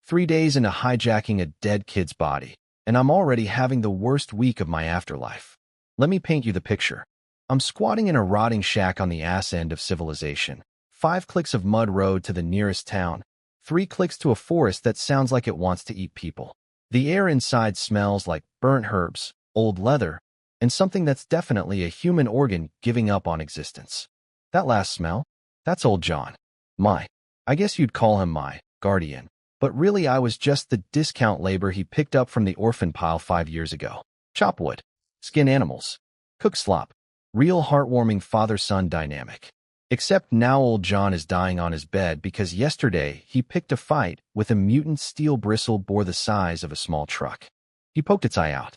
3 days into hijacking a dead kid's body, and I'm already having the worst week of my afterlife. Let me paint you the picture. I'm squatting in a rotting shack on the ass end of civilization. 5 clicks of mud road to the nearest town. 3 clicks to a forest that sounds like it wants to eat people. The air inside smells like burnt herbs, old leather, and something that's definitely a human organ giving up on existence. That last smell? That's old John. I guess you'd call him my guardian. But really I was just the discount labor he picked up from the orphan pile 5 years ago. Chop wood, skin animals, cook slop, real heartwarming father-son dynamic. Except now old John is dying on his bed because yesterday he picked a fight with a mutant steel bristle boar the size of a small truck. He poked its eye out.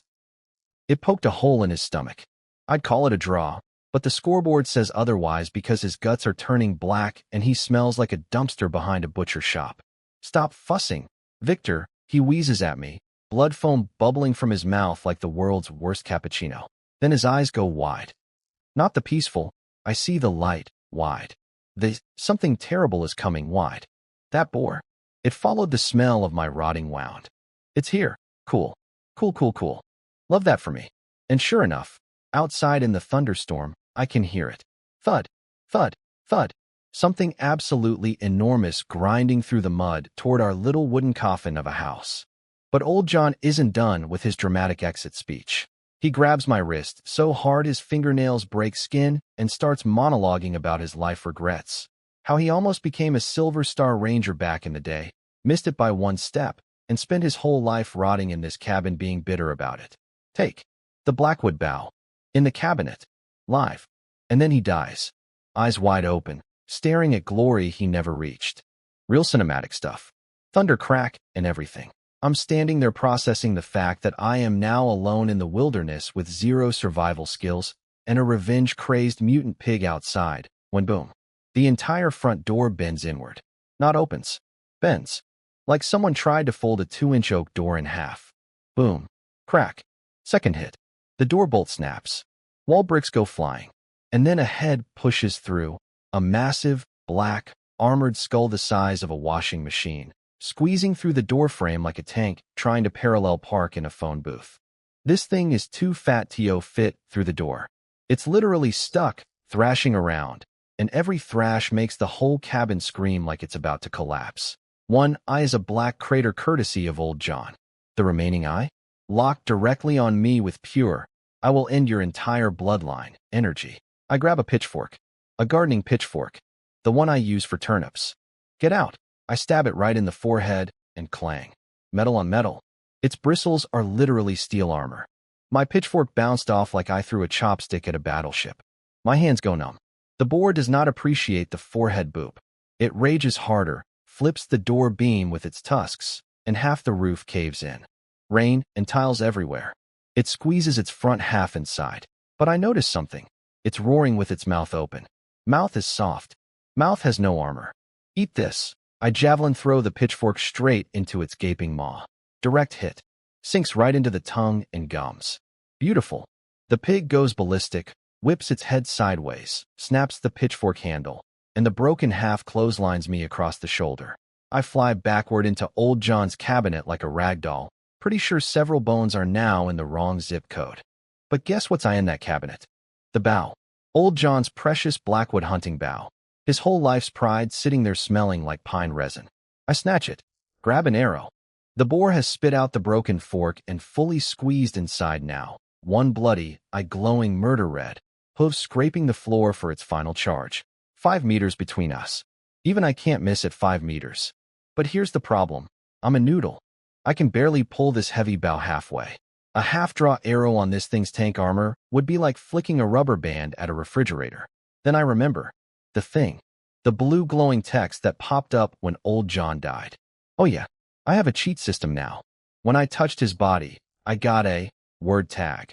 It poked a hole in his stomach. I'd call it a draw, but the scoreboard says otherwise because his guts are turning black and he smells like a dumpster behind a butcher shop. Stop fussing, Victor, he wheezes at me, blood foam bubbling from his mouth like the world's worst cappuccino. Then his eyes go wide. Not the peaceful, I see the light, wide. Something terrible is coming wide. That boar. It followed the smell of my rotting wound. It's here. Cool. Cool. Love that for me. And sure enough, outside in the thunderstorm, I can hear it. Thud, thud, thud. Something absolutely enormous grinding through the mud toward our little wooden coffin of a house. But old John isn't done with his dramatic exit speech. He grabs my wrist so hard his fingernails break skin and starts monologuing about his life regrets. How he almost became a Silver Star Ranger back in the day, missed it by 1 step, and spent his whole life rotting in this cabin being bitter about it. Take the Blackwood bow. In the cabinet. Live. And then he dies. Eyes wide open, staring at glory he never reached. Real cinematic stuff. Thunder crack and everything. I'm standing there processing the fact that I am now alone in the wilderness with 0 survival skills and a revenge-crazed mutant pig outside, when boom. The entire front door bends inward. Not opens. Bends. Like someone tried to fold a 2-inch oak door in half. Boom. Crack. Second hit. The door bolt snaps. Wall bricks go flying. And then a head pushes through. A massive, black, armored skull the size of a washing machine, squeezing through the doorframe like a tank trying to parallel park in a phone booth. This thing is too fat to fit through the door. It's literally stuck, thrashing around, and every thrash makes the whole cabin scream like it's about to collapse. One eye is a black crater courtesy of old John. The remaining eye? Locked directly on me with pure, I will end your entire bloodline, energy. I grab a pitchfork. A gardening pitchfork. The one I use for turnips. Get out. I stab it right in the forehead, and clang. Metal on metal. Its bristles are literally steel armor. My pitchfork bounced off like I threw a chopstick at a battleship. My hands go numb. The boar does not appreciate the forehead boop. It rages harder, flips the door beam with its tusks, and half the roof caves in. Rain and tiles everywhere. It squeezes its front half inside. But I notice something. It's roaring with its mouth open. Mouth is soft. Mouth has no armor. Eat this. I javelin throw the pitchfork straight into its gaping maw. Direct hit. Sinks right into the tongue and gums. Beautiful. The pig goes ballistic, whips its head sideways, snaps the pitchfork handle, and the broken half clotheslines me across the shoulder. I fly backward into old John's cabinet like a rag doll. Pretty sure several bones are now in the wrong zip code. But guess what's in that cabinet? The bow. Old John's precious Blackwood hunting bow. His whole life's pride sitting there smelling like pine resin. I snatch it. Grab an arrow. The boar has spit out the broken fork and fully squeezed inside now. One bloody, eye glowing murder red. Hooves scraping the floor for its final charge. 5 meters between us. Even I can't miss at 5 meters. But here's the problem. I'm a noodle. I can barely pull this heavy bow halfway. A half-draw arrow on this thing's tank armor would be like flicking a rubber band at a refrigerator. Then I remember. The thing. The blue glowing text that popped up when old John died. Oh yeah, I have a cheat system now. When I touched his body, I got a word tag.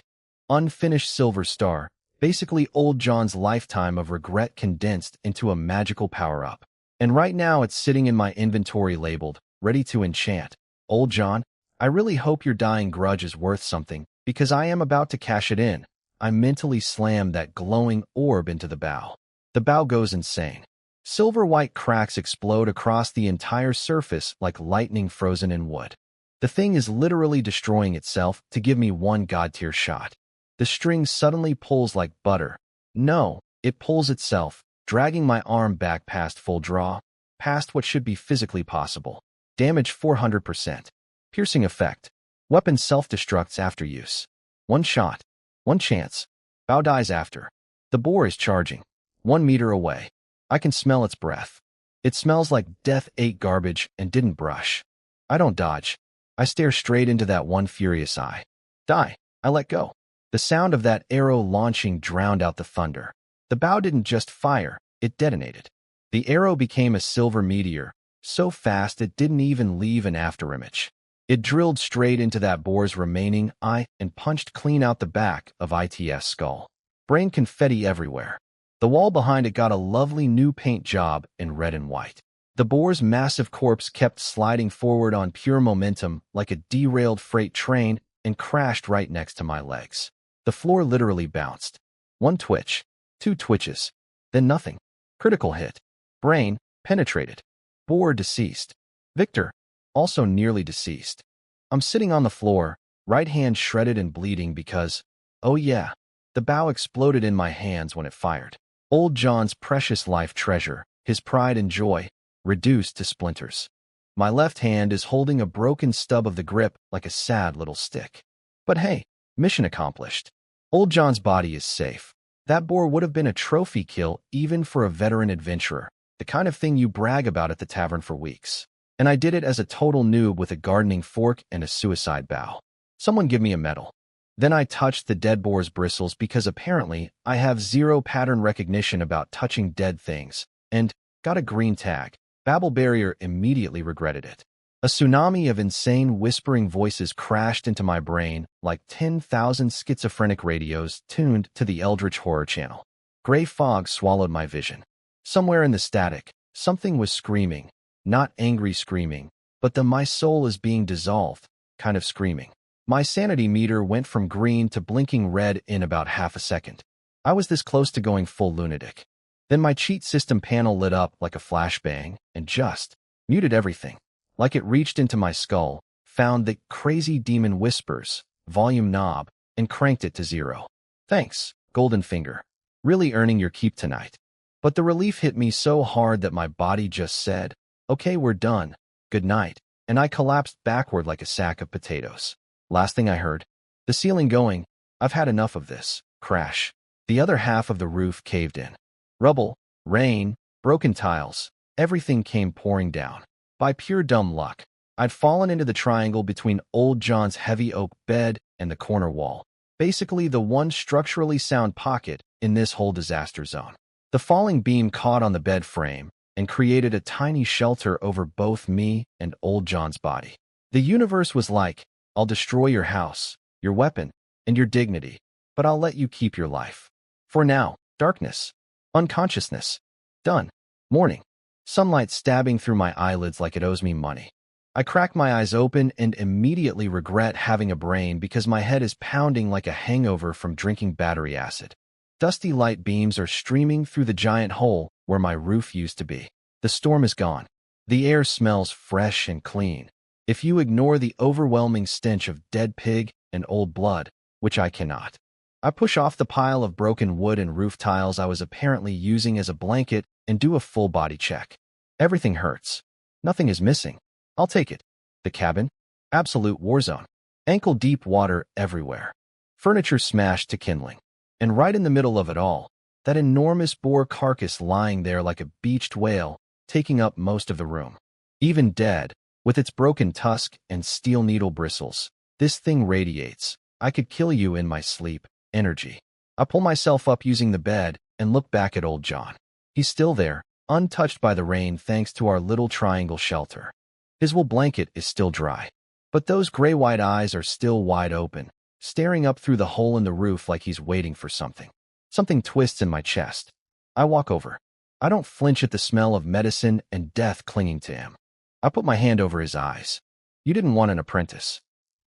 Unfinished silver star. Basically old John's lifetime of regret condensed into a magical power-up. And right now it's sitting in my inventory labeled, ready to enchant. Old John, I really hope your dying grudge is worth something, because I am about to cash it in. I mentally slam that glowing orb into the bow. The bow goes insane. Silver-white cracks explode across the entire surface like lightning frozen in wood. The thing is literally destroying itself to give me one god-tier shot. The string suddenly pulls like butter. No, it pulls itself, dragging my arm back past full draw, past what should be physically possible. Damage 400%. Piercing effect. Weapon self-destructs after use. One shot. One chance. Bow dies after. The boar is charging. 1 meter away. I can smell its breath. It smells like death ate garbage and didn't brush. I don't dodge. I stare straight into that one furious eye. Die. I let go. The sound of that arrow launching drowned out the thunder. The bow didn't just fire, it detonated. The arrow became a silver meteor, so fast it didn't even leave an afterimage. It drilled straight into that boar's remaining eye and punched clean out the back of IT's skull. Brain confetti everywhere. The wall behind it got a lovely new paint job in red and white. The boar's massive corpse kept sliding forward on pure momentum like a derailed freight train and crashed right next to my legs. The floor literally bounced. 1 twitch, 2 twitches, then nothing. Critical hit. Brain penetrated. Boar deceased. Victor also nearly deceased. I'm sitting on the floor, right hand shredded and bleeding because, oh yeah, the bow exploded in my hands when it fired. Old John's precious life treasure, his pride and joy, reduced to splinters. My left hand is holding a broken stub of the grip like a sad little stick. But hey, mission accomplished. Old John's body is safe. That boar would have been a trophy kill even for a veteran adventurer, the kind of thing you brag about at the tavern for weeks. And I did it as a total noob with a gardening fork and a suicide bow. Someone give me a medal. Then I touched the dead boar's bristles because apparently I have zero pattern recognition about touching dead things, and got a green tag. Babble Barrier immediately regretted it. A tsunami of insane whispering voices crashed into my brain like 10,000 schizophrenic radios tuned to the Eldritch Horror channel. Gray fog swallowed my vision. Somewhere in the static, something was screaming, not angry screaming, but the my soul is being dissolved kind of screaming. My sanity meter went from green to blinking red in about half a second. I was this close to going full lunatic. Then my cheat system panel lit up like a flashbang and just muted everything. Like it reached into my skull, found the crazy demon whispers, volume knob, and cranked it to 0. Thanks, Golden Finger. Really earning your keep tonight. But the relief hit me so hard that my body just said, okay, we're done. Good night. And I collapsed backward like a sack of potatoes. Last thing I heard, the ceiling going, I've had enough of this. Crash. The other half of the roof caved in. Rubble, rain, broken tiles, everything came pouring down. By pure dumb luck, I'd fallen into the triangle between Old John's heavy oak bed and the corner wall, basically the one structurally sound pocket in this whole disaster zone. The falling beam caught on the bed frame and created a tiny shelter over both me and Old John's body. The universe was like, I'll destroy your house, your weapon, and your dignity, but I'll let you keep your life. For now, darkness, unconsciousness, done. Morning. Sunlight stabbing through my eyelids like it owes me money. I crack my eyes open and immediately regret having a brain because my head is pounding like a hangover from drinking battery acid. Dusty light beams are streaming through the giant hole where my roof used to be. The storm is gone. The air smells fresh and clean. If you ignore the overwhelming stench of dead pig and old blood, which I cannot. I push off the pile of broken wood and roof tiles I was apparently using as a blanket and do a full body check. Everything hurts. Nothing is missing. I'll take it. The cabin? Absolute war zone. Ankle-deep water everywhere. Furniture smashed to kindling. And right in the middle of it all, that enormous boar carcass lying there like a beached whale, taking up most of the room. Even dead, with its broken tusk and steel needle bristles, this thing radiates, I could kill you in my sleep, energy. I pull myself up using the bed and look back at Old John. He's still there, untouched by the rain thanks to our little triangle shelter. His wool blanket is still dry, but those gray-white eyes are still wide open, staring up through the hole in the roof like he's waiting for something. Something twists in my chest. I walk over. I don't flinch at the smell of medicine and death clinging to him. I put my hand over his eyes. You didn't want an apprentice.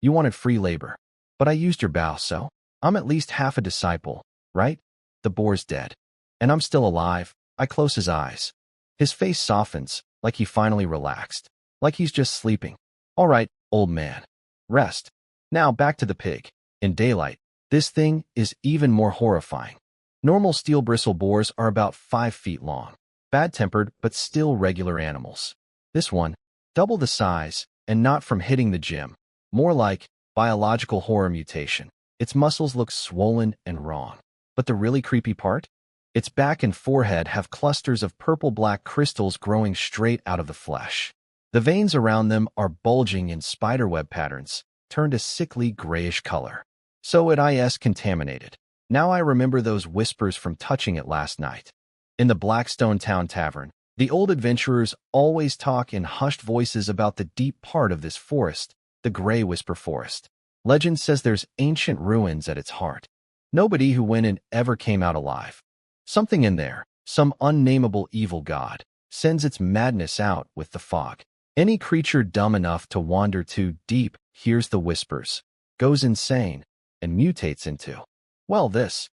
You wanted free labor. But I used your bow, so I'm at least half a disciple, right? The boar's dead. And I'm still alive. I close his eyes. His face softens, like he finally relaxed, like he's just sleeping. All right, old man. Rest. Now back to the pig. In daylight, this thing is even more horrifying. Normal steel bristle boars are about 5 feet long, bad-tempered but still regular animals. This one, double the size, and not from hitting the gym, more like biological horror mutation. Its muscles look swollen and wrong. But the really creepy part? Its back and forehead have clusters of purple-black crystals growing straight out of the flesh. The veins around them are bulging in spiderweb patterns, turned a sickly grayish color. So it is contaminated. Now I remember those whispers from touching it last night. In the Blackstone Town Tavern, the old adventurers always talk in hushed voices about the deep part of this forest, the Gray Whisper Forest. Legend says there's ancient ruins at its heart. Nobody who went in ever came out alive. Something in there, some unnameable evil god, sends its madness out with the fog. Any creature dumb enough to wander too deep hears the whispers, goes insane, and mutates into, well, this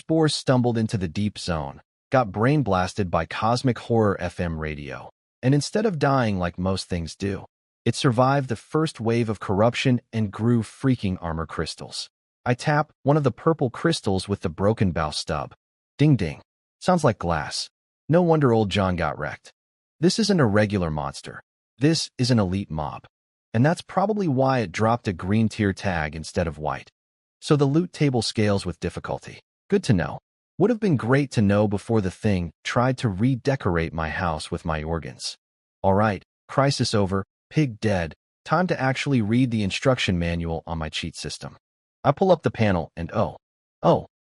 boar stumbled into the deep zone, got brain blasted by cosmic horror FM radio, and instead of dying like most things do, it survived the first wave of corruption and grew freaking armor crystals. I tap one of the purple crystals with the broken bow stub. Ding ding. Sounds like glass. No wonder old John got wrecked. This isn't a regular monster. This is an elite mob. And that's probably why it dropped a green tier tag instead of white. So the loot table scales with difficulty. Good to know. Would have been great to know before the thing tried to redecorate my house with my organs. All right, crisis over, pig dead, time to actually read the instruction manual on my cheat system. I pull up the panel and oh,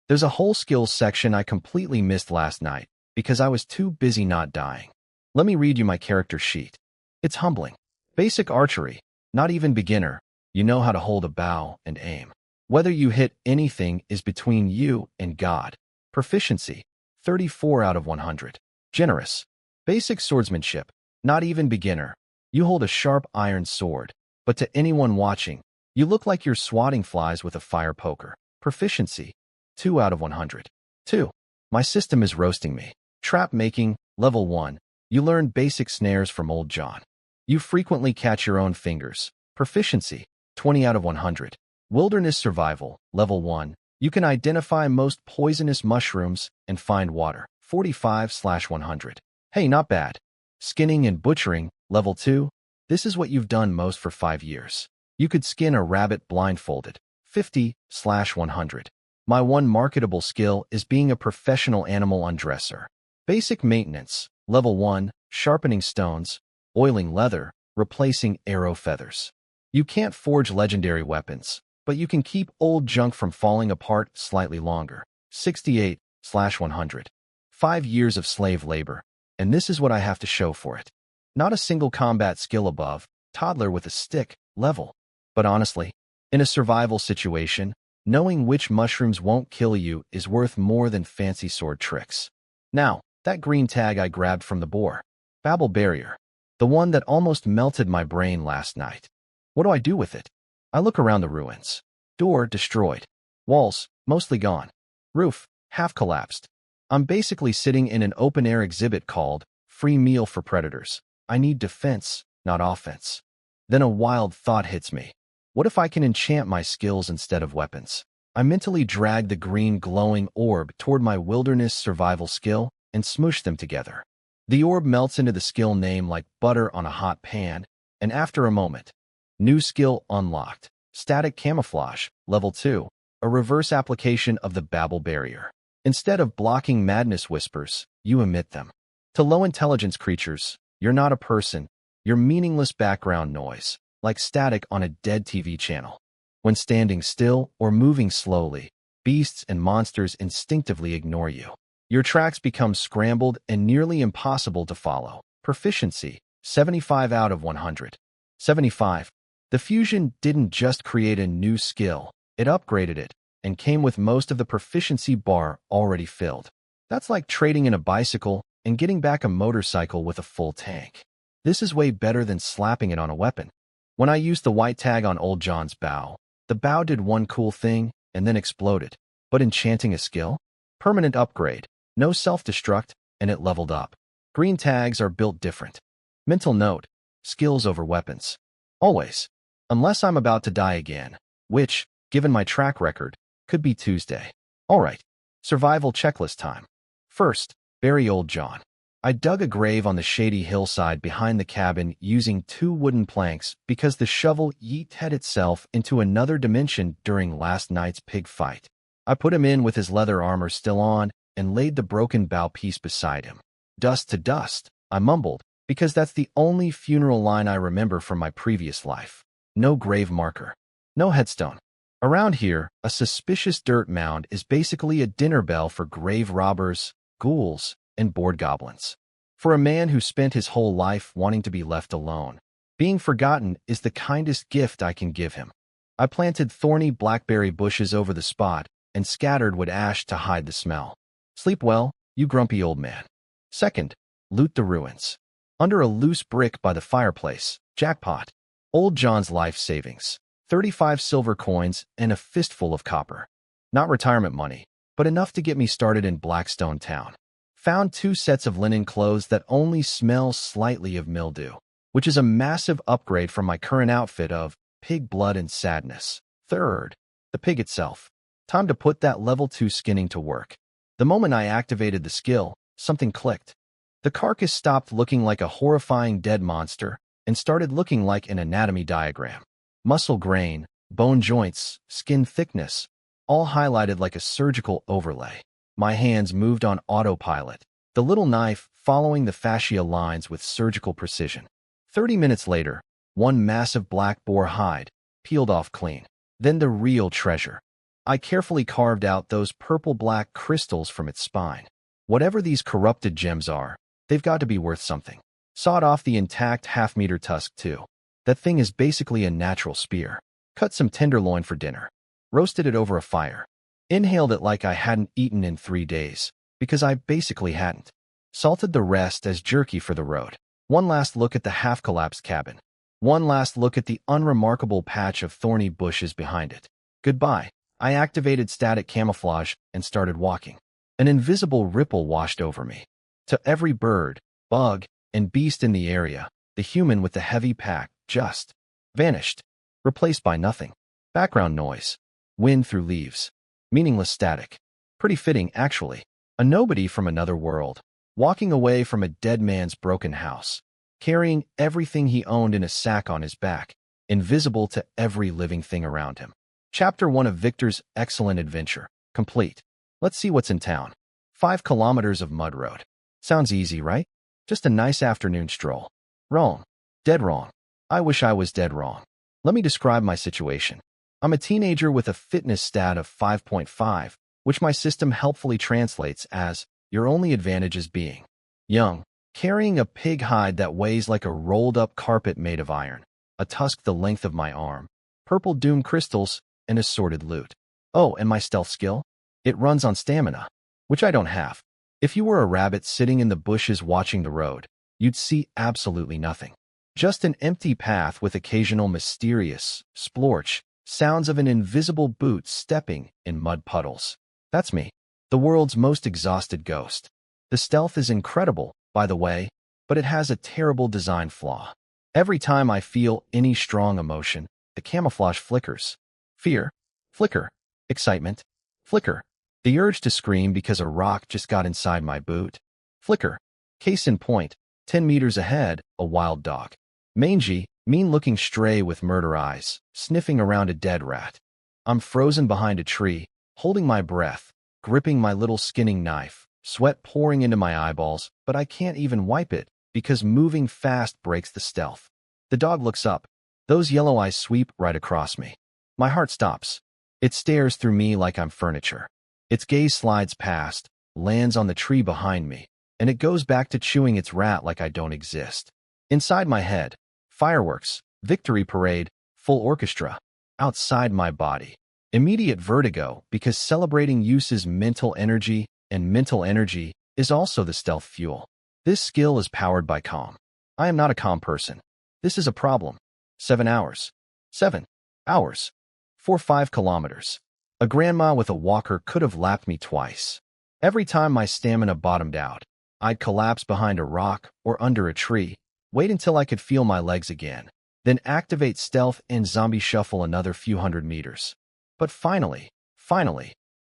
there's a whole skills section I completely missed last night because I was too busy not dying. Let me read you my character sheet. It's humbling. Basic archery, not even beginner. You know how to hold a bow and aim. Whether you hit anything is between you and God. Proficiency, 34 out of 100. Generous. Basic swordsmanship, not even beginner. You hold a sharp iron sword, but to anyone watching, you look like you're swatting flies with a fire poker. Proficiency, 2 out of 100. 2. My system is roasting me. Trap making, level 1. You learn basic snares from old John. You frequently catch your own fingers. Proficiency, 20 out of 100. Wilderness survival, level 1. You can identify most poisonous mushrooms and find water. 45/100. Hey, not bad. Skinning and butchering, level 2. This is what you've done most for 5 years. You could skin a rabbit blindfolded. 50/100. My one marketable skill is being a professional animal undresser. Basic maintenance, level 1, sharpening stones, oiling leather, replacing arrow feathers. You can't forge legendary weapons, but you can keep old junk from falling apart slightly longer. 68/100. 5 years of slave labor, and this is what I have to show for it. Not a single combat skill above, toddler with a stick, level. But honestly, in a survival situation, knowing which mushrooms won't kill you is worth more than fancy sword tricks. Now, that green tag I grabbed from the boar. Babel barrier. The one that almost melted my brain last night. What do I do with it? I look around the ruins. Door destroyed. Walls mostly gone. Roof half collapsed. I'm basically sitting in an open-air exhibit called Free Meal for Predators. I need defense, not offense. Then a wild thought hits me. What if I can enchant my skills instead of weapons? I mentally drag the green glowing orb toward my wilderness survival skill and smoosh them together. The orb melts into the skill name like butter on a hot pan, and after a moment, new skill unlocked. Static camouflage, level 2, a reverse application of the Babel barrier. Instead of blocking madness whispers, you emit them. To low intelligence creatures, you're not a person, you're meaningless background noise, like static on a dead TV channel. When standing still or moving slowly, beasts and monsters instinctively ignore you. Your tracks become scrambled and nearly impossible to follow. Proficiency, 75 out of 100. 75. The fusion didn't just create a new skill, it upgraded it, and came with most of the proficiency bar already filled. That's like trading in a bicycle and getting back a motorcycle with a full tank. This is way better than slapping it on a weapon. When I used the white tag on old John's bow, the bow did one cool thing and then exploded. But enchanting a skill? Permanent upgrade, no self-destruct, and it leveled up. Green tags are built different. Mental note, skills over weapons. Always. Unless I'm about to die again, which, given my track record, could be Tuesday. Alright, survival checklist time. First, bury old John. I dug a grave on the shady hillside behind the cabin using 2 wooden planks because the shovel yeeted itself into another dimension during last night's pig fight. I put him in with his leather armor still on and laid the broken bow piece beside him. Dust to dust, I mumbled, because that's the only funeral line I remember from my previous life. No grave marker. No headstone. Around here, a suspicious dirt mound is basically a dinner bell for grave robbers, ghouls, and bored goblins. For a man who spent his whole life wanting to be left alone, being forgotten is the kindest gift I can give him. I planted thorny blackberry bushes over the spot and scattered wood ash to hide the smell. Sleep well, you grumpy old man. Second, loot the ruins. Under a loose brick by the fireplace, jackpot. Old John's life savings. 35 silver coins and a fistful of copper. Not retirement money, but enough to get me started in Blackstone Town. Found 2 sets of linen clothes that only smell slightly of mildew, which is a massive upgrade from my current outfit of pig blood and sadness. Third, the pig itself. Time to put that level 2 skinning to work. The moment I activated the skill, something clicked. The carcass stopped looking like a horrifying dead monster and started looking like an anatomy diagram. Muscle grain, bone joints, skin thickness, all highlighted like a surgical overlay. My hands moved on autopilot, the little knife following the fascia lines with surgical precision. 30 minutes later, one massive black boar hide, peeled off clean. Then the real treasure. I carefully carved out those purple-black crystals from its spine. Whatever these corrupted gems are, they've got to be worth something. Sawed off the intact half-meter tusk, too. That thing is basically a natural spear. Cut some tenderloin for dinner. Roasted it over a fire. Inhaled it like I hadn't eaten in 3 days, because I basically hadn't. Salted the rest as jerky for the road. One last look at the half-collapsed cabin. One last look at the unremarkable patch of thorny bushes behind it. Goodbye. I activated static camouflage and started walking. An invisible ripple washed over me. To every bird, bug, and beast in the area, the human with the heavy pack just vanished, replaced by nothing. Background noise. Wind through leaves. Meaningless static. Pretty fitting, actually. A nobody from another world, walking away from a dead man's broken house, carrying everything he owned in a sack on his back, invisible to every living thing around him. Chapter 1 of Victor's excellent adventure, complete. Let's see what's in town. 5 kilometers of mud road. Sounds easy, right? Just a nice afternoon stroll. Wrong. Dead wrong. I wish I was dead wrong. Let me describe my situation. I'm a teenager with a fitness stat of 5.5, which my system helpfully translates as, your only advantage is being young, carrying a pig hide that weighs like a rolled-up carpet made of iron, a tusk the length of my arm, purple doom crystals, and assorted loot. Oh, and my stealth skill? It runs on stamina, which I don't have. If you were a rabbit sitting in the bushes watching the road, you'd see absolutely nothing. Just an empty path with occasional mysterious, splorch, sounds of an invisible boot stepping in mud puddles. That's me, the world's most exhausted ghost. The stealth is incredible, by the way, but it has a terrible design flaw. Every time I feel any strong emotion, the camouflage flickers. Fear, flicker. Excitement, flicker. The urge to scream because a rock just got inside my boot, flicker. Case in point, 10 meters ahead, a wild dog. Mangy, mean-looking stray with murder eyes, sniffing around a dead rat. I'm frozen behind a tree, holding my breath, gripping my little skinning knife, sweat pouring into my eyeballs, but I can't even wipe it, because moving fast breaks the stealth. The dog looks up. Those yellow eyes sweep right across me. My heart stops. It stares through me like I'm furniture. Its gaze slides past, lands on the tree behind me, and it goes back to chewing its rat like I don't exist. Inside my head, fireworks, victory parade, full orchestra. Outside my body, immediate vertigo because celebrating uses mental energy, and mental energy is also the stealth fuel. This skill is powered by calm. I am not a calm person. This is a problem. 7 hours. 7 hours. 5 kilometers. A grandma with a walker could have lapped me twice. Every time my stamina bottomed out, I'd collapse behind a rock or under a tree, wait until I could feel my legs again, then activate stealth and zombie shuffle another few hundred meters. But finally,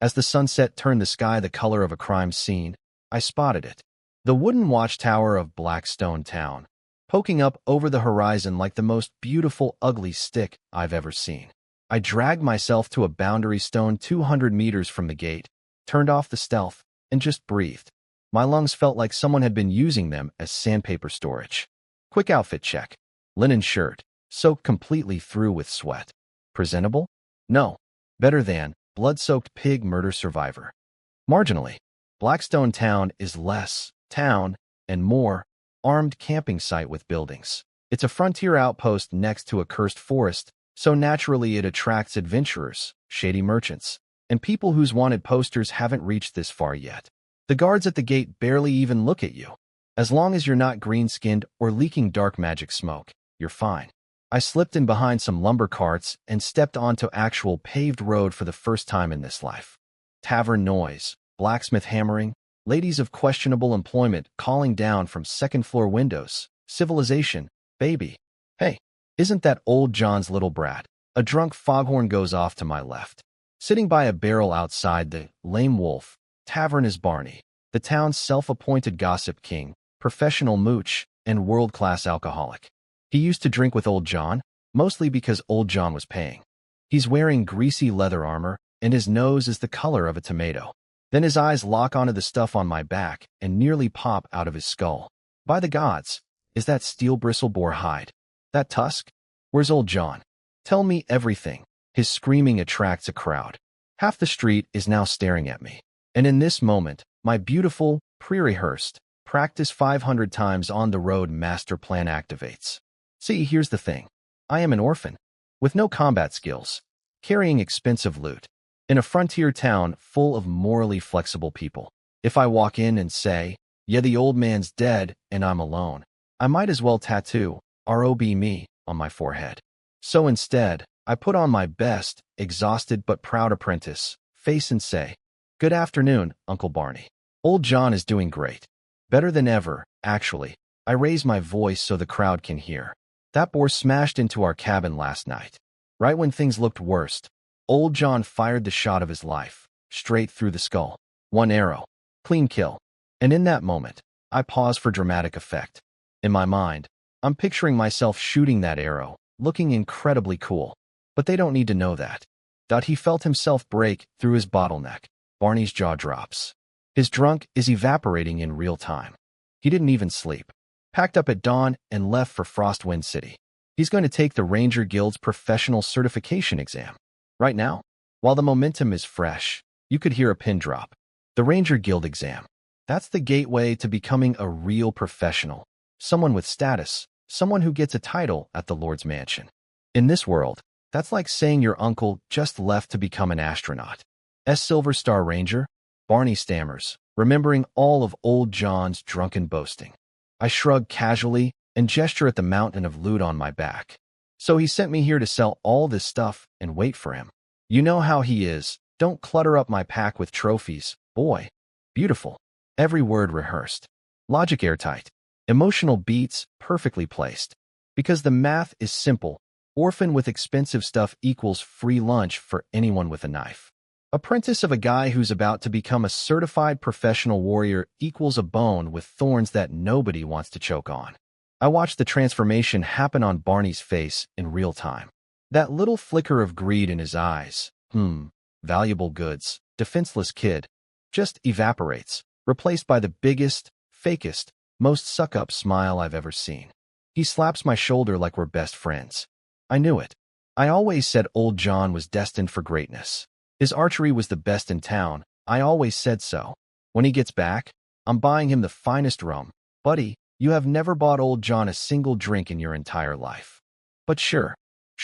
as the sunset turned the sky the color of a crime scene, I spotted it. The wooden watchtower of Blackstone Town, poking up over the horizon like the most beautiful ugly stick I've ever seen. I dragged myself to a boundary stone 200 meters from the gate, turned off the stealth, and just breathed. My lungs felt like someone had been using them as sandpaper storage. Quick outfit check. Linen shirt, soaked completely through with sweat. Presentable? No. Better than blood-soaked pig murder survivor. Marginally. Blackstone Town is less town and more armed camping site with buildings. It's a frontier outpost next to a cursed forest, so naturally it attracts adventurers, shady merchants, and people whose wanted posters haven't reached this far yet. The guards at the gate barely even look at you. As long as you're not green-skinned or leaking dark magic smoke, you're fine. I slipped in behind some lumber carts and stepped onto actual paved road for the first time in this life. Tavern noise, blacksmith hammering, ladies of questionable employment calling down from second-floor windows. Civilization, baby. Hey, isn't that old John's little brat? A drunk foghorn goes off to my left. Sitting by a barrel outside the Lame Wolf Tavern is Barney, the town's self-appointed gossip king, professional mooch, and world-class alcoholic. He used to drink with old John, mostly because old John was paying. He's wearing greasy leather armor, and his nose is the color of a tomato. Then his eyes lock onto the stuff on my back and nearly pop out of his skull. By the gods, is that steel bristle boar hide? That tusk? Where's old John? Tell me everything. His screaming attracts a crowd. Half the street is now staring at me. And in this moment, my beautiful, pre-rehearsed, practice 500 times on the road master plan activates. See, here's the thing. I am an orphan, with no combat skills, carrying expensive loot, in a frontier town full of morally flexible people. If I walk in and say, yeah, the old man's dead and I'm alone, I might as well tattoo ROB me on my forehead. So instead, I put on my best, exhausted but proud apprentice face and say, good afternoon, Uncle Barney. Old John is doing great. Better than ever, actually. I raise my voice so the crowd can hear. That boar smashed into our cabin last night. Right when things looked worst, old John fired the shot of his life, straight through the skull. One arrow. Clean kill. And in that moment, I pause for dramatic effect. In my mind, I'm picturing myself shooting that arrow, looking incredibly cool. But they don't need to know that. He felt himself break through his bottleneck. Barney's jaw drops. His drunk is evaporating in real time. He didn't even sleep. Packed up at dawn and left for Frostwind City. He's going to take the Ranger Guild's professional certification exam. Right now, while the momentum is fresh, you could hear a pin drop. The Ranger Guild exam. That's the gateway to becoming a real professional. Someone with status. Someone who gets a title at the Lord's Mansion. In this world, that's like saying your uncle just left to become an astronaut. Silver Star Ranger? Barney stammers, remembering all of old John's drunken boasting. I shrug casually and gesture at the mountain of loot on my back. So he sent me here to sell all this stuff and wait for him. You know how he is. Don't clutter up my pack with trophies, boy. Beautiful. Every word rehearsed. Logic airtight. Emotional beats perfectly placed. Because the math is simple. Orphan with expensive stuff equals free lunch for anyone with a knife. Apprentice of a guy who's about to become a certified professional warrior equals a bone with thorns that nobody wants to choke on. I watched the transformation happen on Barney's face in real time. That little flicker of greed in his eyes, valuable goods, defenseless kid, just evaporates, replaced by the biggest, fakest, most suck-up smile I've ever seen. He slaps my shoulder like we're best friends. I knew it. I always said old John was destined for greatness. His archery was the best in town. I always said so. When he gets back, I'm buying him the finest rum. Buddy, you have never bought old John a single drink in your entire life. But sure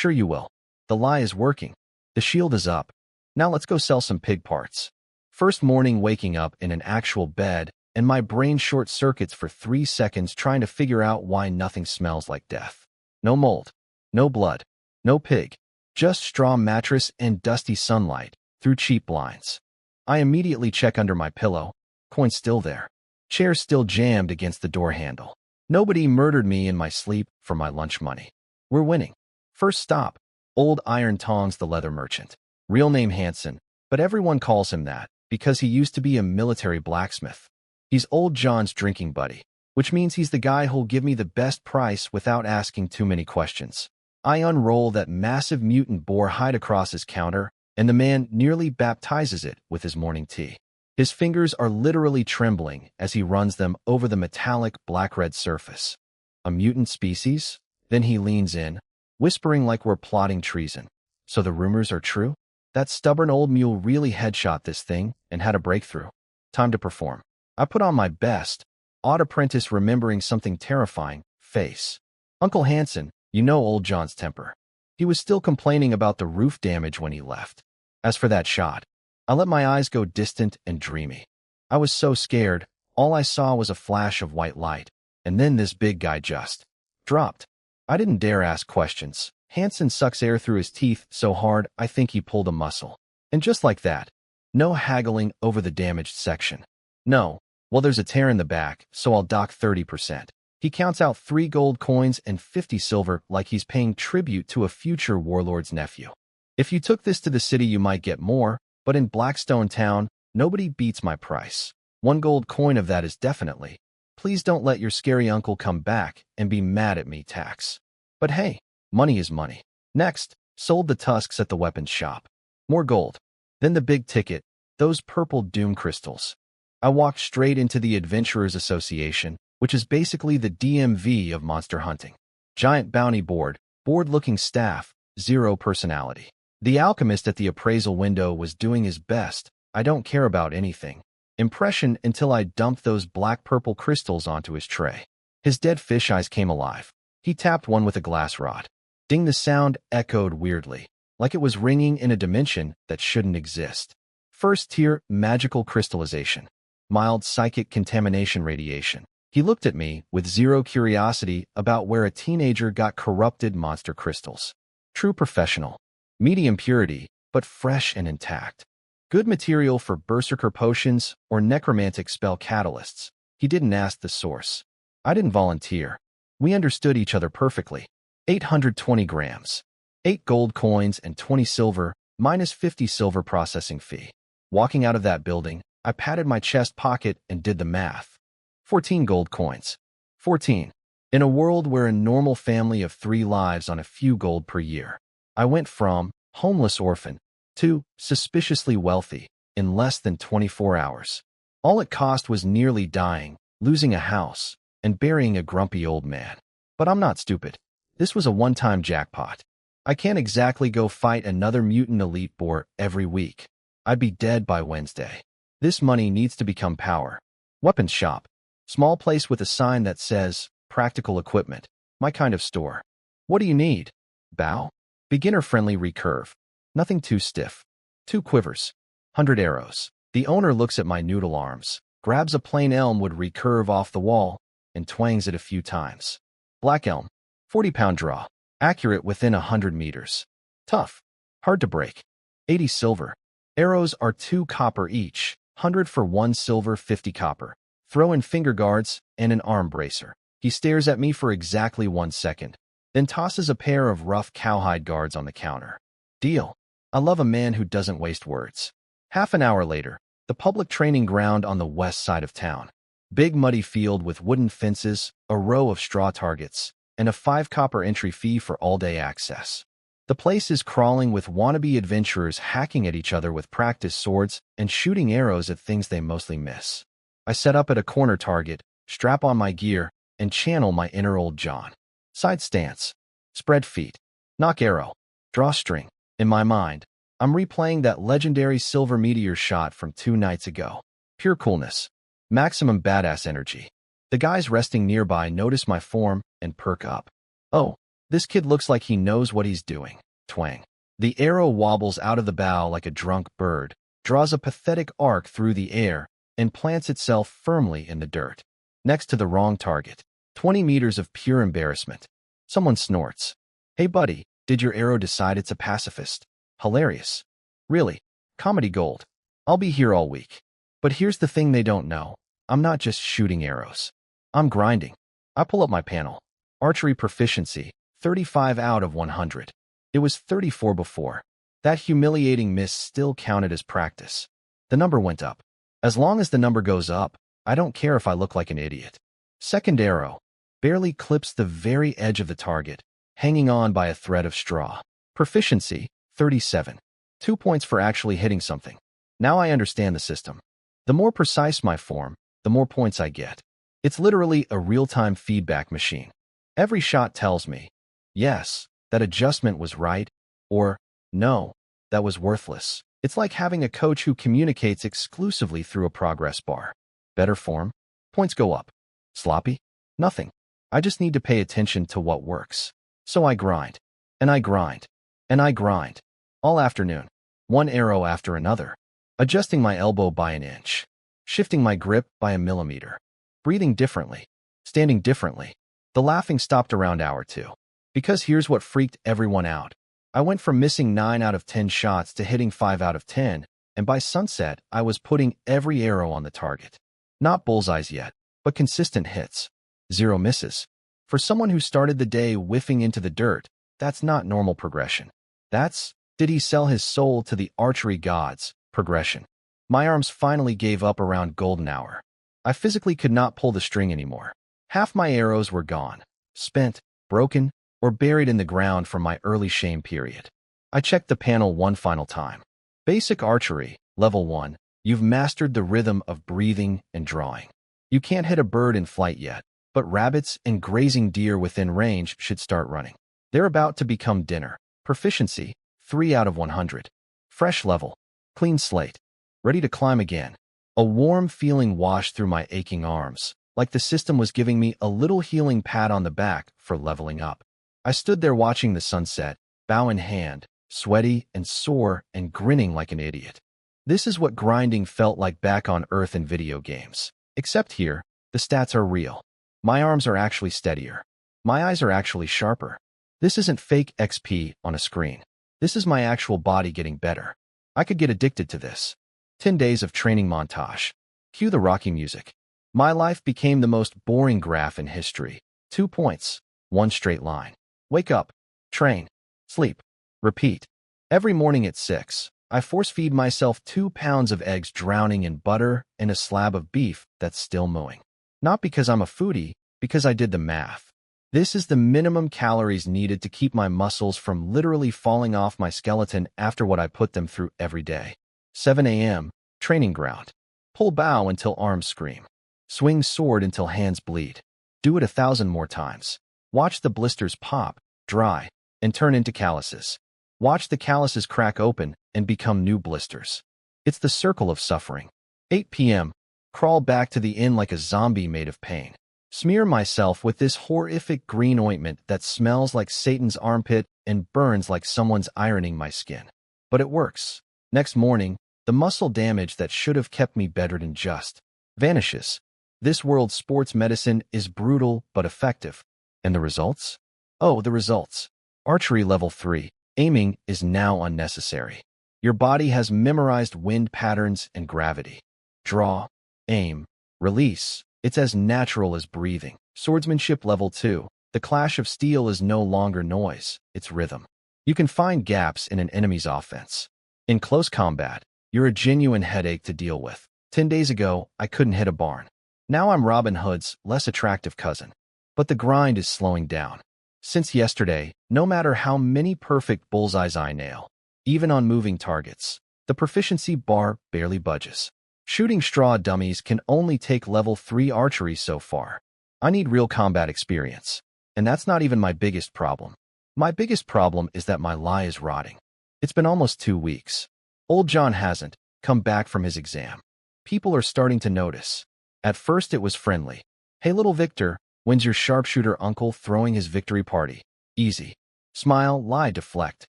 you will. The lie is working. The shield is up. Now let's go sell some pig parts. First morning waking up in an actual bed, and my brain short circuits for 3 seconds trying to figure out why nothing smells like death. No mold. No blood. No pig. Just straw mattress and dusty sunlight through cheap blinds. I immediately check under my pillow. Coin's still there. Chair still jammed against the door handle. Nobody murdered me in my sleep for my lunch money. We're winning. First stop, Old Iron Tongs the leather merchant. Real name Hanson, but everyone calls him that because he used to be a military blacksmith. He's Old John's drinking buddy, which means he's the guy who'll give me the best price without asking too many questions. I unroll that massive mutant boar hide across his counter, and the man nearly baptizes it with his morning tea. His fingers are literally trembling as he runs them over the metallic black-red surface. A mutant species? Then he leans in, whispering like we're plotting treason. So the rumors are true? That stubborn old mule really headshot this thing and had a breakthrough. Time to perform. I put on my best, odd apprentice remembering something terrifying, face. Uncle Hanson, you know Old John's temper. He was still complaining about the roof damage when he left. As for that shot, I let my eyes go distant and dreamy. I was so scared, all I saw was a flash of white light, and then this big guy just dropped. I didn't dare ask questions. Hanson sucks air through his teeth so hard I think he pulled a muscle. And just like that, no haggling over the damaged section. No, well there's a tear in the back, so I'll dock 30%. He counts out 3 gold coins and 50 silver like he's paying tribute to a future warlord's nephew. If you took this to the city you might get more, but in Blackstone Town, nobody beats my price. 1 gold coin of that is definitely. Please don't let your scary uncle come back and be mad at me, tax. But hey, money is money. Next, sold the tusks at the weapons shop. More gold. Then the big ticket, those purple doom crystals. I walked straight into the Adventurers Association, which is basically the DMV of monster hunting. Giant bounty board, bored-looking staff, 0 personality. The alchemist at the appraisal window was doing his best, I don't care about anything, impression until I dumped those black-purple crystals onto his tray. His dead fish eyes came alive. He tapped one with a glass rod. Ding, the sound echoed weirdly, like it was ringing in a dimension that shouldn't exist. First tier, magical crystallization. Mild psychic contamination radiation. He looked at me with 0 curiosity about where a teenager got corrupted monster crystals. True professional. Medium purity, but fresh and intact. Good material for berserker potions or necromantic spell catalysts. He didn't ask the source. I didn't volunteer. We understood each other perfectly. 820 grams. 8 gold coins and 20 silver, minus 50 silver processing fee. Walking out of that building, I patted my chest pocket and did the math. 14 gold coins. 14. In a world where a normal family of 3 lives on a few gold per year. I went from homeless orphan to suspiciously wealthy in less than 24 hours. All it cost was nearly dying, losing a house, and burying a grumpy old man. But I'm not stupid. This was a one-time jackpot. I can't exactly go fight another mutant elite boar every week. I'd be dead by Wednesday. This money needs to become power. Weapons shop. Small place with a sign that says, practical equipment. My kind of store. What do you need? Bow? Beginner-friendly recurve. Nothing too stiff. 2 quivers. 100 arrows. The owner looks at my noodle arms, grabs a plain elmwood recurve off the wall, and twangs it a few times. Black elm. 40-pound draw. Accurate within 100 meters. Tough. Hard to break. 80 silver. Arrows are 2 copper each. 100 for 1 silver, 50 copper. Throw in finger guards and an arm bracer. He stares at me for exactly 1 second. Then tosses a pair of rough cowhide guards on the counter. Deal. I love a man who doesn't waste words. Half an hour later, the public training ground on the west side of town. Big muddy field with wooden fences, a row of straw targets, and a 5 copper entry fee for all-day access. The place is crawling with wannabe adventurers hacking at each other with practice swords and shooting arrows at things they mostly miss. I set up at a corner target, strap on my gear, and channel my inner Old John. Side stance. Spread feet. Knock arrow. Draw string. In my mind, I'm replaying that legendary silver meteor shot from 2 nights ago. Pure coolness. Maximum badass energy. The guys resting nearby notice my form and perk up. Oh, this kid looks like he knows what he's doing. Twang. The arrow wobbles out of the bow like a drunk bird, draws a pathetic arc through the air, and plants itself firmly in the dirt. Next to the wrong target. 20 meters of pure embarrassment. Someone snorts. Hey buddy, did your arrow decide it's a pacifist? Hilarious. Really. Comedy gold. I'll be here all week. But here's the thing they don't know. I'm not just shooting arrows. I'm grinding. I pull up my panel. Archery proficiency, 35 out of 100. It was 34 before. That humiliating miss still counted as practice. The number went up. As long as the number goes up, I don't care if I look like an idiot. Second arrow barely clips the very edge of the target, hanging on by a thread of straw. Proficiency, 37. 2 points for actually hitting something. Now I understand the system. The more precise my form, the more points I get. It's literally a real-time feedback machine. Every shot tells me, yes, that adjustment was right, or no, that was worthless. It's like having a coach who communicates exclusively through a progress bar. Better form? Points go up. Sloppy? Nothing. I just need to pay attention to what works. So I grind, and I grind, and I grind. All afternoon, one arrow after another. Adjusting my elbow by an inch. Shifting my grip by a millimeter. Breathing differently. Standing differently. The laughing stopped around hour 2. Because here's what freaked everyone out. I went from missing 9 out of 10 shots to hitting 5 out of 10, and by sunset, I was putting every arrow on the target. Not bullseyes yet, but consistent hits. 0 misses. For someone who started the day whiffing into the dirt, that's not normal progression. That's, did he sell his soul to the archery gods, progression. My arms finally gave up around golden hour. I physically could not pull the string anymore. Half my arrows were gone, spent, broken, or buried in the ground from my early shame period. I checked the panel one final time. Basic archery, level 1, you've mastered the rhythm of breathing and drawing. You can't hit a bird in flight yet, but rabbits and grazing deer within range should start running. They're about to become dinner. Proficiency, 3 out of 100. Fresh level, clean slate, ready to climb again. A warm feeling washed through my aching arms, like the system was giving me a little healing pat on the back for leveling up. I stood there watching the sunset, bow in hand, sweaty and sore and grinning like an idiot. This is what grinding felt like back on Earth in video games. Except here, the stats are real. My arms are actually steadier. My eyes are actually sharper. This isn't fake XP on a screen. This is my actual body getting better. I could get addicted to this. 10 days of training montage. Cue the Rocky music. My life became the most boring graph in history. 2 points. 1 straight line. Wake up. Train. Sleep. Repeat. Every morning at 6, I force-feed myself 2 pounds of eggs drowning in butter and a slab of beef that's still mooing. Not because I'm a foodie, because I did the math. This is the minimum calories needed to keep my muscles from literally falling off my skeleton after what I put them through every day. 7 a.m., training ground. Pull bow until arms scream. Swing sword until hands bleed. Do it 1,000 more times. Watch the blisters pop, dry, and turn into calluses. Watch the calluses crack open and become new blisters. It's the circle of suffering. 8 p.m., crawl back to the inn like a zombie made of pain. Smear myself with this horrific green ointment that smells like Satan's armpit and burns like someone's ironing my skin. But it works. Next morning, the muscle damage that should have kept me bedridden just vanishes. This world's sports medicine is brutal but effective. And the results? Oh, the results. Archery level 3. Aiming is now unnecessary. Your body has memorized wind patterns and gravity. Draw, aim, release. It's as natural as breathing. Swordsmanship level 2. The clash of steel is no longer noise, it's rhythm. You can find gaps in an enemy's offense. In close combat, you're a genuine headache to deal with. 10 days ago, I couldn't hit a barn. Now I'm Robin Hood's less attractive cousin. But the grind is slowing down. Since yesterday, no matter how many perfect bullseyes I nail, even on moving targets, the proficiency bar barely budges. Shooting straw dummies can only take level 3 archery so far. I need real combat experience. And that's not even my biggest problem. My biggest problem is that my lie is rotting. It's been almost 2 weeks. Old John hasn't come back from his exam. People are starting to notice. At first it was friendly. Hey little Victor, when's your sharpshooter uncle throwing his victory party? Easy. Smile, lie, deflect.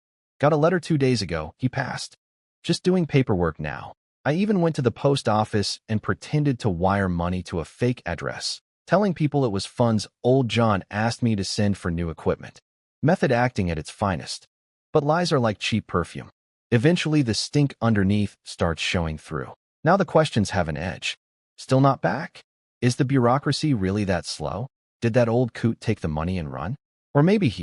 Got a letter 2 days ago, he passed. Just doing paperwork now. I even went to the post office and pretended to wire money to a fake address, telling people it was funds old John asked me to send for new equipment. Method acting at its finest. But lies are like cheap perfume. Eventually the stink underneath starts showing through. Now the questions have an edge. Still not back? Is the bureaucracy really that slow? Did that old coot take the money and run? Or maybe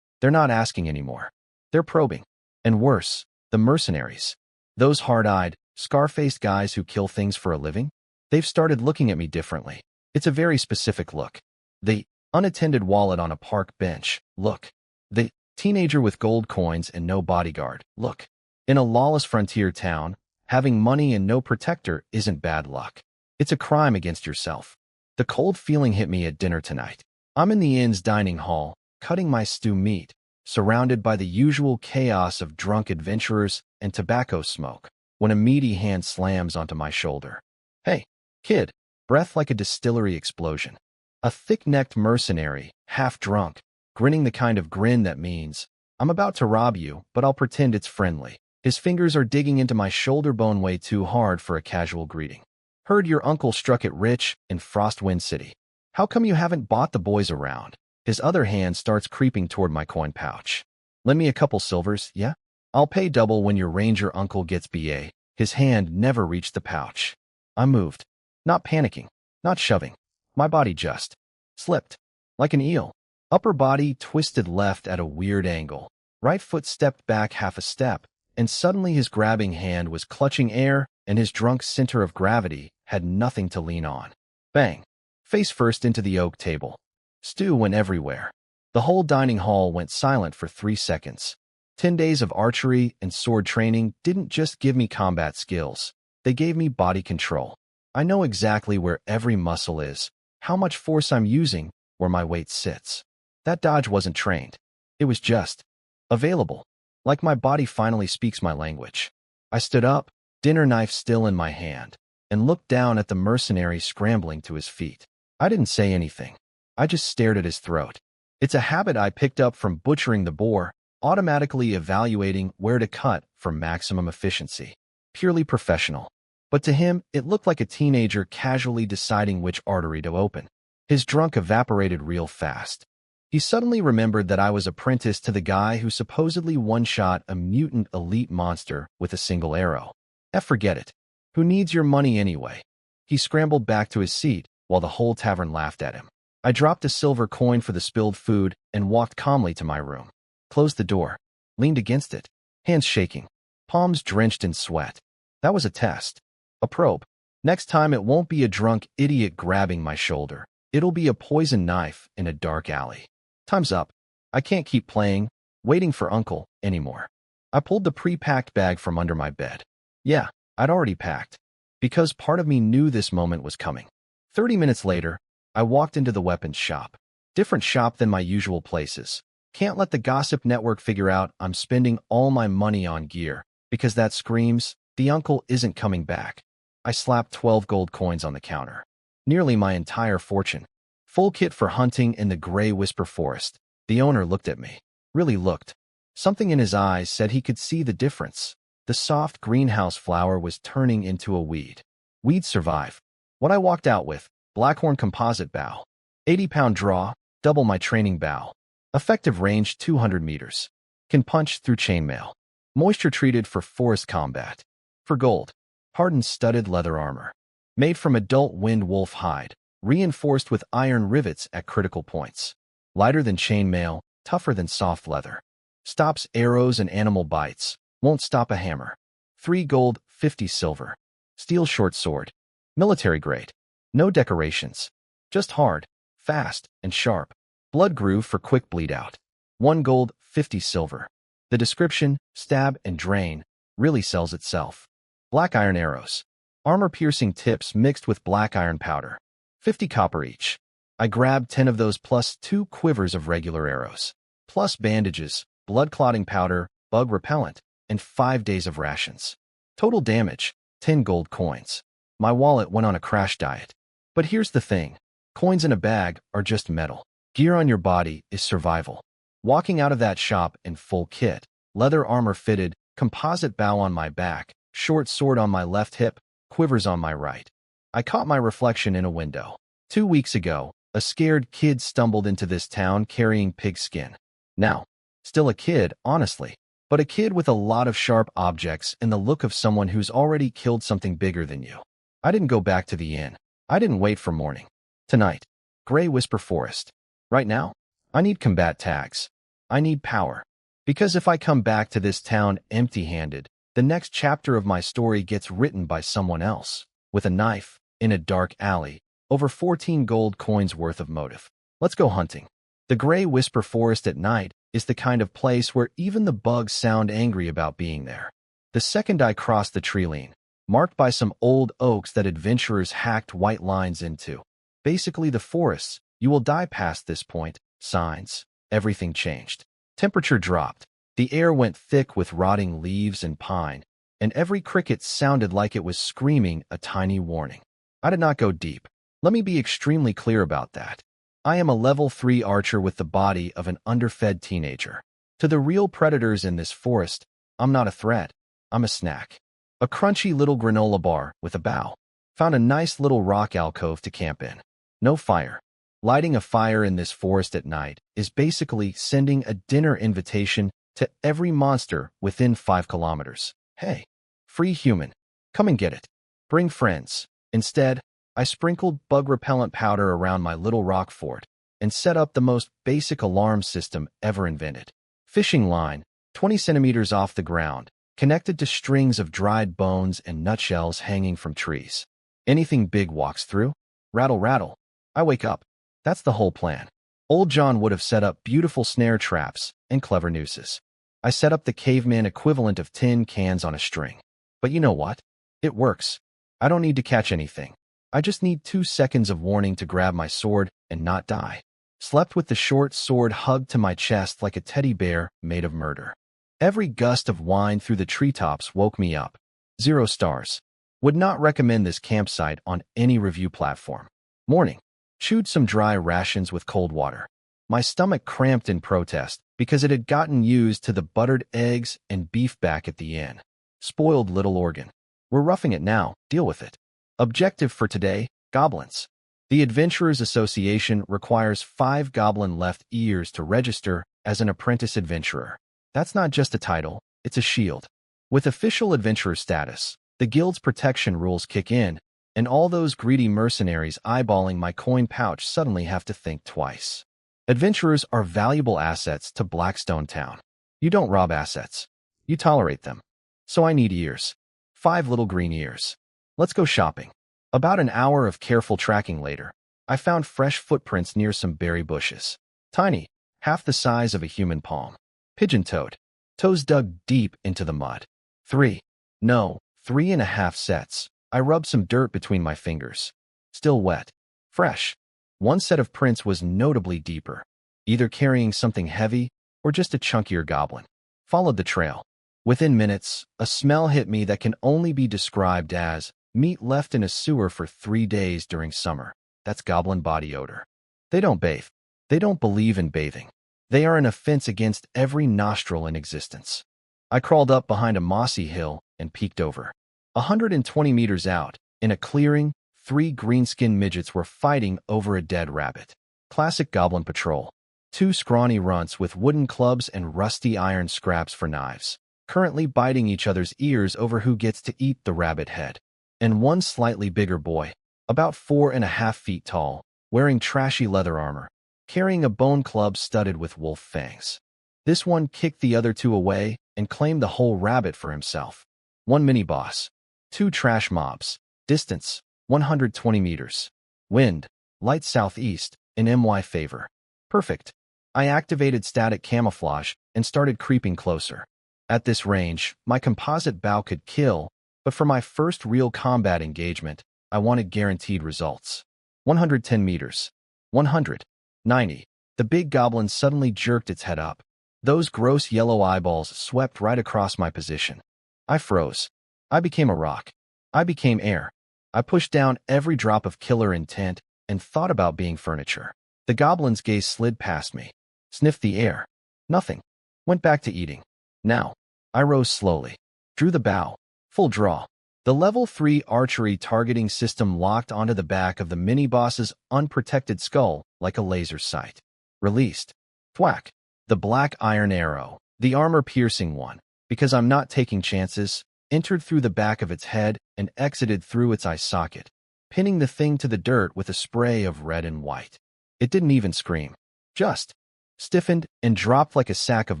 they're not asking anymore. They're probing. And worse, the mercenaries. Those hard-eyed, scar-faced guys who kill things for a living? They've started looking at me differently. It's a very specific look. The unattended wallet on a park bench, look. The teenager with gold coins and no bodyguard, look. In a lawless frontier town, having money and no protector isn't bad luck. It's a crime against yourself. The cold feeling hit me at dinner tonight. I'm in the inn's dining hall, cutting my stew meat, surrounded by the usual chaos of drunk adventurers and tobacco smoke, when a meaty hand slams onto my shoulder. Hey, kid, breath like a distillery explosion. A thick-necked mercenary, half-drunk, grinning the kind of grin that means, I'm about to rob you, but I'll pretend it's friendly. His fingers are digging into my shoulder bone way too hard for a casual greeting. Heard your uncle struck it rich in Frostwind City. How come you haven't bought the boys around? His other hand starts creeping toward my coin pouch. Lend me a couple silvers, yeah? I'll pay double when your ranger uncle gets BA. His hand never reached the pouch. I moved. Not panicking, not shoving. My body just slipped, like an eel. Upper body twisted left at a weird angle. Right foot stepped back half a step, and suddenly his grabbing hand was clutching air, and his drunk center of gravity had nothing to lean on. Bang! Face first into the oak table. Stew went everywhere. The whole dining hall went silent for 3 seconds. 10 days of archery and sword training didn't just give me combat skills. They gave me body control. I know exactly where every muscle is, how much force I'm using, where my weight sits. That dodge wasn't trained. It was just available. Like my body finally speaks my language. I stood up, dinner knife still in my hand, and looked down at the mercenary scrambling to his feet. I didn't say anything. I just stared at his throat. It's a habit I picked up from butchering the boar, automatically evaluating where to cut for maximum efficiency. Purely professional. But to him, it looked like a teenager casually deciding which artery to open. His drunk evaporated real fast. He suddenly remembered that I was apprenticed to the guy who supposedly one-shot a mutant elite monster with a single arrow. Forget it. Who needs your money anyway? He scrambled back to his seat while the whole tavern laughed at him. I dropped a silver coin for the spilled food and walked calmly to my room. Closed the door. Leaned against it. Hands shaking. Palms drenched in sweat. That was a test. A probe. Next time it won't be a drunk idiot grabbing my shoulder. It'll be a poison knife in a dark alley. Time's up. I can't keep playing, waiting for Uncle, anymore. I pulled the pre-packed bag from under my bed. Yeah, I'd already packed. Because part of me knew this moment was coming. 30 minutes later, I walked into the weapons shop. Different shop than my usual places. Can't let the gossip network figure out I'm spending all my money on gear, because that screams, the uncle isn't coming back. I slapped 12 gold coins on the counter. Nearly my entire fortune. Full kit for hunting in the gray whisper forest. The owner looked at me. Really looked. Something in his eyes said he could see the difference. The soft greenhouse flower was turning into a weed. Weeds survive. What I walked out with, Blackhorn composite bow. 80-pound draw, double my training bow. Effective range 200 meters. Can punch through chainmail. Moisture treated for forest combat. For gold. Hardened studded leather armor. Made from adult wind wolf hide. Reinforced with iron rivets at critical points. Lighter than chainmail, tougher than soft leather. Stops arrows and animal bites. Won't stop a hammer. 3 gold, 50 silver. Steel short sword. Military grade. No decorations. Just hard, fast, and sharp. Blood groove for quick bleed out. 1 gold, 50 silver. The description, stab and drain, really sells itself. Black iron arrows. Armor-piercing tips mixed with black iron powder. 50 copper each. I grabbed 10 of those plus 2 quivers of regular arrows. Plus bandages, blood-clotting powder, bug repellent, and 5 days of rations. Total damage, 10 gold coins. My wallet went on a crash diet. But here's the thing. Coins in a bag are just metal. Gear on your body is survival. Walking out of that shop in full kit, leather armor fitted, composite bow on my back, short sword on my left hip, quivers on my right. I caught my reflection in a window. 2 weeks ago, a scared kid stumbled into this town carrying pigskin. Now, still a kid, honestly, but a kid with a lot of sharp objects and the look of someone who's already killed something bigger than you. I didn't go back to the inn. I didn't wait for morning. Tonight. Gray Whisper Forest. Right now? I need combat tags. I need power. Because if I come back to this town empty-handed, the next chapter of my story gets written by someone else, with a knife, in a dark alley, over 14 gold coins worth of motive. Let's go hunting. The Gray Whisper Forest at night is the kind of place where even the bugs sound angry about being there. The second I crossed the tree line, marked by some old oaks that adventurers hacked white lines into. Basically the forests, you will die past this point, signs, everything changed. Temperature dropped. The air went thick with rotting leaves and pine, and every cricket sounded like it was screaming a tiny warning. I did not go deep. Let me be extremely clear about that. I am a level 3 archer with the body of an underfed teenager. To the real predators in this forest, I'm not a threat. I'm a snack. A crunchy little granola bar with a bow. Found a nice little rock alcove to camp in. No fire. Lighting a fire in this forest at night is basically sending a dinner invitation to every monster within 5 kilometers. Hey, free human, come and get it. Bring friends. Instead, I sprinkled bug repellent powder around my little rock fort and set up the most basic alarm system ever invented. Fishing line, 20 centimeters off the ground, connected to strings of dried bones and nutshells hanging from trees. Anything big walks through. Rattle, rattle. I wake up. That's the whole plan. Old John would have set up beautiful snare traps and clever nooses. I set up the caveman equivalent of tin cans on a string. But you know what? It works. I don't need to catch anything. I just need 2 seconds of warning to grab my sword and not die. Slept with the short sword hugged to my chest like a teddy bear made of murder. Every gust of wind through the treetops woke me up. 0 stars. Would not recommend this campsite on any review platform. Morning. Chewed some dry rations with cold water. My stomach cramped in protest because it had gotten used to the buttered eggs and beef back at the inn. Spoiled little organ. We're roughing it now. Deal with it. Objective for today, goblins. The Adventurers Association requires 5 goblin left ears to register as an apprentice adventurer. That's not just a title, it's a shield. With official adventurer status, the guild's protection rules kick in, and all those greedy mercenaries eyeballing my coin pouch suddenly have to think twice. Adventurers are valuable assets to Blackstone Town. You don't rob assets. You tolerate them. So I need ears. 5 little green ears. Let's go shopping. About an hour of careful tracking later, I found fresh footprints near some berry bushes. Tiny, half the size of a human palm. Pigeon-toed. Toes dug deep into the mud. 3. No, 3.5 sets. I rubbed some dirt between my fingers. Still wet. Fresh. One set of prints was notably deeper, either carrying something heavy or just a chunkier goblin. Followed the trail. Within minutes, a smell hit me that can only be described as meat left in a sewer for 3 days during summer. That's goblin body odor. They don't bathe. They don't believe in bathing. They are an offense against every nostril in existence. I crawled up behind a mossy hill and peeked over. 120 meters out, in a clearing, 3 green-skinned midgets were fighting over a dead rabbit. Classic goblin patrol. 2 scrawny runts with wooden clubs and rusty iron scraps for knives, currently biting each other's ears over who gets to eat the rabbit head. And 1 slightly bigger boy, about 4.5 feet tall, wearing trashy leather armor, carrying a bone club studded with wolf fangs. This one kicked the other 2 away and claimed the whole rabbit for himself. 1 mini-boss. 2 trash mobs. Distance, 120 meters. Wind, light southeast, in my favor. Perfect. I activated static camouflage and started creeping closer. At this range, my composite bow could kill, but for my first real combat engagement, I wanted guaranteed results. 110 meters. 100. 90. The big goblin suddenly jerked its head up. Those gross yellow eyeballs swept right across my position. I froze. I became a rock. I became air. I pushed down every drop of killer intent and thought about being furniture. The goblin's gaze slid past me. Sniffed the air. Nothing. Went back to eating. Now. I rose slowly. Drew the bow. Full draw. The level 3 archery targeting system locked onto the back of the mini-boss's unprotected skull like a laser sight. Released. Thwack. The black iron arrow, the armor-piercing one, because I'm not taking chances, entered through the back of its head and exited through its eye socket. pinning the thing to the dirt with a spray of red and white. It didn't even scream. Just stiffened and dropped like a sack of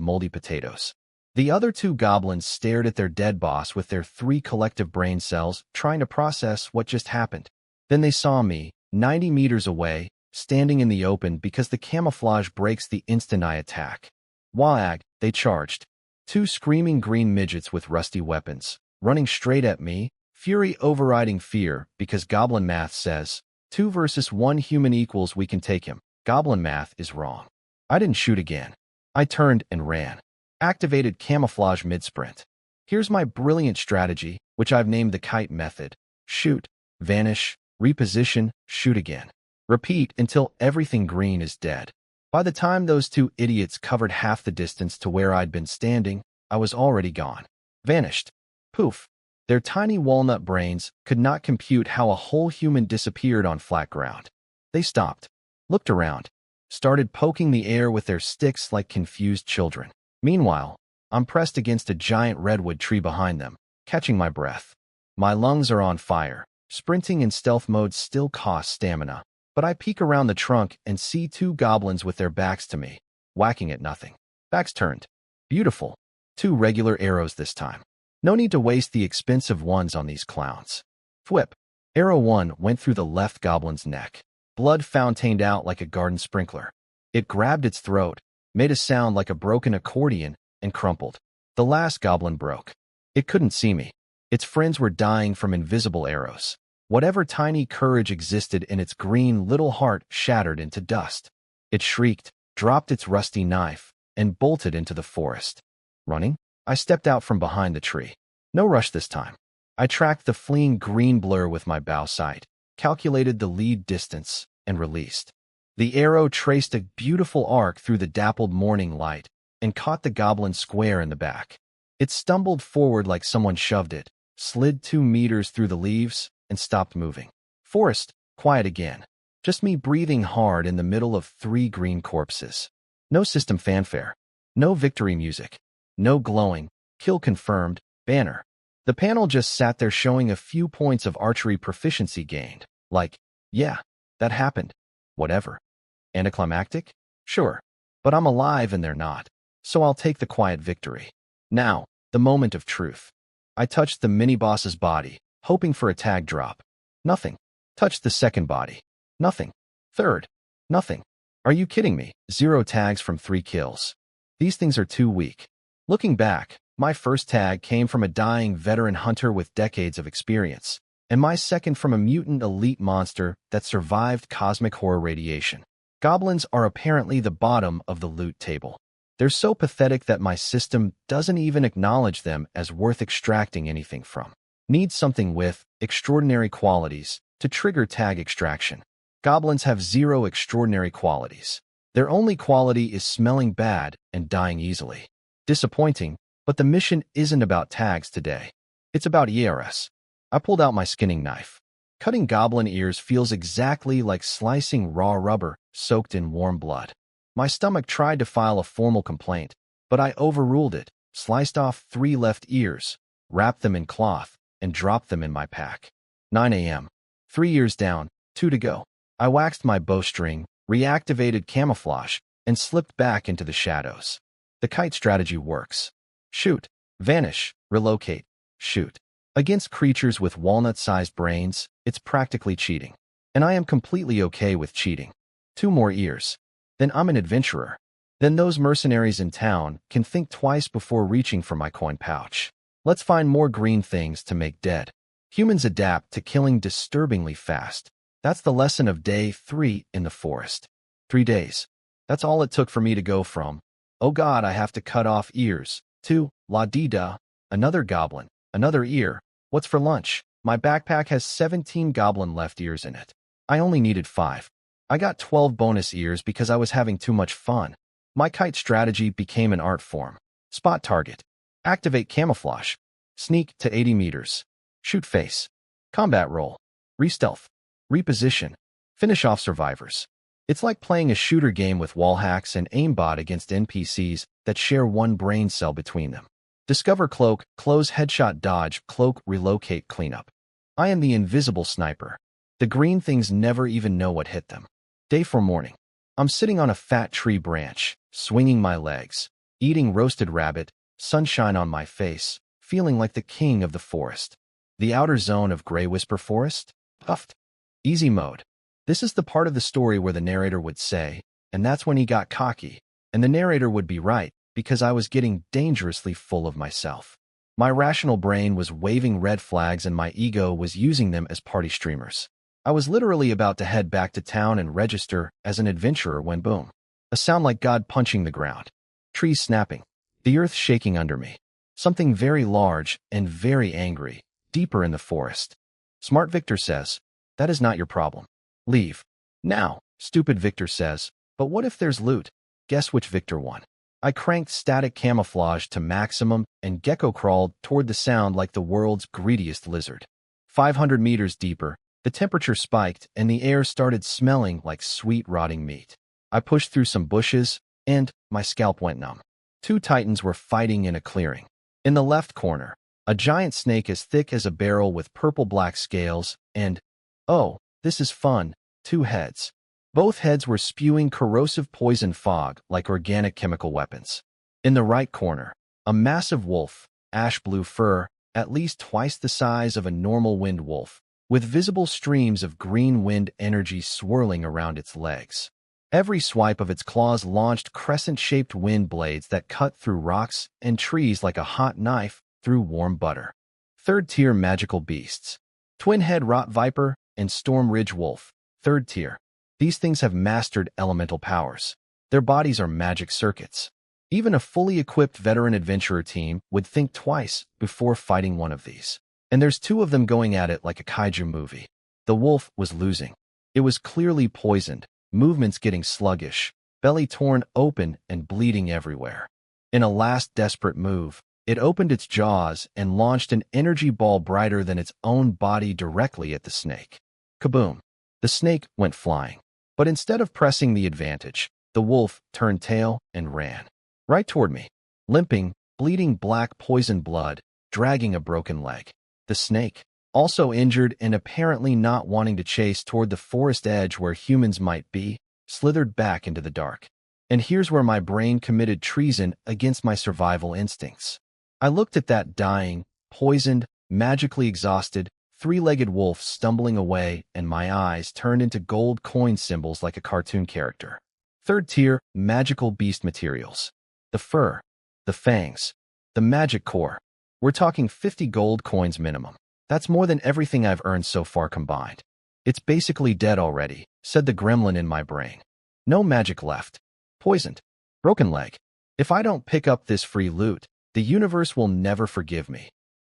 moldy potatoes. The other two goblins stared at their dead boss with their 3 collective brain cells, trying to process what just happened. Then they saw me, 90 meters away, standing in the open because the camouflage breaks the instant I attack. Wag, they charged. 2 screaming green midgets with rusty weapons, running straight at me, fury overriding fear because goblin math says, 2 versus 1 human equals we can take him. Goblin math is wrong. I didn't shoot again. I turned and ran. Activated camouflage mid-sprint. Here's my brilliant strategy, which I've named the kite method. Shoot, vanish, reposition, shoot again. Repeat until everything green is dead. By the time those 2 idiots covered half the distance to where I'd been standing, I was already gone. Vanished. Poof. Their tiny walnut brains could not compute how a whole human disappeared on flat ground. They stopped, looked around, started poking the air with their sticks like confused children. Meanwhile, I'm pressed against a giant redwood tree behind them, catching my breath. My lungs are on fire. Sprinting in stealth mode still costs stamina, but I peek around the trunk and see 2 goblins with their backs to me, whacking at nothing. Backs turned. Beautiful. 2 regular arrows this time. No need to waste the expensive ones on these clowns. Thwip. Arrow 1 went through the left goblin's neck. Blood fountained out like a garden sprinkler. It grabbed its throat, made a sound like a broken accordion, and crumpled. The last goblin broke. It couldn't see me. Its friends were dying from invisible arrows. Whatever tiny courage existed in its green little heart shattered into dust. It shrieked, dropped its rusty knife, and bolted into the forest. Running? I stepped out from behind the tree. No rush this time. I tracked the fleeing green blur with my bow sight, calculated the lead distance, and released. The arrow traced a beautiful arc through the dappled morning light and caught the goblin square in the back. It stumbled forward like someone shoved it, slid 2 meters through the leaves, and stopped moving. Forest, quiet again. Just me breathing hard in the middle of 3 green corpses. No system fanfare. No victory music. No glowing, kill confirmed, banner. The panel just sat there showing a few points of archery proficiency gained. Like, yeah, that happened. Whatever. Anticlimactic? Sure. But I'm alive and they're not. So I'll take the quiet victory. Now, the moment of truth. I touched the mini-boss's body, hoping for a tag drop. Nothing. Touched the second body. Nothing. Third. Nothing. Are you kidding me? 0 tags from 3 kills. These things are too weak. Looking back, my first tag came from a dying veteran hunter with decades of experience, and my second from a mutant elite monster that survived cosmic horror radiation. Goblins are apparently the bottom of the loot table. They're so pathetic that my system doesn't even acknowledge them as worth extracting anything from. Need something with extraordinary qualities to trigger tag extraction. Goblins have 0 extraordinary qualities. Their only quality is smelling bad and dying easily. Disappointing, but the mission isn't about tags today. It's about ERS. I pulled out my skinning knife. Cutting goblin ears feels exactly like slicing raw rubber soaked in warm blood. My stomach tried to file a formal complaint, but I overruled it, sliced off 3 left ears, wrapped them in cloth, and dropped them in my pack. 9 a.m. 3 ears down, 2 to go. I waxed my bowstring, reactivated camouflage, and slipped back into the shadows. The kite strategy works. Shoot, vanish, relocate, shoot. Against creatures with walnut-sized brains, it's practically cheating. And I am completely okay with cheating. 2 more ears. Then I'm an adventurer. Then those mercenaries in town can think twice before reaching for my coin pouch. Let's find more green things to make dead. Humans adapt to killing disturbingly fast. That's the lesson of day 3 in the forest. 3 days. That's all it took for me to go from, oh God, I have to cut off ears, to, la-dee-da, another goblin, another ear. What's for lunch? My backpack has 17 goblin left ears in it. I only needed 5. I got 12 bonus ears because I was having too much fun. My kite strategy became an art form. Spot target. Activate camouflage. Sneak to 80 meters. Shoot face. Combat roll. Re-stealth. Reposition. Finish off survivors. It's like playing a shooter game with wall hacks and aimbot against NPCs that share 1 brain cell between them. Discover cloak, close headshot dodge, cloak, relocate, cleanup. I am the invisible sniper. The green things never even know what hit them. Day 4 morning. I'm sitting on a fat tree branch, swinging my legs, eating roasted rabbit, sunshine on my face, feeling like the king of the forest. The outer zone of Grey Whisper Forest? Puffed. Easy mode. This is the part of the story where the narrator would say, and that's when he got cocky, and the narrator would be right, because I was getting dangerously full of myself. My rational brain was waving red flags and my ego was using them as party streamers. I was literally about to head back to town and register as an adventurer when boom. A sound like God punching the ground. Trees snapping. The earth shaking under me. Something very large and very angry, deeper in the forest. Smart Victor says, that is not your problem. Leave. Now, stupid Victor says, but what if there's loot? Guess which Victor won. I cranked static camouflage to maximum and gecko crawled toward the sound like the world's greediest lizard. 500 meters deeper, the temperature spiked and the air started smelling like sweet rotting meat. I pushed through some bushes and my scalp went numb. 2 titans were fighting in a clearing. In the left corner, a giant snake as thick as a barrel with purple-black scales and, oh, this is fun, 2 heads. Both heads were spewing corrosive poison fog like organic chemical weapons. In the right corner, a massive wolf, ash-blue fur, at least twice the size of a normal wind wolf, with visible streams of green wind energy swirling around its legs. Every swipe of its claws launched crescent-shaped wind blades that cut through rocks and trees like a hot knife through warm butter. Third-tier magical beasts. Twin-head rot viper and storm ridge wolf. Third tier. These things have mastered elemental powers. Their bodies are magic circuits. Even a fully equipped veteran adventurer team would think twice before fighting one of these. And there's 2 of them going at it like a kaiju movie. The wolf was losing. It was clearly poisoned, movements getting sluggish, belly torn open and bleeding everywhere. In a last desperate move, it opened its jaws and launched an energy ball brighter than its own body directly at the snake. Kaboom! The snake went flying. But instead of pressing the advantage, the wolf turned tail and ran. Right toward me, limping, bleeding black poison blood, dragging a broken leg. The snake, also injured and apparently not wanting to chase toward the forest edge where humans might be, slithered back into the dark. And here's where my brain committed treason against my survival instincts. I looked at that dying, poisoned, magically exhausted, 3-legged wolf stumbling away, and my eyes turned into gold coin symbols like a cartoon character. Third-tier, magical beast materials. The fur, the fangs, the magic core. We're talking 50 gold coins minimum. That's more than everything I've earned so far combined. It's basically dead already, said the gremlin in my brain. No magic left. Poisoned. Broken leg. If I don't pick up this free loot, the universe will never forgive me.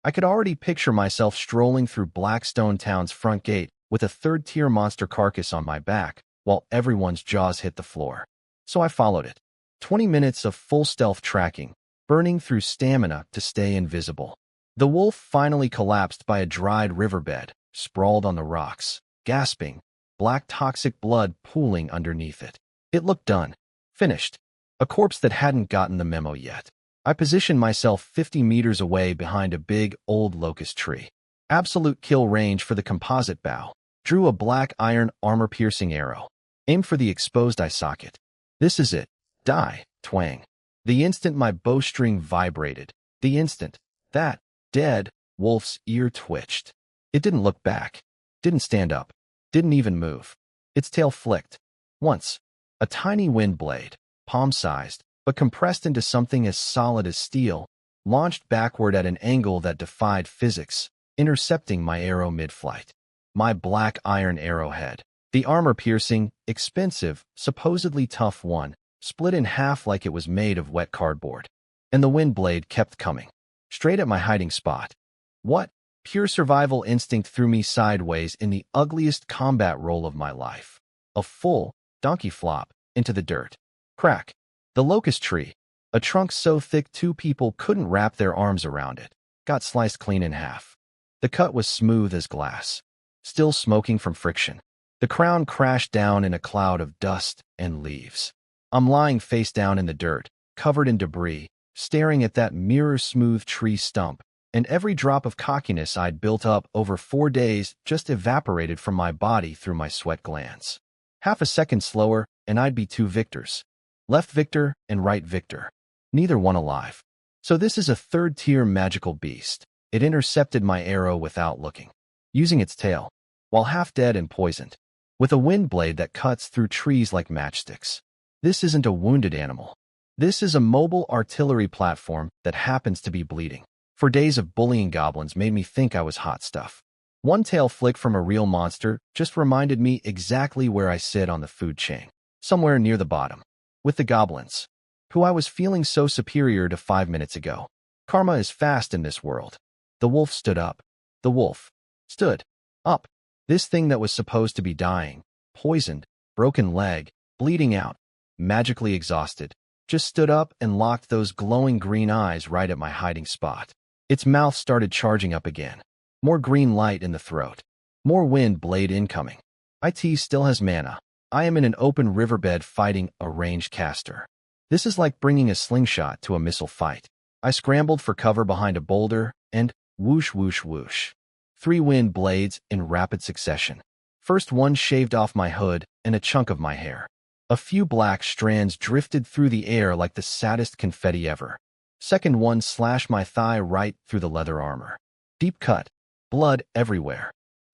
I could already picture myself strolling through Blackstone Town's front gate with a third-tier monster carcass on my back while everyone's jaws hit the floor. So I followed it. 20 minutes of full stealth tracking, burning through stamina to stay invisible. The wolf finally collapsed by a dried riverbed, sprawled on the rocks, gasping, black toxic blood pooling underneath it. It looked done. Finished. A corpse that hadn't gotten the memo yet. I positioned myself 50 meters away behind a big, old locust tree. Absolute kill range for the composite bow. Drew a black iron armor-piercing arrow. Aimed for the exposed eye socket. This is it. Die. Twang. The instant my bowstring vibrated. The instant that dead wolf's ear twitched. It didn't look back. Didn't stand up. Didn't even move. Its tail flicked. Once. A tiny wind blade, palm-sized, but compressed into something as solid as steel, launched backward at an angle that defied physics, intercepting my arrow mid-flight. My black iron arrowhead, the armor-piercing, expensive, supposedly tough one, split in half like it was made of wet cardboard. And the wind blade kept coming, straight at my hiding spot. What? Pure survival instinct threw me sideways in the ugliest combat roll of my life. A full donkey flop into the dirt. Crack. The locust tree, a trunk so thick 2 people couldn't wrap their arms around it, got sliced clean in half. The cut was smooth as glass, still smoking from friction. The crown crashed down in a cloud of dust and leaves. I'm lying face down in the dirt, covered in debris, staring at that mirror-smooth tree stump, and every drop of cockiness I'd built up over 4 days just evaporated from my body through my sweat glands. Half a second slower, and I'd be 2 victors. Left victor and right victor. Neither one alive. So this is a third-tier magical beast. It intercepted my arrow without looking, using its tail, while half dead and poisoned, with a wind blade that cuts through trees like matchsticks. This isn't a wounded animal. This is a mobile artillery platform that happens to be bleeding. For days of bullying goblins made me think I was hot stuff. One tail flick from a real monster just reminded me exactly where I sit on the food chain, somewhere near the bottom, with the goblins, who I was feeling so superior to 5 minutes ago. Karma is fast in this world. The wolf stood up. The wolf stood up. This thing that was supposed to be dying, poisoned, broken leg, bleeding out, magically exhausted, just stood up and locked those glowing green eyes right at my hiding spot. Its mouth started charging up again. More green light in the throat. More wind blade incoming. IT still has mana. I am in an open riverbed fighting a ranged caster. This is like bringing a slingshot to a missile fight. I scrambled for cover behind a boulder, and whoosh, whoosh, whoosh. 3 wind blades in rapid succession. First one shaved off my hood and a chunk of my hair. A few black strands drifted through the air like the saddest confetti ever. Second one slashed my thigh right through the leather armor. Deep cut. Blood everywhere.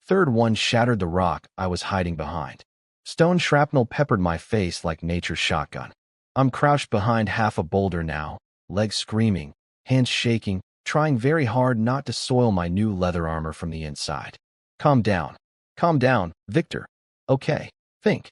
Third one shattered the rock I was hiding behind. Stone shrapnel peppered my face like nature's shotgun. I'm crouched behind half a boulder now, legs screaming, hands shaking, trying very hard not to soil my new leather armor from the inside. Calm down. Calm down, Victor. Okay. Think.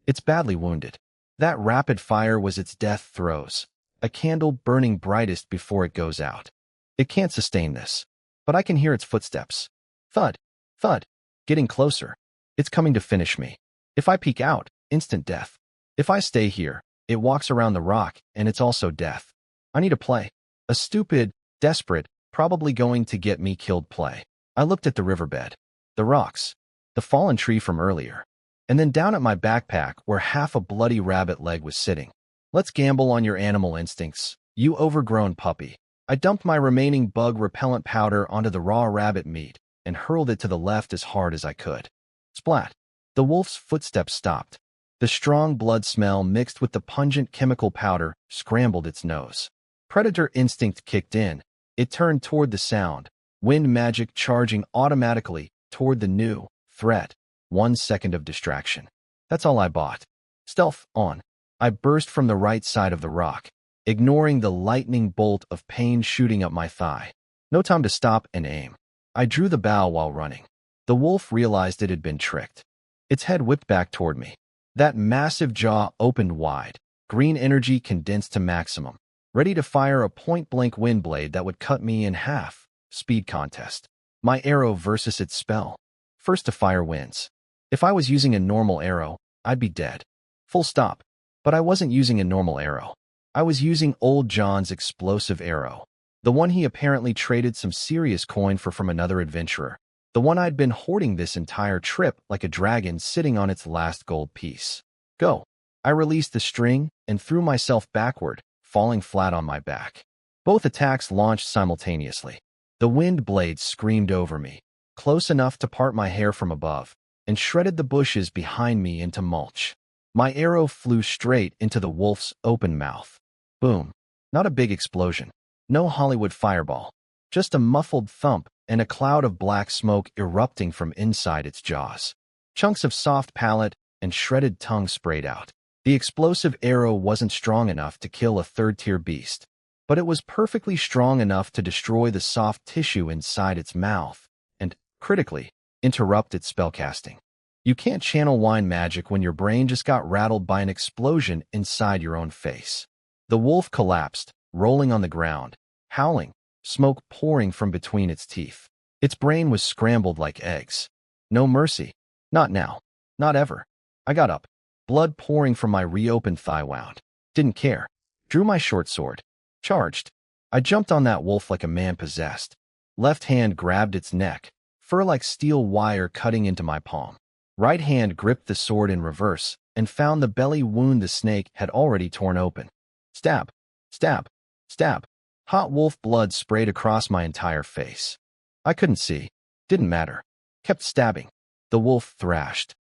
It's badly wounded. That rapid fire was its death throes. A candle burning brightest before it goes out. It can't sustain this. But I can hear its footsteps. Thud. Thud. Getting closer. It's coming to finish me. If I peek out, instant death. If I stay here, it walks around the rock, and it's also death. I need a play. A stupid, desperate, probably going to get me killed play. I looked at the riverbed, the rocks, the fallen tree from earlier, and then down at my backpack where half a bloody rabbit leg was sitting. Let's gamble on your animal instincts, you overgrown puppy. I dumped my remaining bug repellent powder onto the raw rabbit meat and hurled it to the left as hard as I could. Splat. The wolf's footsteps stopped. The strong blood smell mixed with the pungent chemical powder scrambled its nose. Predator instinct kicked in. It turned toward the sound, wind magic charging automatically toward the new threat. 1 second of distraction. That's all I bought. Stealth on. I burst from the right side of the rock, ignoring the lightning bolt of pain shooting up my thigh. No time to stop and aim. I drew the bow while running. The wolf realized it had been tricked. Its head whipped back toward me. That massive jaw opened wide, green energy condensed to maximum, ready to fire a point-blank wind blade that would cut me in half. Speed contest. My arrow versus its spell. First to fire wins. If I was using a normal arrow, I'd be dead. Full stop. But I wasn't using a normal arrow. I was using old John's explosive arrow. The one he apparently traded some serious coin for from another adventurer. The one I'd been hoarding this entire trip like a dragon sitting on its last gold piece. Go. I released the string and threw myself backward, falling flat on my back. Both attacks launched simultaneously. The wind blade screamed over me, close enough to part my hair from above, and shredded the bushes behind me into mulch. My arrow flew straight into the wolf's open mouth. Boom. Not a big explosion. No Hollywood fireball. Just a muffled thump and a cloud of black smoke erupting from inside its jaws. Chunks of soft palate and shredded tongue sprayed out. The explosive arrow wasn't strong enough to kill a third-tier beast, but it was perfectly strong enough to destroy the soft tissue inside its mouth and, critically, interrupt its spellcasting. You can't channel wine magic when your brain just got rattled by an explosion inside your own face. The wolf collapsed, rolling on the ground, howling, smoke pouring from between its teeth. Its brain was scrambled like eggs. No mercy. Not now. Not ever. I got up, blood pouring from my reopened thigh wound. Didn't care. Drew my short sword. Charged. I jumped on that wolf like a man possessed. Left hand grabbed its neck, fur like steel wire cutting into my palm. Right hand gripped the sword in reverse and found the belly wound the snake had already torn open. Stab. Stab. Stab. Hot wolf blood sprayed across my entire face. I couldn't see. Didn't matter. Kept stabbing. The wolf thrashed.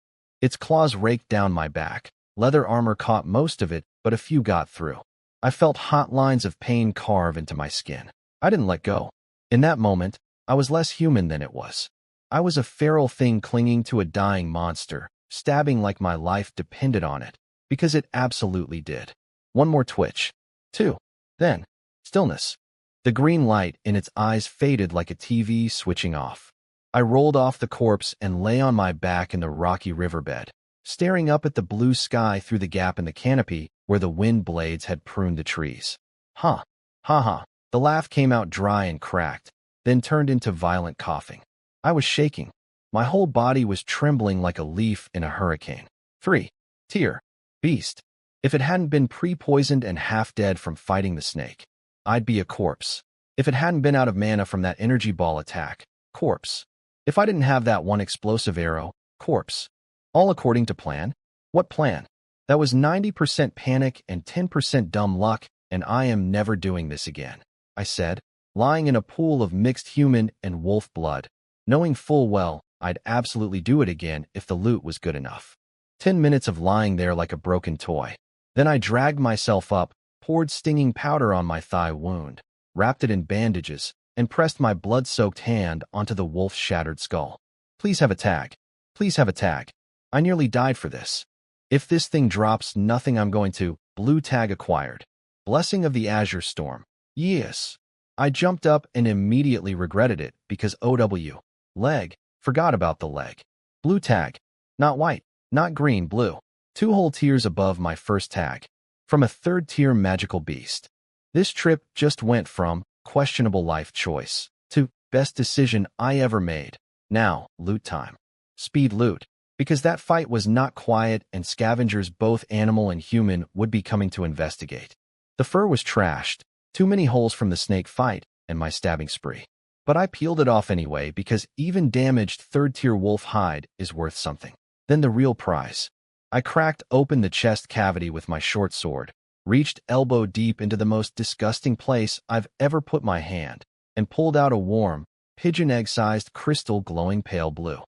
Its claws raked down my back. Leather armor caught most of it, but a few got through. I felt hot lines of pain carve into my skin. I didn't let go. In that moment, I was less human than it was. I was a feral thing clinging to a dying monster, stabbing like my life depended on it, because it absolutely did. One more twitch. Two. Then, stillness. The green light in its eyes faded like a TV switching off. I rolled off the corpse and lay on my back in the rocky riverbed, staring up at the blue sky through the gap in the canopy where the wind blades had pruned the trees. Ha ha. The laugh came out dry and cracked, then turned into violent coughing. I was shaking. My whole body was trembling like a leaf in a hurricane. 3. Tear. Beast. If it hadn't been pre-poisoned and half-dead from fighting the snake, I'd be a corpse. If it hadn't been out of mana from that energy ball attack, corpse. If I didn't have that one explosive arrow, corpse. All according to plan? What plan? That was 90% panic and 10% dumb luck, and I am never doing this again, I said, lying in a pool of mixed human and wolf blood, knowing full well I'd absolutely do it again if the loot was good enough. 10 minutes of lying there like a broken toy. Then I dragged myself up, poured stinging powder on my thigh wound, wrapped it in bandages, and pressed my blood-soaked hand onto the wolf's shattered skull. Please have a tag. Please have a tag. I nearly died for this. If this thing drops nothing, I'm going to. Blue tag acquired. Blessing of the Azure Storm. Yes. I jumped up and immediately regretted it because OW. Leg. Forgot about the leg. Blue tag. Not white. Not green, blue. 2 whole tiers above my first tag. From a 3rd-tier magical beast. This trip just went from questionable life choice to best decision I ever made. Now, loot time. Speed loot. Because that fight was not quiet and scavengers both animal and human would be coming to investigate. The fur was trashed, too many holes from the snake fight and my stabbing spree. But I peeled it off anyway because even damaged 3rd-tier wolf hide is worth something. Then the real prize. I cracked open the chest cavity with my short sword, reached elbow deep into the most disgusting place I've ever put my hand, and pulled out a warm, pigeon egg-sized crystal glowing pale blue.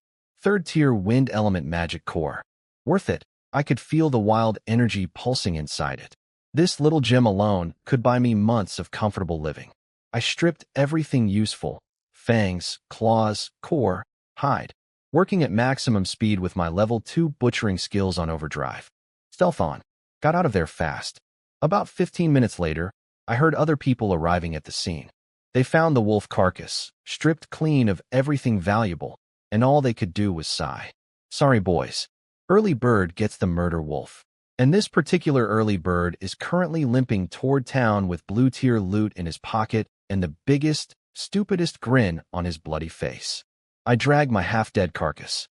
3rd-tier wind element magic core. Worth it. I could feel the wild energy pulsing inside it. This little gem alone could buy me months of comfortable living. I stripped everything useful. Fangs, claws, core, hide. Working at maximum speed with my level 2 butchering skills on overdrive. Stealth on. Got out of there fast. About 15 minutes later, I heard other people arriving at the scene. They found the wolf carcass, stripped clean of everything valuable, and all they could do was sigh. Sorry, boys. Early bird gets the murder wolf. And this particular early bird is currently limping toward town with blue tier loot in his pocket and the biggest, stupidest grin on his bloody face. I drag my half-dead carcass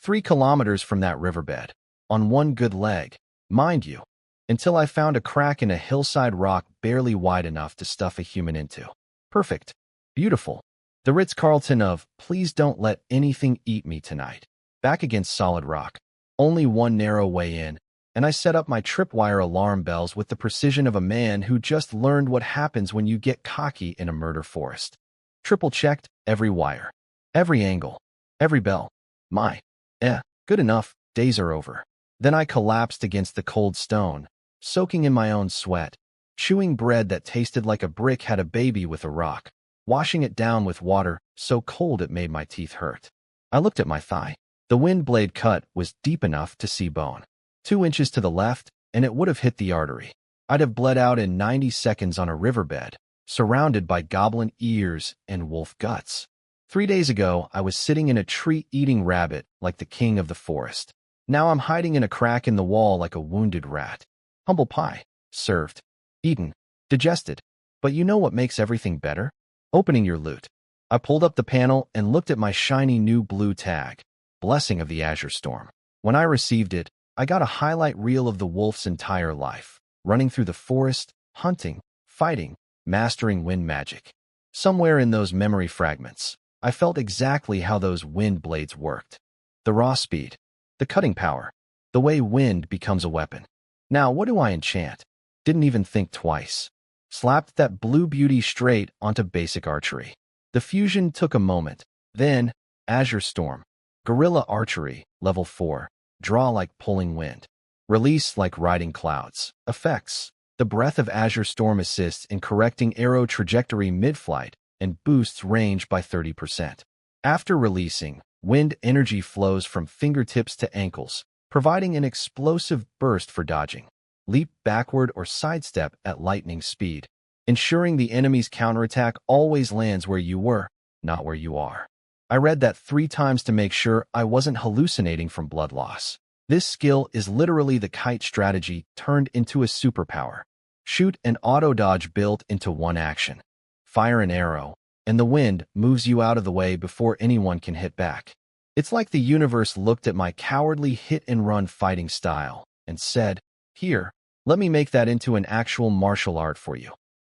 3 kilometers from that riverbed, on one good leg, mind you, until I found a crack in a hillside rock barely wide enough to stuff a human into. Perfect. Beautiful. The Ritz-Carlton of, please don't let anything eat me tonight. Back against solid rock. Only one narrow way in, and I set up my tripwire alarm bells with the precision of a man who just learned what happens when you get cocky in a murder forest. Triple-checked every wire. Every angle. Every bell. Good enough, days are over. Then I collapsed against the cold stone, soaking in my own sweat, chewing bread that tasted like a brick had a baby with a rock, washing it down with water so cold it made my teeth hurt. I looked at my thigh. The wind blade cut was deep enough to see bone. 2 inches to the left, and it would have hit the artery. I'd have bled out in 90 seconds on a riverbed, surrounded by goblin ears and wolf guts. 3 days ago, I was sitting in a tree eating rabbit like the king of the forest. Now I'm hiding in a crack in the wall like a wounded rat. Humble pie. Served. Eaten. Digested. But you know what makes everything better? Opening your loot. I pulled up the panel and looked at my shiny new blue tag. Blessing of the Azure Storm. When I received it, I got a highlight reel of the wolf's entire life, running through the forest, hunting, fighting, mastering wind magic. Somewhere in those memory fragments, I felt exactly how those wind blades worked. The raw speed, the cutting power, the way wind becomes a weapon. Now, what do I enchant? Didn't even think twice. slapped that blue beauty straight onto basic archery. The fusion took a moment. Then, Azure Storm. Guerrilla Archery, Level 4. Draw like pulling wind. Release like riding clouds. Effects. The breath of Azure Storm assists in correcting arrow trajectory mid-flight and boosts range by 30%. After releasing, wind energy flows from fingertips to ankles, providing an explosive burst for dodging. Leap backward or sidestep at lightning speed, ensuring the enemy's counterattack always lands where you were, not where you are. I read that 3 times to make sure I wasn't hallucinating from blood loss. This skill is literally the kite strategy turned into a superpower. Shoot and auto-dodge built into one action. Fire an arrow, and the wind moves you out of the way before anyone can hit back. It's like the universe looked at my cowardly hit-and-run fighting style and said, "Here, let me make that into an actual martial art for you."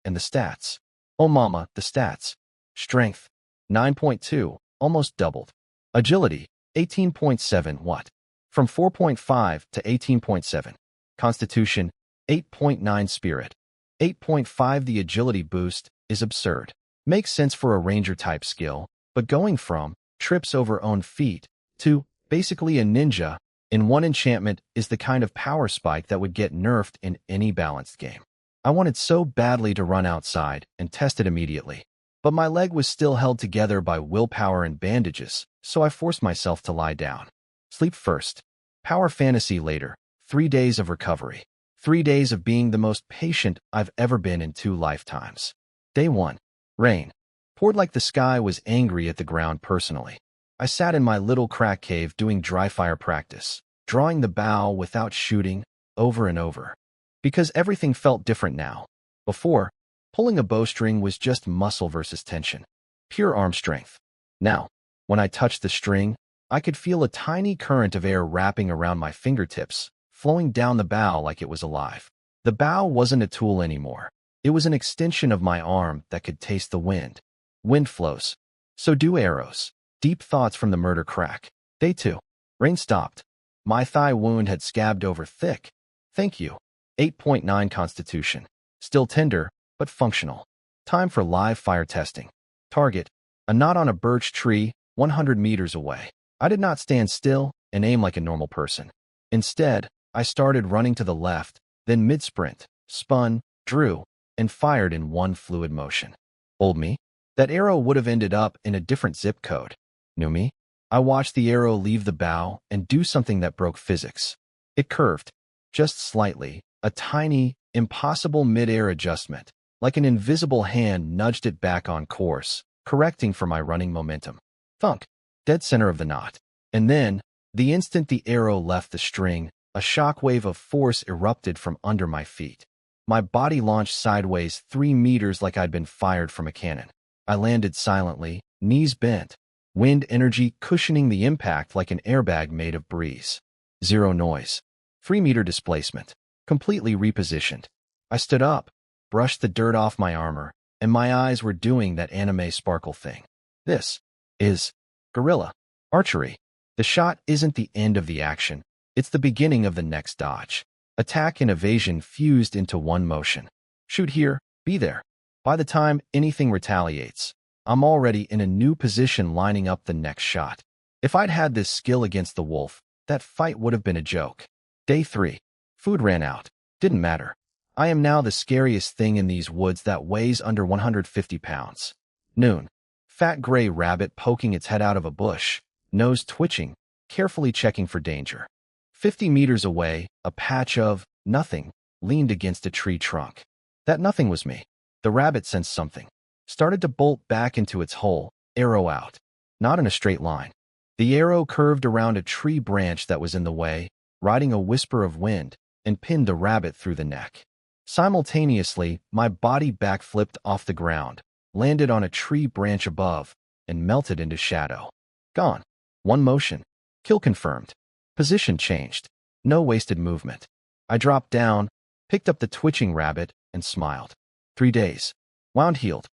And the stats. Oh mama, the stats. Strength, 9.2, almost doubled. Agility, 18.7 what? From 4.5 to 18.7. Constitution, 8.9 Spirit. 8.5 The agility boost is absurd. Makes sense for a ranger-type skill, but going from trips over own feet to basically a ninja in one enchantment is the kind of power spike that would get nerfed in any balanced game. I wanted so badly to run outside and test it immediately, but my leg was still held together by willpower and bandages, so I forced myself to lie down. Sleep first. Power fantasy later. 3 days of recovery. 3 days of being the most patient I've ever been in 2 lifetimes. Day 1. Rain. Poured like the sky was angry at the ground personally. I sat in my little crack cave doing dry fire practice, drawing the bow without shooting, over and over. Because everything felt different now. Before, pulling a bowstring was just muscle versus tension. Pure arm strength. Now, when I touched the string, I could feel a tiny current of air wrapping around my fingertips, flowing down the bow like it was alive. The bow wasn't a tool anymore. It was an extension of my arm that could taste the wind. Wind flows. So do arrows. Deep thoughts from the murder crack. Day 2. Rain stopped. My thigh wound had scabbed over thick. Thank you. 8.9 Constitution. Still tender, but functional. Time for live fire testing. Target. A knot on a birch tree, 100 meters away. I did not stand still and aim like a normal person. Instead, I started running to the left, then mid-sprint, spun, drew, and fired in one fluid motion. Old me? That arrow would have ended up in a different zip code. New me? I watched the arrow leave the bow and do something that broke physics. It curved, just slightly, a tiny, impossible mid-air adjustment, like an invisible hand nudged it back on course, correcting for my running momentum. Thunk, dead center of the knot. And then, the instant the arrow left the string, a shockwave of force erupted from under my feet. My body launched sideways 3 meters like I'd been fired from a cannon. I landed silently, knees bent, wind energy cushioning the impact like an airbag made of breeze. Zero noise. 3-meter displacement. Completely repositioned. I stood up, brushed the dirt off my armor, and my eyes were doing that anime sparkle thing. This is guerrilla archery. The shot isn't the end of the action. It's the beginning of the next dodge. Attack and evasion fused into one motion. Shoot here, be there. By the time anything retaliates, I'm already in a new position lining up the next shot. If I'd had this skill against the wolf, that fight would have been a joke. Day 3. Food ran out. Didn't matter. I am now the scariest thing in these woods that weighs under 150 pounds. Noon. Fat gray rabbit poking its head out of a bush, nose twitching, carefully checking for danger. 50 meters away, a patch of nothing leaned against a tree trunk. That nothing was me. The rabbit sensed something. Started to bolt back into its hole, arrow out. Not in a straight line. The arrow curved around a tree branch that was in the way, riding a whisper of wind, and pinned the rabbit through the neck. Simultaneously, my body backflipped off the ground, landed on a tree branch above, and melted into shadow. Gone. One motion. Kill confirmed. Position changed. No wasted movement. I dropped down, picked up the twitching rabbit, and smiled. 3 days. Wound healed.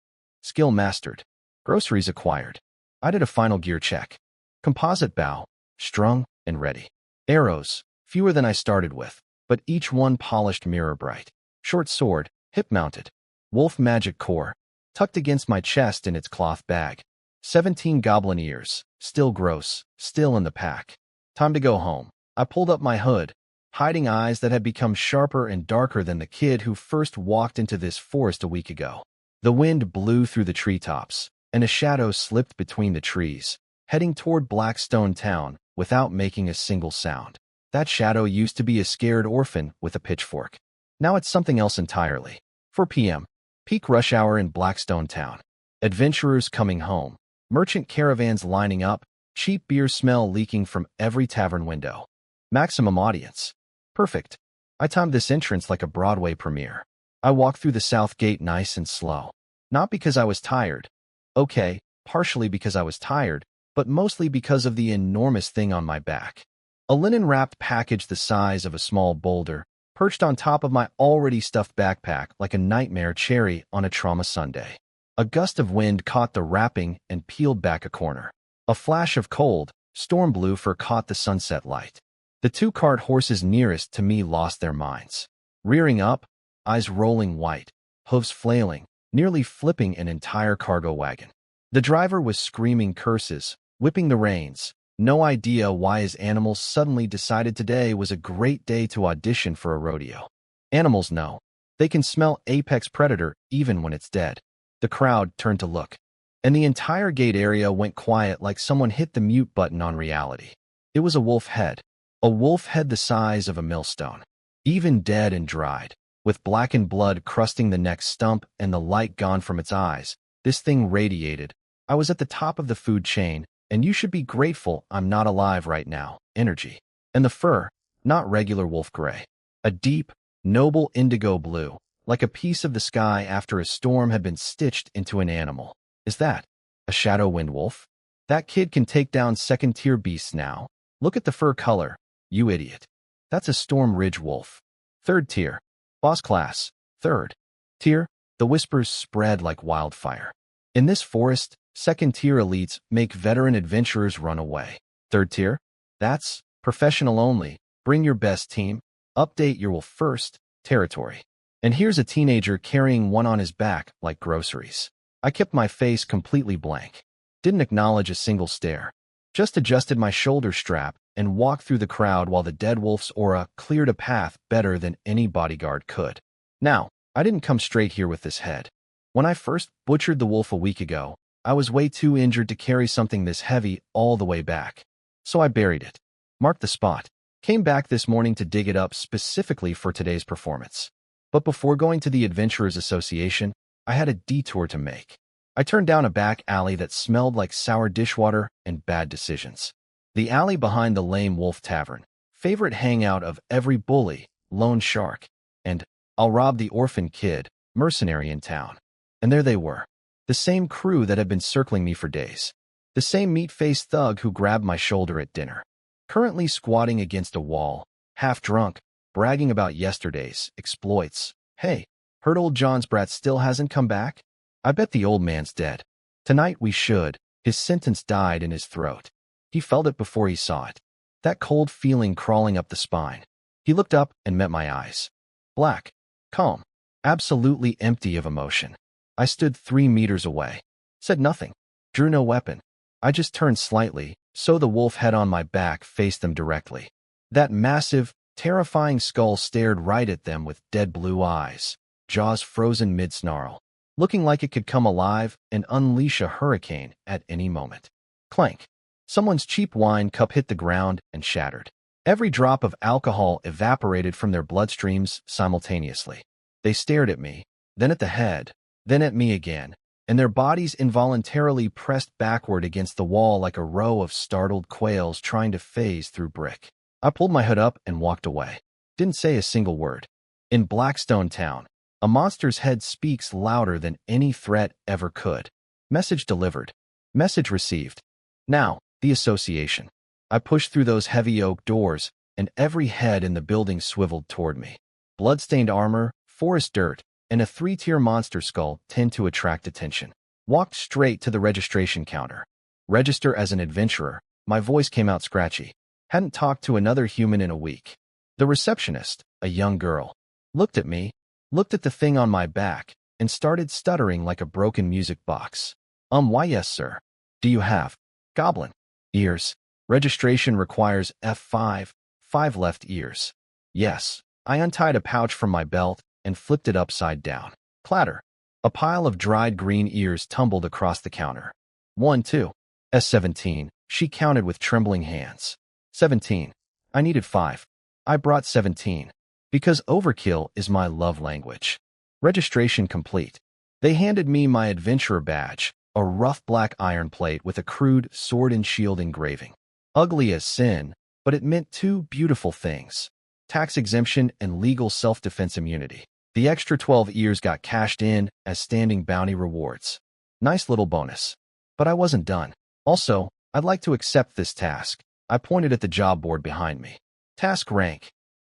Skill mastered. Groceries acquired. I did a final gear check. Composite bow, strung and ready. Arrows, fewer than I started with, but each one polished mirror bright. Short sword, hip mounted. Wolf magic core, tucked against my chest in its cloth bag. 17 goblin ears, still gross, still in the pack. Time to go home. I pulled up my hood, hiding eyes that had become sharper and darker than the kid who first walked into this forest a week ago. The wind blew through the treetops, and a shadow slipped between the trees, heading toward Blackstone Town without making a single sound. That shadow used to be a scared orphan with a pitchfork. Now it's something else entirely. 4 p.m. Peak rush hour in Blackstone Town. Adventurers coming home. Merchant caravans lining up. Cheap beer smell leaking from every tavern window. Maximum audience. Perfect. I timed this entrance like a Broadway premiere. I walked through the south gate nice and slow. Not because I was tired. Okay, partially because I was tired, but mostly because of the enormous thing on my back. A linen-wrapped package the size of a small boulder, perched on top of my already stuffed backpack like a nightmare cherry on a trauma Sunday. A gust of wind caught the wrapping and peeled back a corner. A flash of cold, storm blue fur caught the sunset light. The two cart horses nearest to me lost their minds. Rearing up, eyes rolling white, hooves flailing, nearly flipping an entire cargo wagon. The driver was screaming curses, whipping the reins. No idea why his animals suddenly decided today was a great day to audition for a rodeo. Animals know. They can smell apex predator even when it's dead. The crowd turned to look, and the entire gate area went quiet like someone hit the mute button on reality. It was a wolf head the size of a millstone, even dead and dried, with blackened blood crusting the neck stump and the light gone from its eyes. This thing radiated. I was at the top of the food chain, and you should be grateful I'm not alive right now. Energy. And the fur, not regular wolf gray. A deep, noble indigo blue, like a piece of the sky after a storm had been stitched into an animal. Is that a shadow wind wolf? That kid can take down second-tier beasts now. Look at the fur color, you idiot. That's a Storm Ridge wolf. Third tier. Boss class. Third tier. The whispers spread like wildfire. In this forest, second-tier elites make veteran adventurers run away. Third tier? That's professional only. Bring your best team. Update your wolf first territory. And here's a teenager carrying one on his back like groceries. I kept my face completely blank. Didn't acknowledge a single stare. Just adjusted my shoulder strap and walked through the crowd while the dead wolf's aura cleared a path better than any bodyguard could. Now, I didn't come straight here with this head. When I first butchered the wolf a week ago, I was way too injured to carry something this heavy all the way back. So I buried it. Marked the spot. Came back this morning to dig it up specifically for today's performance. But before going to the Adventurers Association, I had a detour to make. I turned down a back alley that smelled like sour dishwater and bad decisions. The alley behind the Lame Wolf Tavern, favorite hangout of every bully, lone shark, and I'll rob the orphan kid, mercenary in town. And there they were. The same crew that had been circling me for days. The same meat-faced thug who grabbed my shoulder at dinner. Currently squatting against a wall, half drunk, bragging about yesterday's exploits. Hey, heard old John's brat still hasn't come back? I bet the old man's dead. Tonight we should. His sentence died in his throat. He felt it before he saw it. That cold feeling crawling up the spine. He looked up and met my eyes. Black. Calm. Absolutely empty of emotion. I stood 3 meters away. Said nothing. Drew no weapon. I just turned slightly, so the wolf head on my back faced them directly. That massive, terrifying skull stared right at them with dead blue eyes, jaws frozen mid-snarl, looking like it could come alive and unleash a hurricane at any moment. Clank. Someone's cheap wine cup hit the ground and shattered. Every drop of alcohol evaporated from their bloodstreams simultaneously. They stared at me, then at the head, then at me again, and their bodies involuntarily pressed backward against the wall like a row of startled quails trying to phase through brick. I pulled my hood up and walked away. Didn't say a single word. In Blackstone Town, a monster's head speaks louder than any threat ever could. Message delivered. Message received. Now, the association. I pushed through those heavy oak doors, and every head in the building swiveled toward me. Bloodstained armor, forest dirt, and a 3-tier monster skull tend to attract attention. Walked straight to the registration counter. Register as an adventurer. My voice came out scratchy. Hadn't talked to another human in a week. The receptionist, a young girl, looked at me, looked at the thing on my back, and started stuttering like a broken music box. Why yes, sir. Do you have goblin ears? Registration requires F5, 5 left ears. Yes. I untied a pouch from my belt and flipped it upside down. Clatter. A pile of dried green ears tumbled across the counter. 1, 2. S17. She counted with trembling hands. 17. I needed 5. I brought 17. Because overkill is my love language. Registration complete. They handed me my adventurer badge, a rough black iron plate with a crude sword and shield engraving. Ugly as sin, but it meant two beautiful things: tax exemption and legal self-defense immunity. The extra 12 ears got cashed in as standing bounty rewards. Nice little bonus. But I wasn't done. Also, I'd like to accept this task. I pointed at the job board behind me. Task rank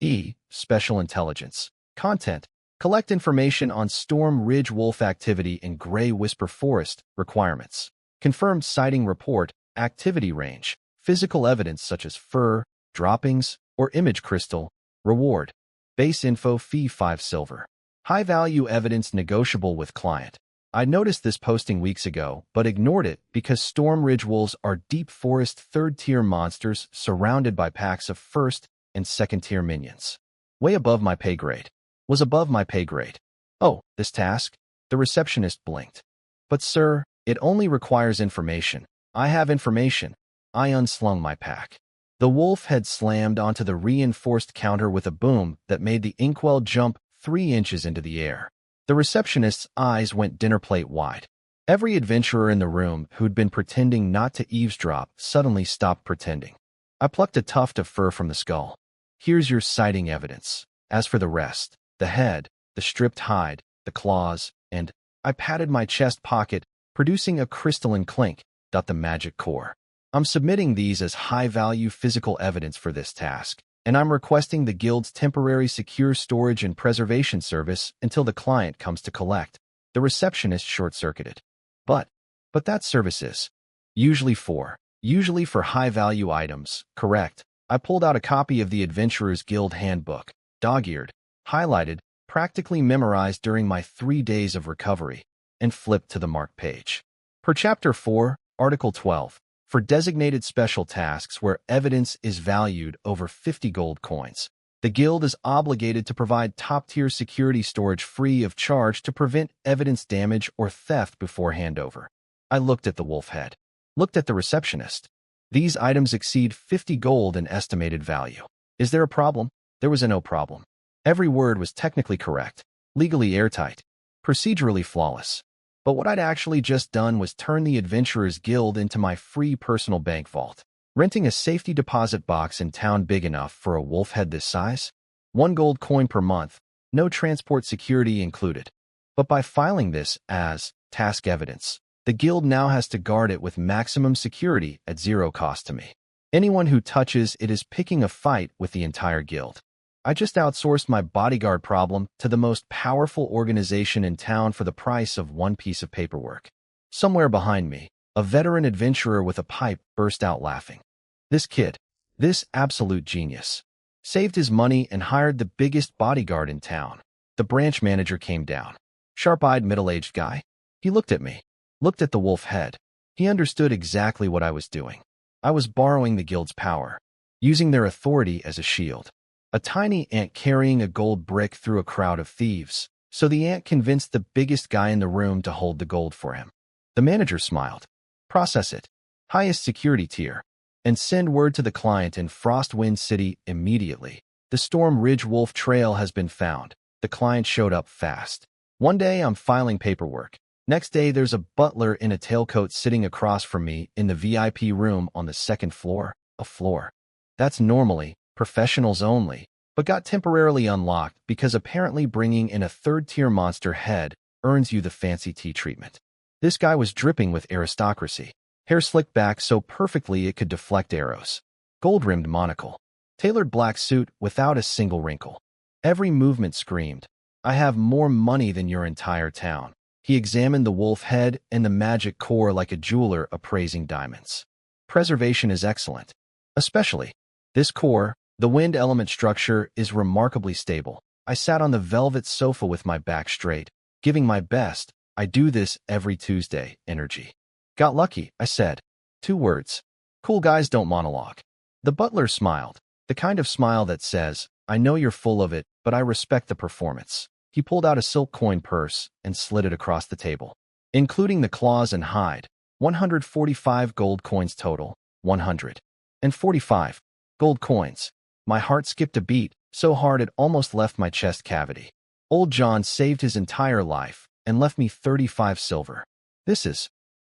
E, Special Intelligence. Content: collect information on Storm Ridge wolf activity in Gray Whisper Forest. Requirements: confirmed sighting report, activity range, physical evidence such as fur, droppings, or image crystal. Reward: base info fee 5 silver. High-value evidence negotiable with client. I noticed this posting weeks ago, but ignored it because Storm Ridge wolves are deep forest third-tier monsters surrounded by packs of first and second-tier minions. Way above my pay grade. Was above my pay grade. Oh, this task? The receptionist blinked. But sir, it only requires information. I have information. I unslung my pack. The wolf had slammed onto the reinforced counter with a boom that made the inkwell jump 3 inches into the air. The receptionist's eyes went dinner plate wide. Every adventurer in the room who'd been pretending not to eavesdrop suddenly stopped pretending. I plucked a tuft of fur from the skull. Here's your sighting evidence. As for the rest, the head, the stripped hide, the claws, and I patted my chest pocket, producing a crystalline clink. The magic core. I'm submitting these as high-value physical evidence for this task, and I'm requesting the guild's temporary secure storage and preservation service until the client comes to collect. The receptionist short-circuited. But that service is usually for high-value items, correct? I pulled out a copy of the Adventurers Guild Handbook, dog-eared, highlighted, practically memorized during my 3 days of recovery, and flipped to the marked page. Per Chapter 4, Article 12, for designated special tasks where evidence is valued over 50 gold coins, the Guild is obligated to provide top-tier security storage free of charge to prevent evidence damage or theft before handover. I looked at the wolf head. Looked at the receptionist. These items exceed 50 gold in estimated value. Is there a problem? There was no problem. Every word was technically correct, legally airtight, procedurally flawless. But what I'd actually just done was turn the Adventurers Guild into my free personal bank vault. Renting a safety deposit box in town big enough for a wolf head this size? 1 gold coin per month, no transport security included. But by filing this as task evidence, the guild now has to guard it with maximum security at 0 cost to me. Anyone who touches it is picking a fight with the entire guild. I just outsourced my bodyguard problem to the most powerful organization in town for the price of 1 piece of paperwork. Somewhere behind me, a veteran adventurer with a pipe burst out laughing. This kid, this absolute genius, saved his money and hired the biggest bodyguard in town. The branch manager came down. Sharp-eyed middle-aged guy. He looked at me, looked at the wolf head. He understood exactly what I was doing. I was borrowing the guild's power, using their authority as a shield. A tiny ant carrying a gold brick through a crowd of thieves, so the ant convinced the biggest guy in the room to hold the gold for him. The manager smiled. Process it. Highest security tier. And send word to the client in Frostwind City immediately. The Storm Ridge Wolf Trail has been found. The client showed up fast. One day I'm filing paperwork. Next day there's a butler in a tailcoat sitting across from me in the VIP room on the 2nd floor. A floor. That's normally professionals only, but got temporarily unlocked because apparently bringing in a 3rd-tier monster head earns you the fancy tea treatment. This guy was dripping with aristocracy. Hair slicked back so perfectly it could deflect arrows. Gold-rimmed monocle. Tailored black suit without a single wrinkle. Every movement screamed, I have more money than your entire town. He examined the wolf head and the magic core like a jeweler appraising diamonds. Preservation is excellent. Especially this core. The wind element structure is remarkably stable. I sat on the velvet sofa with my back straight, Giving my best, I do this every Tuesday, energy. Got lucky, I said. 2 words. Cool guys don't monologue. The butler smiled, the kind of smile that says, I know you're full of it, but I respect the performance. He pulled out a silk coin purse and slid it across the table. Including the claws and hide, 145 gold coins total, 145 gold coins. My heart skipped a beat, so hard it almost left my chest cavity. Old John saved his entire life and left me 35 silver.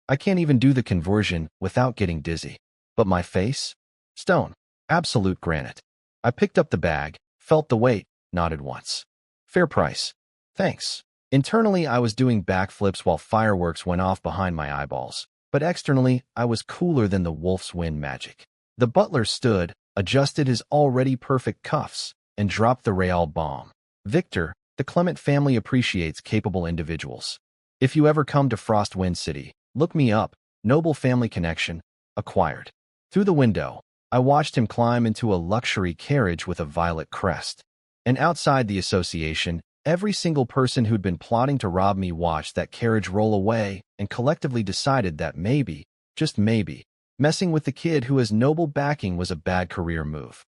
I can't even do the conversion without getting dizzy. But my face? Stone. Absolute granite. I picked up the bag, felt the weight, nodded once. Fair price. Thanks. Internally, I was doing backflips while fireworks went off behind my eyeballs, but externally, I was cooler than the wolf's wind magic. The butler stood, adjusted his already perfect cuffs, and dropped the real bomb. Victor, the Clement family appreciates capable individuals. If you ever come to Frostwind City, look me up. Noble family connection. Acquired. Through the window, I watched him climb into a luxury carriage with a violet crest. And outside the association, every single person who'd been plotting to rob me watched that carriage roll away and collectively decided that maybe, just maybe, messing with the kid who has noble backing was a bad career move.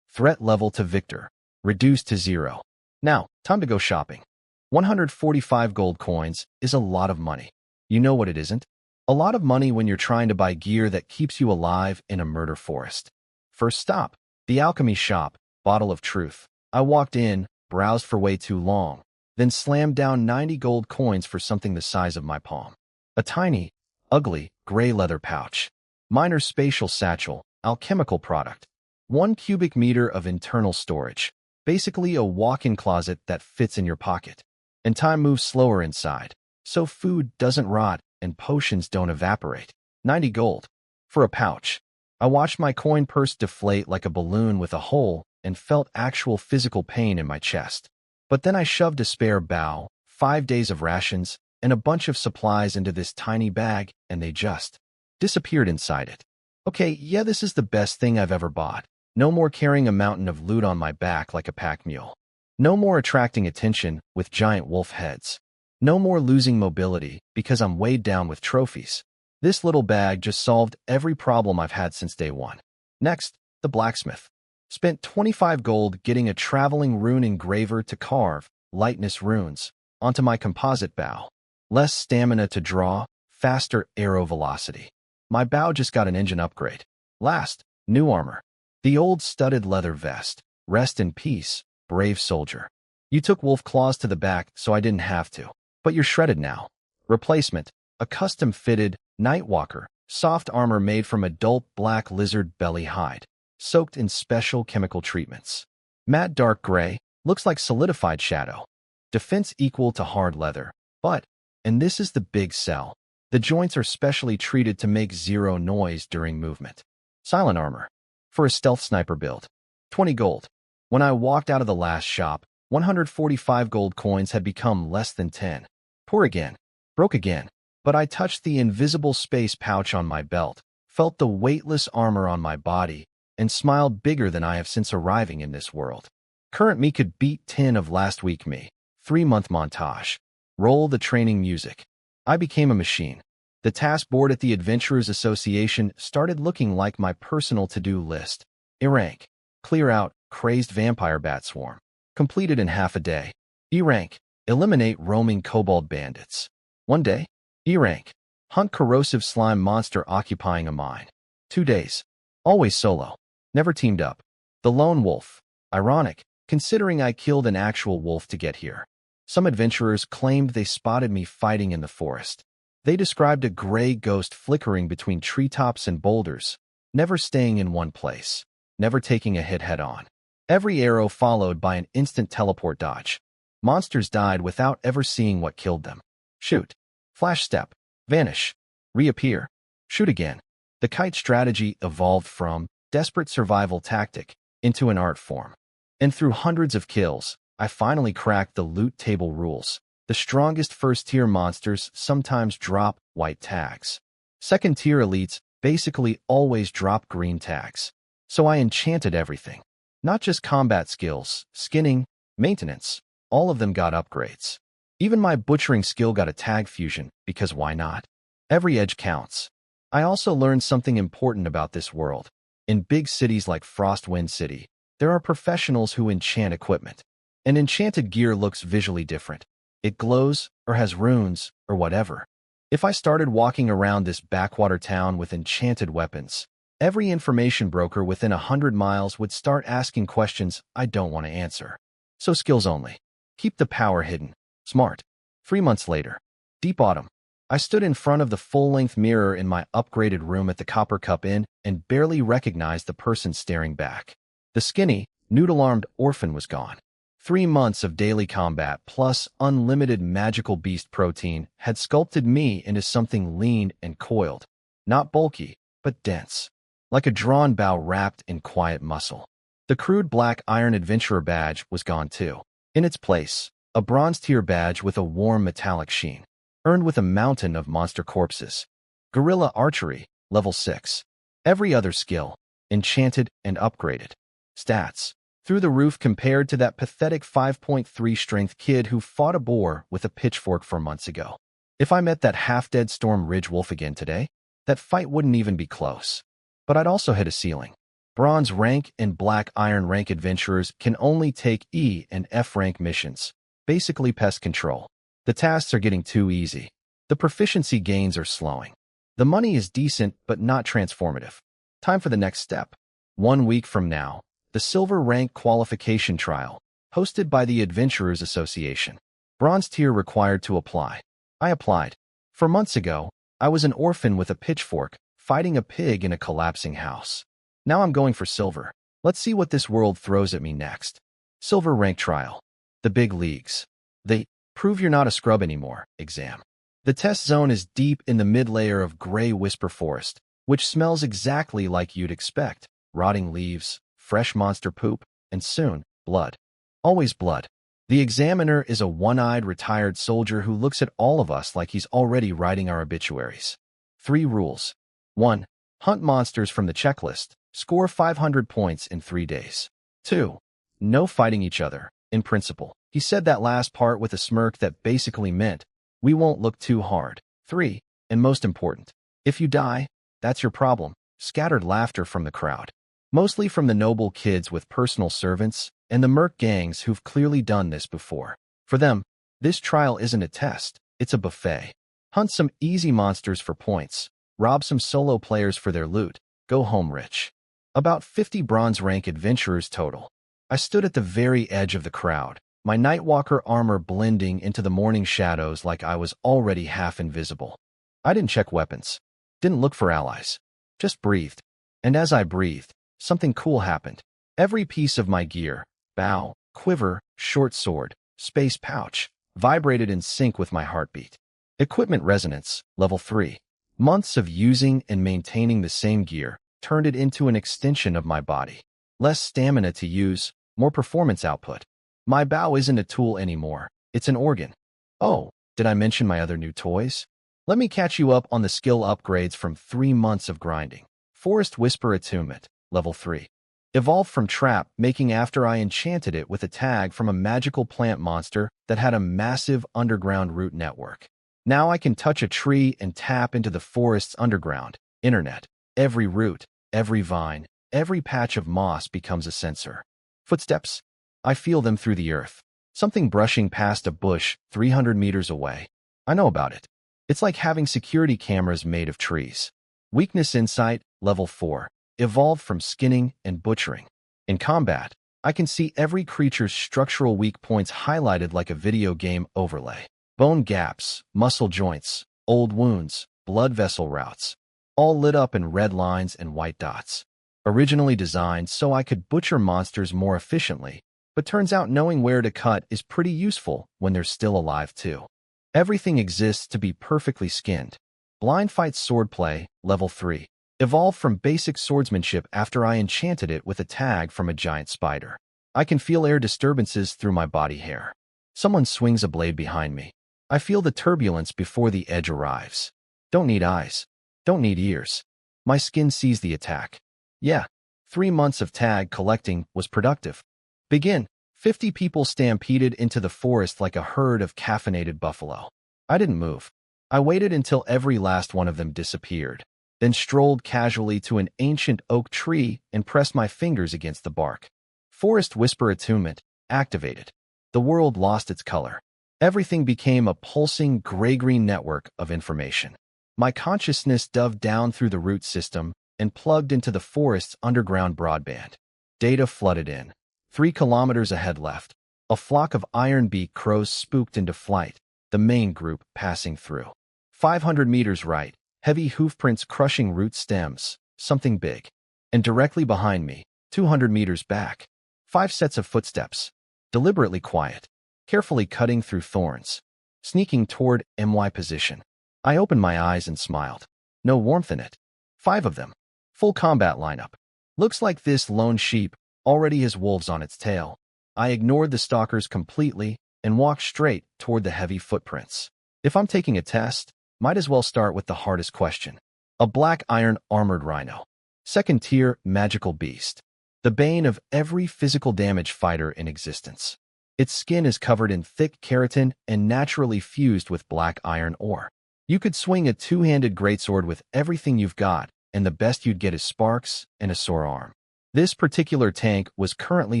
Threat level to Victor. Reduced to 0. Now, time to go shopping. 145 gold coins is a lot of money. You know what it isn't? A lot of money when you're trying to buy gear that keeps you alive in a murder forest. First stop, the alchemy shop, bottle of truth. I walked in, browsed for way too long, then slammed down 90 gold coins for something the size of my palm. A tiny, ugly, gray leather pouch. Minor spatial satchel, alchemical product. 1 cubic meter of internal storage. Basically a walk-in closet that fits in your pocket. And time moves slower inside, so food doesn't rot and potions don't evaporate. 90 gold. For a pouch. I watched my coin purse deflate like a balloon with a hole and felt actual physical pain in my chest. But then I shoved a spare bow, 5 days of rations, and a bunch of supplies into this tiny bag, and they just disappeared inside it. Okay, yeah, this is the best thing I've ever bought. No more carrying a mountain of loot on my back like a pack mule. No more attracting attention with giant wolf heads. No more losing mobility because I'm weighed down with trophies. This little bag just solved every problem I've had since day one. Next, the blacksmith. Spent 25 gold getting a traveling rune engraver to carve lightness runes onto my composite bow. Less stamina to draw, faster arrow velocity. My bow just got an engine upgrade. Last, new armor. The old studded leather vest. Rest in peace, brave soldier. You took wolf claws to the back, so I didn't have to. But you're shredded now. Replacement, a custom-fitted Nightwalker, soft armor made from adult black lizard belly hide, soaked in special chemical treatments. Matte dark gray, looks like solidified shadow. Defense equal to hard leather, but, and this is the big sell, the joints are specially treated to make 0 noise during movement. Silent armor. For a stealth sniper build. 20 gold. When I walked out of the last shop, 145 gold coins had become less than 10. Poor again. Broke again. But I touched the invisible space pouch on my belt, felt the weightless armor on my body, and smiled bigger than I have since arriving in this world. Current me could beat 10 of last week me. 3-month montage. Roll the training music. I became a machine. The task board at the Adventurers Association started looking like my personal to-do list. A rank. Clear out crazed vampire bat swarm. Completed in half a day. E rank. Eliminate roaming kobold bandits. 1 day. E rank. Hunt corrosive slime monster occupying a mine. 2 days. Always solo. Never teamed up. The lone wolf. Ironic, considering I killed an actual wolf to get here. Some adventurers claimed they spotted me fighting in the forest. They described a gray ghost flickering between treetops and boulders, never staying in one place, never taking a hit head-on. Every arrow followed by an instant teleport dodge. Monsters died without ever seeing what killed them. Shoot. Flash step. Vanish. Reappear. Shoot again. The kite strategy evolved from desperate survival tactic into an art form. And through hundreds of kills, I finally cracked the loot table rules. The strongest first-tier monsters sometimes drop white tags. Second-tier elites basically always drop green tags. So I enchanted everything. Not just combat skills, skinning, maintenance. All of them got upgrades. Even my butchering skill got a tag fusion, because why not? Every edge counts. I also learned something important about this world. In big cities like Frostwind City, there are professionals who enchant equipment. And enchanted gear looks visually different. It glows, or has runes, or whatever. If I started walking around this backwater town with enchanted weapons, every information broker within 100 miles would start asking questions I don't want to answer. So skills only. Keep the power hidden. Smart. 3 months later. Deep autumn. I stood in front of the full-length mirror in my upgraded room at the Copper Cup Inn and barely recognized the person staring back. The skinny, noodle-armed orphan was gone. 3 months of daily combat plus unlimited magical beast protein had sculpted me into something lean and coiled. Not bulky, but dense. Like a drawn bow wrapped in quiet muscle. The crude black iron adventurer badge was gone too. In its place, a bronze tier badge with a warm metallic sheen. Earned with a mountain of monster corpses. Guerrilla archery, level 6. Every other skill, enchanted and upgraded. Stats, through the roof compared to that pathetic 5.3 strength kid who fought a boar with a pitchfork 4 months ago. If I met that half-dead Storm Ridge wolf again today, that fight wouldn't even be close. But I'd also hit a ceiling. Bronze rank and black iron rank adventurers can only take E and F rank missions, basically pest control. The tasks are getting too easy. The proficiency gains are slowing. The money is decent but not transformative. Time for the next step. 1 week from now, the Silver Rank Qualification Trial, hosted by the Adventurers Association. Bronze tier required to apply. I applied. 4 months ago, I was an orphan with a pitchfork, fighting a pig in a collapsing house. Now I'm going for silver. Let's see what this world throws at me next. Silver Rank Trial. The big leagues. The Prove You're Not a Scrub Anymore exam. The test zone is deep in the mid-layer of gray whisper forest, which smells exactly like you'd expect. Rotting leaves, fresh monster poop, and soon, blood. Always blood. The examiner is a one-eyed retired soldier who looks at all of us like he's already writing our obituaries. 3 rules. 1. Hunt monsters from the checklist. Score 500 points in 3 days. 2. No fighting each other, in principle. He said that last part with a smirk that basically meant, we won't look too hard. 3. And most important, if you die, that's your problem. Scattered laughter from the crowd. Mostly from the noble kids with personal servants and the merc gangs who've clearly done this before. For them, this trial isn't a test, it's a buffet. Hunt some easy monsters for points. Rob some solo players for their loot. Go home rich. About 50 bronze rank adventurers total. I stood at the very edge of the crowd, my Nightwalker armor blending into the morning shadows like I was already half invisible. I didn't check weapons. Didn't look for allies. Just breathed. And as I breathed, something cool happened. Every piece of my gear, bow, quiver, short sword, space pouch, vibrated in sync with my heartbeat. Equipment resonance, level 3. Months of using and maintaining the same gear turned it into an extension of my body. Less stamina to use, more performance output. My bow isn't a tool anymore, it's an organ. Oh, did I mention my other new toys? Let me catch you up on the skill upgrades from 3 months of grinding. Forest Whisper Attunement, level 3. Evolved from Trap, making after I enchanted it with a tag from a magical plant monster that had a massive underground root network. Now I can touch a tree and tap into the forest's underground, internet. Every root, every vine, every patch of moss becomes a sensor. Footsteps. I feel them through the earth. Something brushing past a bush 300 meters away. I know about it. It's like having security cameras made of trees. Weakness Insight, level 4. Evolved from skinning and butchering. In combat, I can see every creature's structural weak points highlighted like a video game overlay. Bone gaps, muscle joints, old wounds, blood vessel routes. All lit up in red lines and white dots. Originally designed so I could butcher monsters more efficiently, but turns out knowing where to cut is pretty useful when they're still alive too. Everything exists to be perfectly skinned. Blind Fight Swordplay, level 3. Evolved from basic swordsmanship after I enchanted it with a tag from a giant spider. I can feel air disturbances through my body hair. Someone swings a blade behind me. I feel the turbulence before the edge arrives. Don't need eyes. Don't need ears. My skin sees the attack. Yeah, 3 months of tag collecting was productive. Begin. 50 people stampeded into the forest like a herd of caffeinated buffalo. I didn't move. I waited until every last one of them disappeared, then strolled casually to an ancient oak tree and pressed my fingers against the bark. Forest Whisper Attunement activated. The world lost its color. Everything became a pulsing gray-green network of information. My consciousness dove down through the root system and plugged into the forest's underground broadband. Data flooded in. 3 kilometers ahead left. A flock of iron-beaked crows spooked into flight, the main group passing through. 500 meters right, heavy hoofprints crushing root stems, something big. And directly behind me, 200 meters back, 5 sets of footsteps, deliberately quiet, carefully cutting through thorns, sneaking toward my position. I opened my eyes and smiled. No warmth in it. 5 of them. Full combat lineup. Looks like this lone sheep already has wolves on its tail. I ignored the stalkers completely and walked straight toward the heavy footprints. If I'm taking a test, might as well start with the hardest question. A black iron armored rhino. Second tier magical beast. The bane of every physical damage fighter in existence. Its skin is covered in thick keratin and naturally fused with black iron ore. You could swing a 2-handed greatsword with everything you've got, and the best you'd get is sparks and a sore arm. This particular tank was currently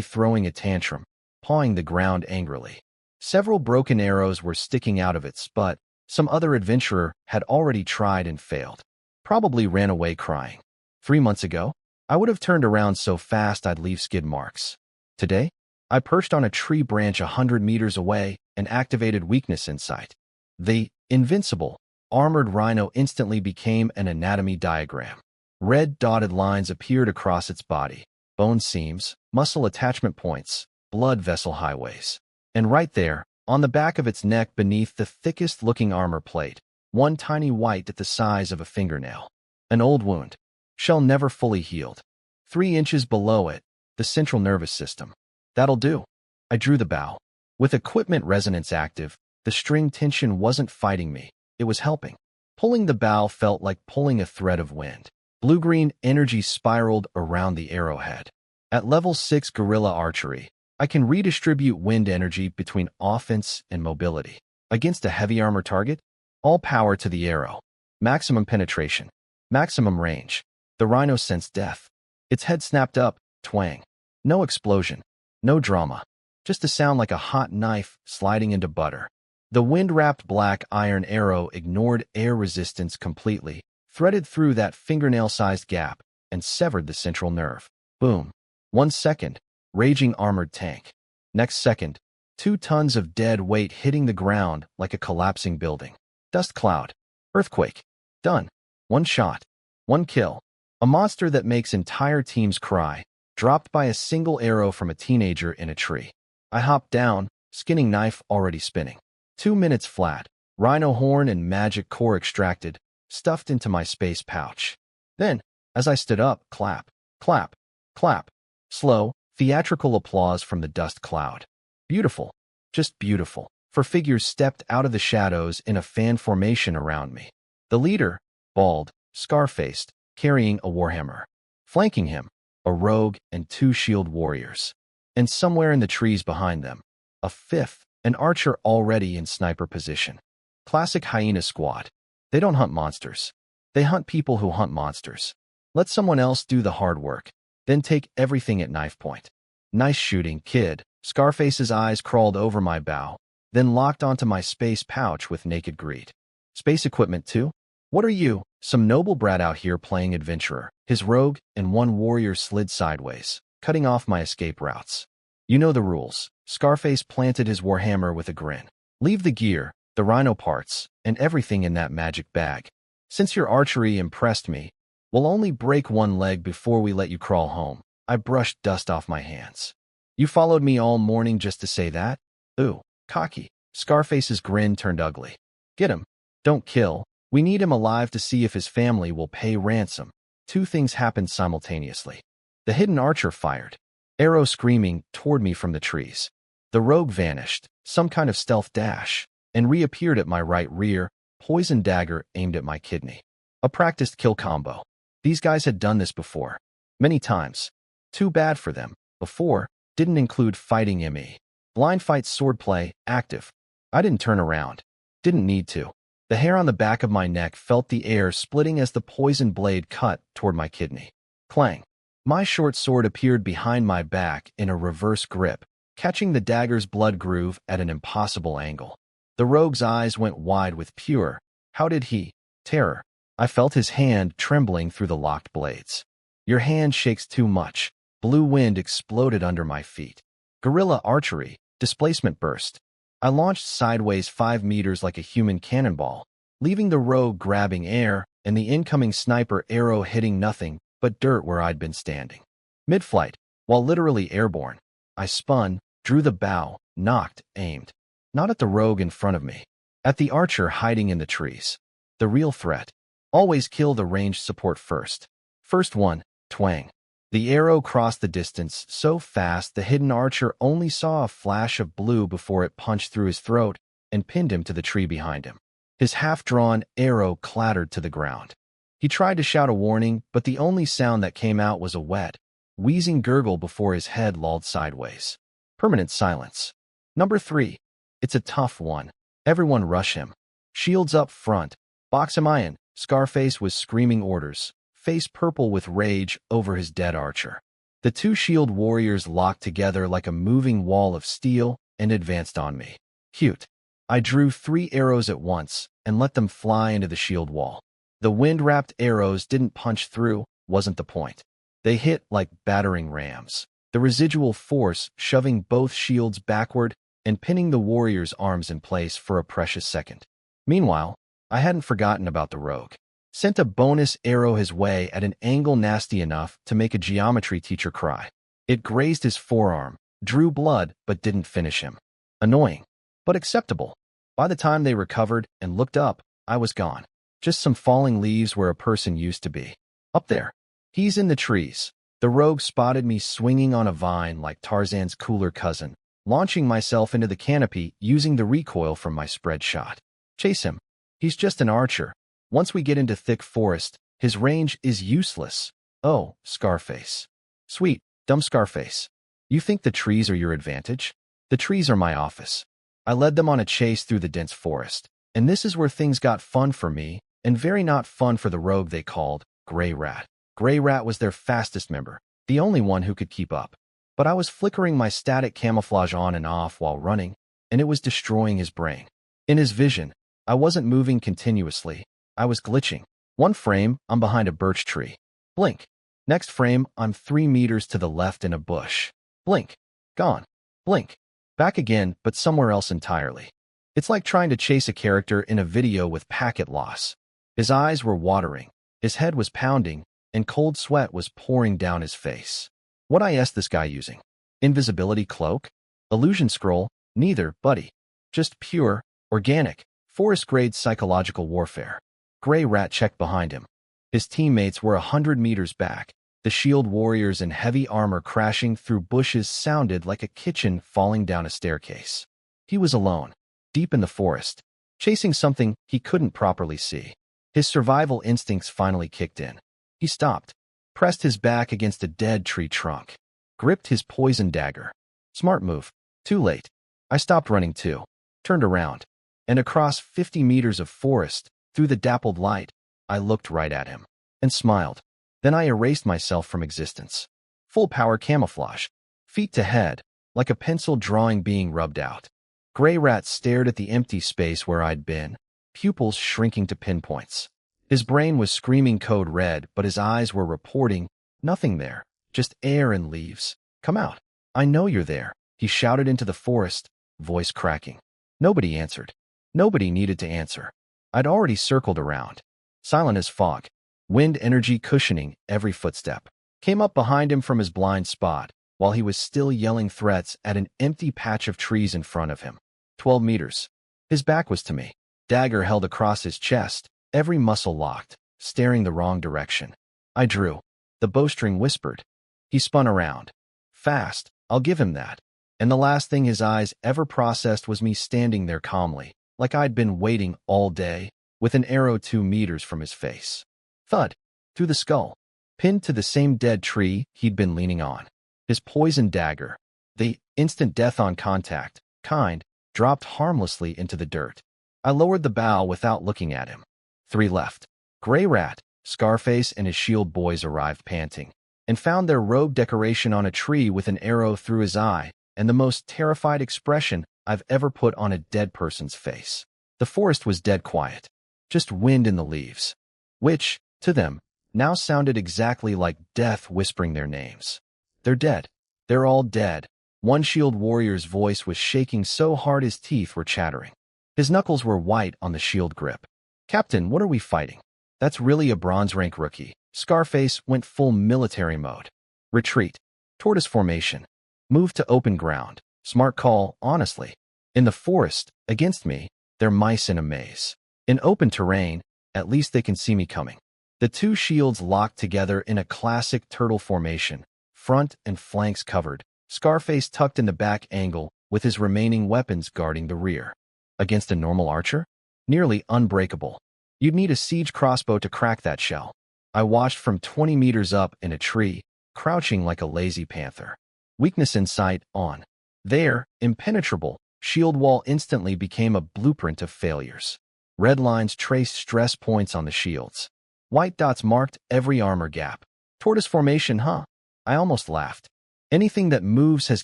throwing a tantrum, pawing the ground angrily. Several broken arrows were sticking out of its butt. Some other adventurer had already tried and failed. Probably ran away crying. 3 months ago, I would have turned around so fast I'd leave skid marks. Today, I perched on a tree branch 100 meters away and activated weakness insight. The invincible, armored rhino instantly became an anatomy diagram. Red dotted lines appeared across its body, bone seams, muscle attachment points, blood vessel highways. And right there, on the back of its neck beneath the thickest-looking armor plate, one tiny white at the size of a fingernail. An old wound. Shell never fully healed. 3 inches below it, the central nervous system. That'll do. I drew the bow. With equipment resonance active, the string tension wasn't fighting me. It was helping. Pulling the bow felt like pulling a thread of wind. Blue-green energy spiraled around the arrowhead. At level 6 guerrilla archery, I can redistribute wind energy between offense and mobility. Against a heavy armor target, all power to the arrow. Maximum penetration. Maximum range. The rhino sensed death. Its head snapped up, twang. No explosion. No drama. Just a sound like a hot knife sliding into butter. The wind-wrapped black iron arrow ignored air resistance completely, threaded through that fingernail-sized gap, and severed the central nerve. Boom. 1 second, raging armored tank. Next second, 2 tons of dead weight hitting the ground like a collapsing building. Dust cloud. Earthquake. Done. 1 shot. 1 kill. A monster that makes entire teams cry, dropped by a single arrow from a teenager in a tree. I hopped down, skinning knife already spinning. 2 minutes flat, rhino horn and magic core extracted, stuffed into my space pouch. Then, as I stood up, clap, clap, clap. Slow, theatrical applause from the dust cloud. Beautiful, just beautiful. 4 figures stepped out of the shadows in a fan formation around me. The leader, bald, scar-faced, carrying a warhammer. Flanking him, a rogue and 2 shield warriors. And somewhere in the trees behind them, a 5th, an archer already in sniper position. Classic hyena squad. They don't hunt monsters. They hunt people who hunt monsters. Let someone else do the hard work, then take everything at knife point. Nice shooting, kid. Scarface's eyes crawled over my bow, then locked onto my space pouch with naked greed. Space equipment too? What are you, some noble brat out here playing adventurer? His rogue and 1 warrior slid sideways, cutting off my escape routes. You know the rules. Scarface planted his warhammer with a grin. Leave the gear, the rhino parts, and everything in that magic bag. Since your archery impressed me, we'll only break 1 leg before we let you crawl home. I brushed dust off my hands. You followed me all morning just to say that? Ooh, cocky. Scarface's grin turned ugly. Get him. Don't kill. We need him alive to see if his family will pay ransom. 2 things happened simultaneously. The hidden archer fired, arrow screaming toward me from the trees. The rogue vanished, some kind of stealth dash, and reappeared at my right rear, poison dagger aimed at my kidney. A practiced kill combo. These guys had done this before. Many times. Too bad for them. Before, Didn't include fighting me. Blind fight swordplay, active. I didn't turn around. Didn't need to. The hair on the back of my neck felt the air splitting as the poison blade cut toward my kidney. Clang. My short sword appeared behind my back in a reverse grip, catching the dagger's blood groove at an impossible angle. The rogue's eyes went wide with pure, how did he, terror. I felt his hand trembling through the locked blades. Your hand shakes too much. Blue wind exploded under my feet. Guerrilla archery, displacement burst. I launched sideways 5 meters like a human cannonball, leaving the rogue grabbing air and the incoming sniper arrow hitting nothing but dirt where I'd been standing. Mid-flight, while literally airborne, I spun, drew the bow, knocked, aimed. Not at the rogue in front of me. At the archer hiding in the trees. The real threat. Always kill the ranged support first. First one, twang. The arrow crossed the distance so fast the hidden archer only saw a flash of blue before it punched through his throat and pinned him to the tree behind him. His half-drawn arrow clattered to the ground. He tried to shout a warning, but the only sound that came out was a wet, wheezing gurgle before his head lolled sideways. Permanent silence. Number 3. It's a tough one. Everyone rush him. Shields up front. Box him iron. Scarface was screaming orders, face purple with rage over his dead archer. The 2 shield warriors locked together like a moving wall of steel and advanced on me. Cute. I drew 3 arrows at once and let them fly into the shield wall. The wind-wrapped arrows didn't punch through, wasn't the point. They hit like battering rams, the residual force shoving both shields backward and pinning the warrior's arms in place for a precious second. Meanwhile, I hadn't forgotten about the rogue. Sent a bonus arrow his way at an angle nasty enough to make a geometry teacher cry. It grazed his forearm, drew blood, but didn't finish him. Annoying, but acceptable. By the time they recovered and looked up, I was gone. Just some falling leaves where a person used to be. Up there. He's in the trees. The rogue spotted me swinging on a vine like Tarzan's cooler cousin, launching myself into the canopy using the recoil from my spread shot. Chase him. He's just an archer. Once we get into thick forest, his range is useless. Oh, Scarface. Sweet, dumb Scarface. You think the trees are your advantage? The trees are my office. I led them on a chase through the dense forest, and this is where things got fun for me, and very not fun for the rogue they called Gray Rat. Gray Rat was their fastest member, the only one who could keep up. But I was flickering my static camouflage on and off while running, and it was destroying his brain. In his vision, I wasn't moving continuously. I was glitching. One frame, I'm behind a birch tree. Blink. Next frame, I'm 3 meters to the left in a bush. Blink. Gone. Blink. Back again, but somewhere else entirely. It's like trying to chase a character in a video with packet loss. His eyes were watering. His head was pounding, and cold sweat was pouring down his face. What is this guy using? Invisibility cloak? Illusion scroll? Neither, buddy. Just pure, organic, forest-grade psychological warfare. Gray Rat checked behind him. His teammates were 100 meters back. The shield warriors in heavy armor crashing through bushes sounded like a kitchen falling down a staircase. He was alone, deep in the forest, chasing something he couldn't properly see. His survival instincts finally kicked in. He stopped, pressed his back against a dead tree trunk, gripped his poison dagger. Smart move. Too late. I stopped running too, turned around, and across 50 meters of forest, through the dappled light, I looked right at him and smiled. Then I erased myself from existence. Full power camouflage, feet to head, like a pencil drawing being rubbed out. Gray Rat stared at the empty space where I'd been, pupils shrinking to pinpoints. His brain was screaming code red, but his eyes were reporting, nothing there, just air and leaves. Come out. I know you're there, he shouted into the forest, voice cracking. Nobody answered. Nobody needed to answer. I'd already circled around. Silent as fog. Wind energy cushioning every footstep. Came up behind him from his blind spot, while he was still yelling threats at an empty patch of trees in front of him. 12 meters. His back was to me. Dagger held across his chest, every muscle locked, staring the wrong direction. I drew. The bowstring whispered. He spun around. Fast, I'll give him that. And the last thing his eyes ever processed was me standing there calmly, like I'd been waiting all day, with an arrow 2 meters from his face. Thud. Through the skull. Pinned to the same dead tree he'd been leaning on. His poison dagger. The instant death on contact kind dropped harmlessly into the dirt. I lowered the bow without looking at him. 3 left. Gray Rat, Scarface, and his shield boys arrived panting, and found their robe decoration on a tree with an arrow through his eye and the most terrified expression I've ever put on a dead person's face. The forest was dead quiet, just wind in the leaves, which, to them, now sounded exactly like death whispering their names. They're dead. They're all dead. One shield warrior's voice was shaking so hard his teeth were chattering. His knuckles were white on the shield grip. Captain, what are we fighting? That's really a bronze rank rookie. Scarface went full military mode. Retreat. Tortoise formation. Move to open ground. Smart call, honestly. In the forest, against me, they're mice in a maze. In open terrain, at least they can see me coming. The 2 shields locked together in a classic turtle formation, front and flanks covered, Scarface tucked in the back angle with his remaining weapons guarding the rear. Against a normal archer? Nearly unbreakable. You'd need a siege crossbow to crack that shell. I watched from 20 meters up in a tree, crouching like a lazy panther. Weakness in sight, on. There, impenetrable, shield wall instantly became a blueprint of failures. Red lines traced stress points on the shields. White dots marked every armor gap. Tortoise formation, huh? I almost laughed. Anything that moves has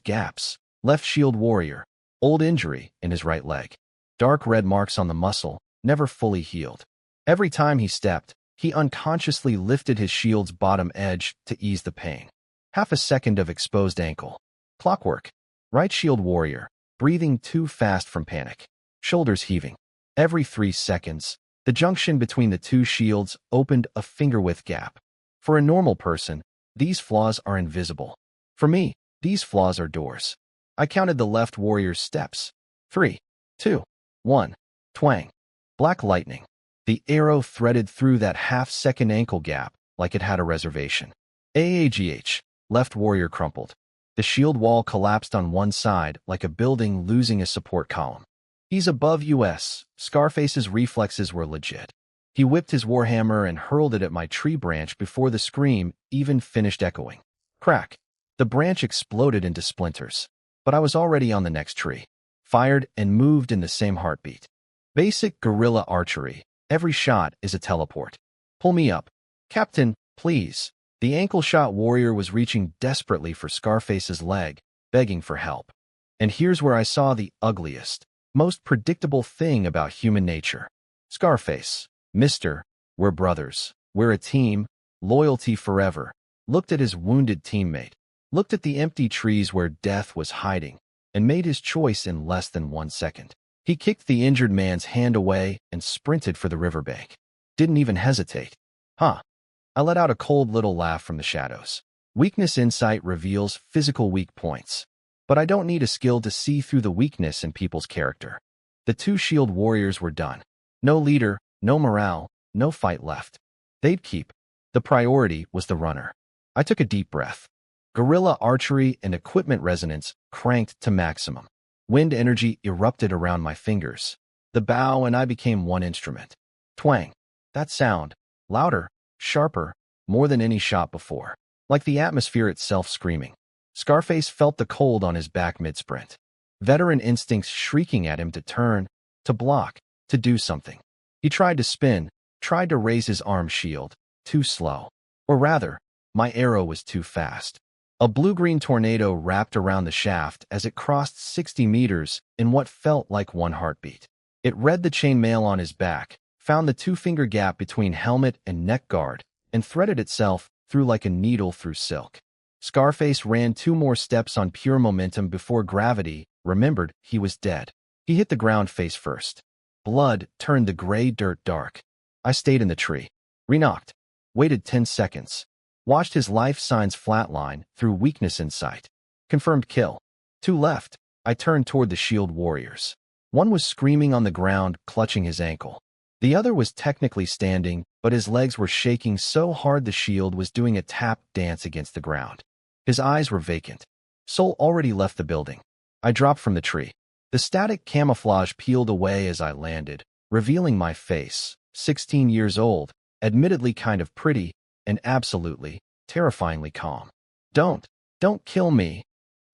gaps. Left shield warrior. Old injury in his right leg. Dark red marks on the muscle, never fully healed. Every time he stepped, he unconsciously lifted his shield's bottom edge to ease the pain. Half a second of exposed ankle. Clockwork. Right shield warrior, breathing too fast from panic. Shoulders heaving. Every 3 seconds, the junction between the 2 shields opened a finger-width gap. For a normal person, these flaws are invisible. For me, these flaws are doors. I counted the left warrior's steps. 3, 2, 1. Twang. Black lightning. The arrow threaded through that half-second ankle gap like it had a reservation. AAGH. Left warrior crumpled. The shield wall collapsed on one side like a building losing a support column. He's above US. Scarface's reflexes were legit. He whipped his warhammer and hurled it at my tree branch before the scream even finished echoing. Crack. The branch exploded into splinters. But I was already on the next tree. Fired and moved in the same heartbeat. Basic guerrilla archery. Every shot is a teleport. Pull me up. Captain, please. The ankle-shot warrior was reaching desperately for Scarface's leg, begging for help. And here's where I saw the ugliest, most predictable thing about human nature. Scarface, Mister, we're brothers. We're a team, loyalty forever. Looked at his wounded teammate, looked at the empty trees where death was hiding, and made his choice in less than 1 second. He kicked the injured man's hand away and sprinted for the riverbank. Didn't even hesitate. Huh. I let out a cold little laugh from the shadows. Weakness insight reveals physical weak points. But I don't need a skill to see through the weakness in people's character. The 2 shield warriors were done. No leader, no morale, no fight left. They'd keep. The priority was the runner. I took a deep breath. Guerrilla archery and equipment resonance cranked to maximum. Wind energy erupted around my fingers. The bow and I became one instrument. Twang. That sound. Louder, sharper, more than any shot before. Like the atmosphere itself screaming. Scarface felt the cold on his back mid-sprint. Veteran instincts shrieking at him to turn, to block, to do something. He tried to spin, tried to raise his arm shield. Too slow. Or rather, my arrow was too fast. A blue-green tornado wrapped around the shaft as it crossed 60 meters in what felt like one heartbeat. It read the chainmail on his back, found the 2-finger gap between helmet and neck guard, and threaded itself through like a needle through silk. Scarface ran 2 more steps on pure momentum before gravity remembered he was dead. He hit the ground face first. Blood turned the gray dirt dark. I stayed in the tree. Re-knocked. Waited 10 seconds. Watched his life signs flatline through weakness in sight. Confirmed kill. 2 left. I turned toward the shield warriors. One was screaming on the ground, clutching his ankle. The other was technically standing, but his legs were shaking so hard the shield was doing a tap dance against the ground. His eyes were vacant. Soul already left the building. I dropped from the tree. The static camouflage peeled away as I landed, revealing my face, 16 years old, admittedly kind of pretty, and absolutely, terrifyingly calm. Don't kill me.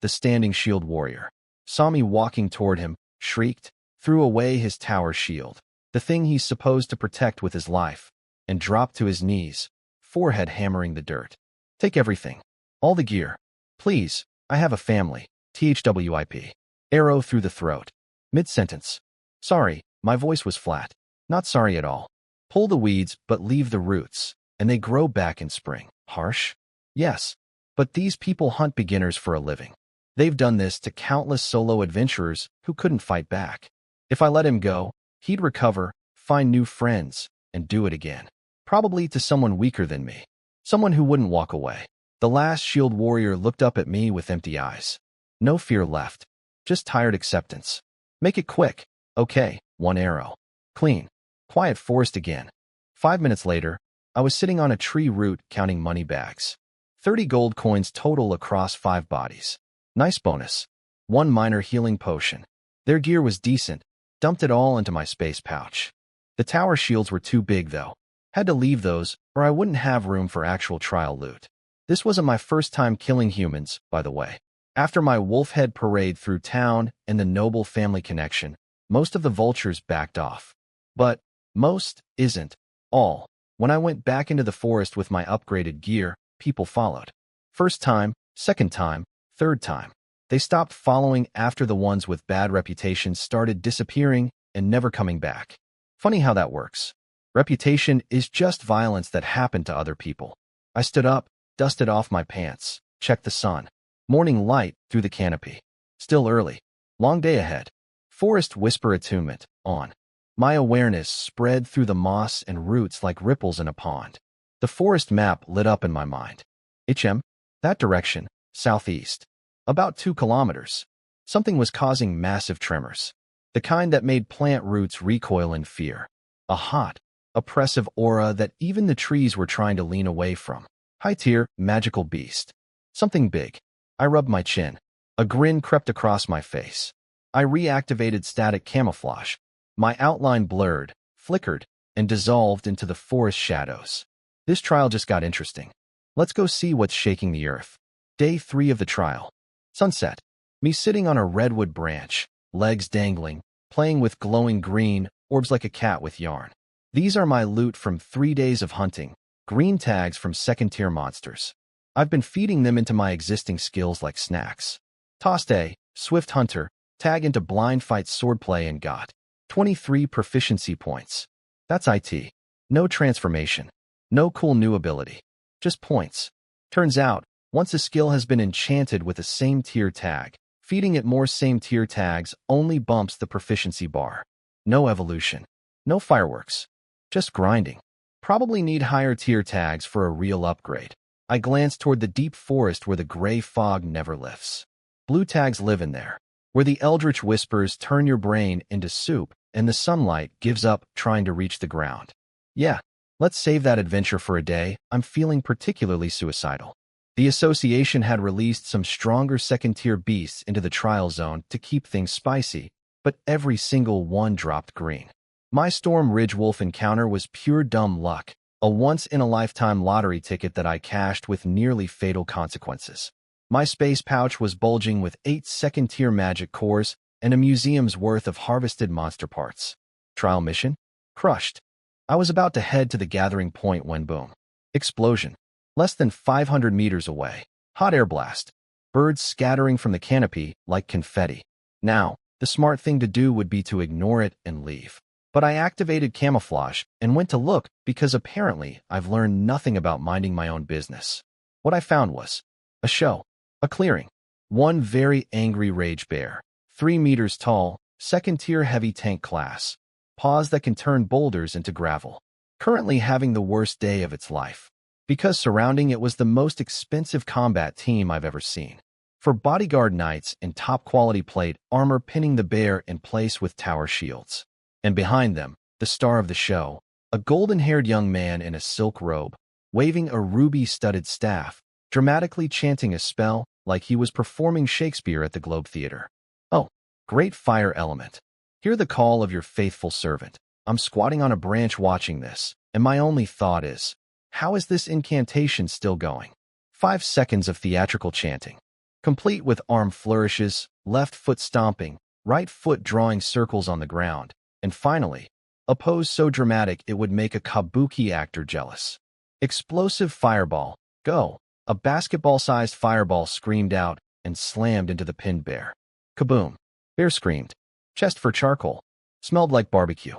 the standing shield warrior, saw me walking toward him, shrieked, threw away his tower shield, the thing he's supposed to protect with his life, and dropped to his knees, forehead hammering the dirt. Take everything. All the gear. Please, I have a family. THWIP. Arrow through the throat. Mid-sentence. Sorry, my voice was flat. Not sorry at all. Pull the weeds, but leave the roots, and they grow back in spring. Harsh? Yes. But these people hunt beginners for a living. They've done this to countless solo adventurers who couldn't fight back. If I let him go, he'd recover, find new friends, and do it again. Probably to someone weaker than me. Someone who wouldn't walk away. The last shield warrior looked up at me with empty eyes. No fear left. Just tired acceptance. Make it quick. Okay, 1 arrow. Clean. Quiet forest again. 5 minutes later, I was sitting on a tree root counting money bags. 30 gold coins total across 5 bodies. Nice bonus. 1 minor healing potion. Their gear was decent. Dumped it all into my space pouch. The tower shields were too big though. Had to leave those, or I wouldn't have room for actual trial loot. This wasn't my first time killing humans, by the way. After my wolf head parade through town and the noble family connection, most of the vultures backed off. But most isn't all. When I went back into the forest with my upgraded gear, people followed. First time, second time, third time. They stopped following after the ones with bad reputations started disappearing and never coming back. Funny how that works. Reputation is just violence that happened to other people. I stood up, dusted off my pants, checked the sun. Morning light through the canopy. Still early. Long day ahead. Forest whisper attunement, on. My awareness spread through the moss and roots like ripples in a pond. The forest map lit up in my mind. That direction, southeast. About 2 kilometers. Something was causing massive tremors. The kind that made plant roots recoil in fear. A hot, oppressive aura that even the trees were trying to lean away from. High-tier, magical beast. Something big. I rubbed my chin. A grin crept across my face. I reactivated static camouflage. My outline blurred, flickered, and dissolved into the forest shadows. This trial just got interesting. Let's go see what's shaking the earth. Day 3 of the trial. Sunset. Me sitting on a redwood branch, legs dangling, playing with glowing green orbs like a cat with yarn. These are my loot from 3 days of hunting, green tags from second-tier monsters. I've been feeding them into my existing skills like snacks. Tossed a Swift Hunter, tag into blind fight swordplay and got 23 proficiency points. That's IT. No transformation. No cool new ability. Just points. Turns out, once a skill has been enchanted with a same-tier tag, feeding it more same-tier tags only bumps the proficiency bar. No evolution. No fireworks. Just grinding. Probably need higher-tier tags for a real upgrade. I glanced toward the deep forest where the gray fog never lifts. Blue tags live in there, where the eldritch whispers turn your brain into soup and the sunlight gives up trying to reach the ground. Yeah, let's save that adventure for a day. I'm feeling particularly suicidal. The association had released some stronger second-tier beasts into the trial zone to keep things spicy, but every single one dropped green. My Storm Ridge Wolf encounter was pure dumb luck, a once-in-a-lifetime lottery ticket that I cashed with nearly fatal consequences. My space pouch was bulging with 8 second-tier magic cores and a museum's worth of harvested monster parts. Trial mission? Crushed. I was about to head to the gathering point when boom. Explosion. Less than 500 meters away. Hot air blast. Birds scattering from the canopy like confetti. Now, the smart thing to do would be to ignore it and leave. But I activated camouflage and went to look because apparently I've learned nothing about minding my own business. What I found was a show, a clearing, one very angry rage bear, 3 meters tall, second-tier heavy tank class, paws that can turn boulders into gravel, currently having the worst day of its life, because surrounding it was the most expensive combat team I've ever seen. For bodyguard knights in top-quality plate armor pinning the bear in place with tower shields. And behind them, the star of the show, a golden-haired young man in a silk robe, waving a ruby-studded staff, dramatically chanting a spell like he was performing Shakespeare at the Globe Theater. Oh, great fire element. Hear the call of your faithful servant. I'm squatting on a branch watching this, and my only thought is, how is this incantation still going? 5 seconds of theatrical chanting. complete with arm flourishes, left foot stomping, right foot drawing circles on the ground, and finally, a pose so dramatic it would make a kabuki actor jealous. Explosive fireball, go! A basketball-sized fireball screamed out and slammed into the pinned bear. Kaboom! Bear screamed. Chest for charcoal. Smelled like barbecue.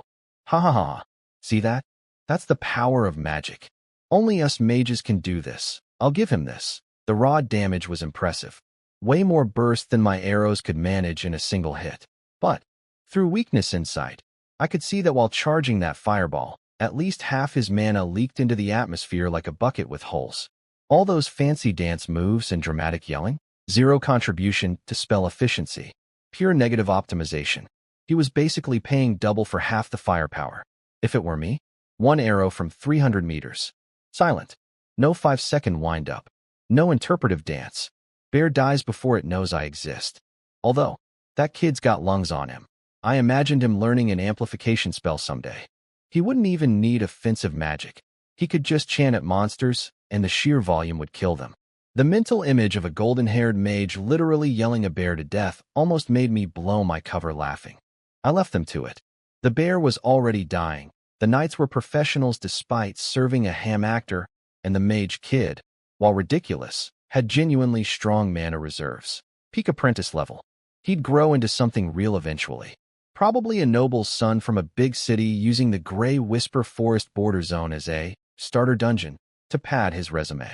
Ha ha ha. See that? That's the power of magic. Only us mages can do this. I'll give him this. The raw damage was impressive. Way more burst than my arrows could manage in a single hit. But, through weakness insight, I could see that while charging that fireball, at least half his mana leaked into the atmosphere like a bucket with holes. All those fancy dance moves and dramatic yelling? Zero contribution to spell efficiency. Pure negative optimization. He was basically paying double for half the firepower. If it were me, one arrow from 300 meters. Silent. No 5-second wind-up. No interpretive dance. Bear dies before it knows I exist. Although, that kid's got lungs on him. I imagined him learning an amplification spell someday. He wouldn't even need offensive magic. He could just chant at monsters, and the sheer volume would kill them. The mental image of a golden-haired mage literally yelling a bear to death almost made me blow my cover laughing. I left them to it. The bear was already dying. The knights were professionals despite serving a ham actor, and the mage kid, while ridiculous, had genuinely strong mana reserves. Peak apprentice level. He'd grow into something real eventually. Probably a noble's son from a big city using the Grey Whisper Forest border zone as a starter dungeon to pad his resume.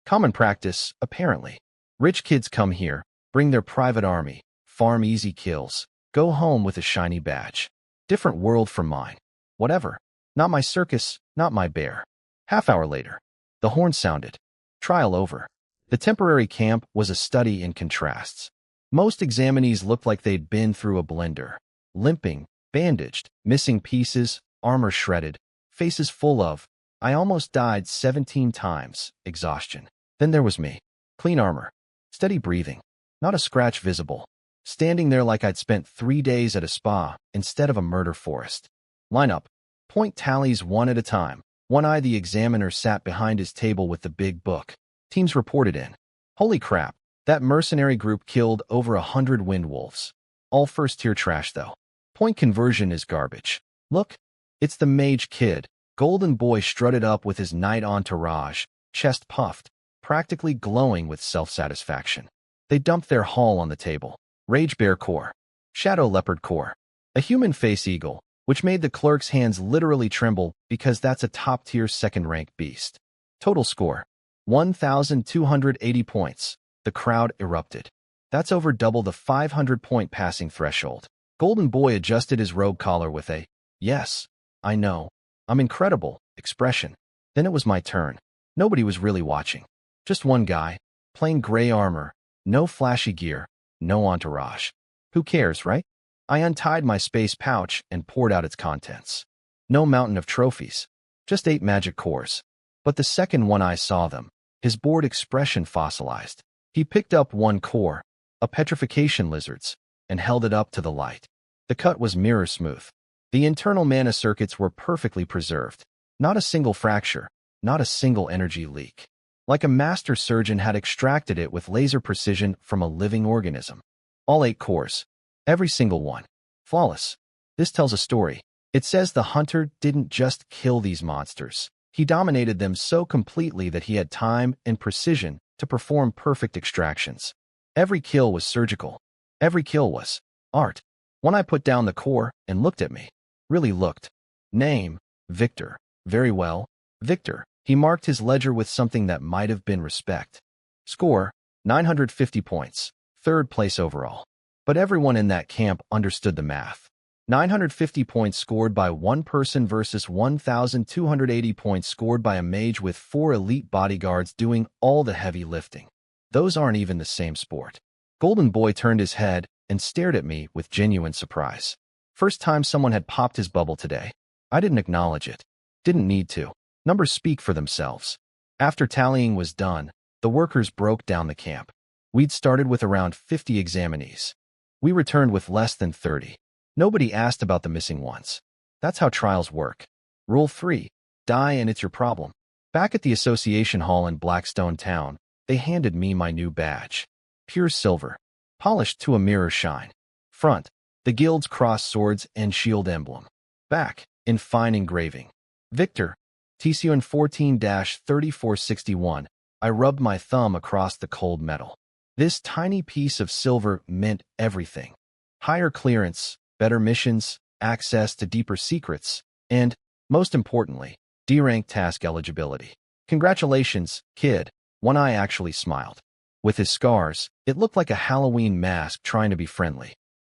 Common practice, apparently. Rich kids come here, bring their private army, farm easy kills, go home with a shiny badge. Different world from mine. Whatever. Not my circus, not my bear. Half-hour later, the horn sounded. Trial over. The temporary camp was a study in contrasts. Most examinees looked like they'd been through a blender. Limping, bandaged, missing pieces, armor shredded, faces full of, I almost died 17 times, exhaustion. Then there was me. Clean armor. Steady breathing. Not a scratch visible. Standing there like I'd spent 3 days at a spa instead of a murder forest. Line up. Point tallies one at a time. One eye the examiner sat behind his table with the big book. Teams reported in. Holy crap, that mercenary group killed over 100 windwolves. All first-tier trash, though. Point conversion is garbage. Look, it's the mage kid. Golden Boy strutted up with his knight entourage, chest puffed, practically glowing with self-satisfaction. They dumped their haul on the table. Rage Bear Core. Shadow Leopard Core. A human face eagle, which made the clerk's hands literally tremble because that's a top-tier second-rank beast. Total score. 1,280 points. The crowd erupted. That's over double the 500-point passing threshold. Golden Boy adjusted his robe collar with a, "Yes, I know, I'm incredible," expression. Then it was my turn. Nobody was really watching. Just one guy, plain gray armor, no flashy gear, no entourage. Who cares, right? I untied my space pouch and poured out its contents. No mountain of trophies, just 8 magic cores. But the second one I saw them, his bored expression fossilized. He picked up one core, a petrification lizard's, and held it up to the light. The cut was mirror smooth. The internal mana circuits were perfectly preserved. Not a single fracture, not a single energy leak. Like a master surgeon had extracted it with laser precision from a living organism. All 8 cores. Every single one. Flawless. This tells a story. It says the hunter didn't just kill these monsters. He dominated them so completely that he had time and precision to perform perfect extractions. Every kill was surgical. Every kill was art. When I put down the core and looked at me, really looked. Name, Victor. Very well, Victor. He marked his ledger with something that might have been respect. Score, 950 points. 3rd place overall. But everyone in that camp understood the math. 950 points scored by one person versus 1,280 points scored by a mage with 4 elite bodyguards doing all the heavy lifting. Those aren't even the same sport. Golden Boy turned his head and stared at me with genuine surprise. First time someone had popped his bubble today. I didn't acknowledge it. Didn't need to. Numbers speak for themselves. After tallying was done, the workers broke down the camp. We'd started with around 50 examinees. We returned with less than 30. Nobody asked about the missing ones. That's how trials work. Rule 3. Die and it's your problem. Back at the association hall in Blackstone Town, they handed me my new badge. Pure silver, polished to a mirror shine. Front, the guild's cross swords and shield emblem. Back, in fine engraving. Victor, TCN 14-3461. I rubbed my thumb across the cold metal. This tiny piece of silver meant everything. Higher clearance, better missions, access to deeper secrets, and, most importantly, D-rank task eligibility. Congratulations, kid. One Eye actually smiled. With his scars, it looked like a Halloween mask trying to be friendly.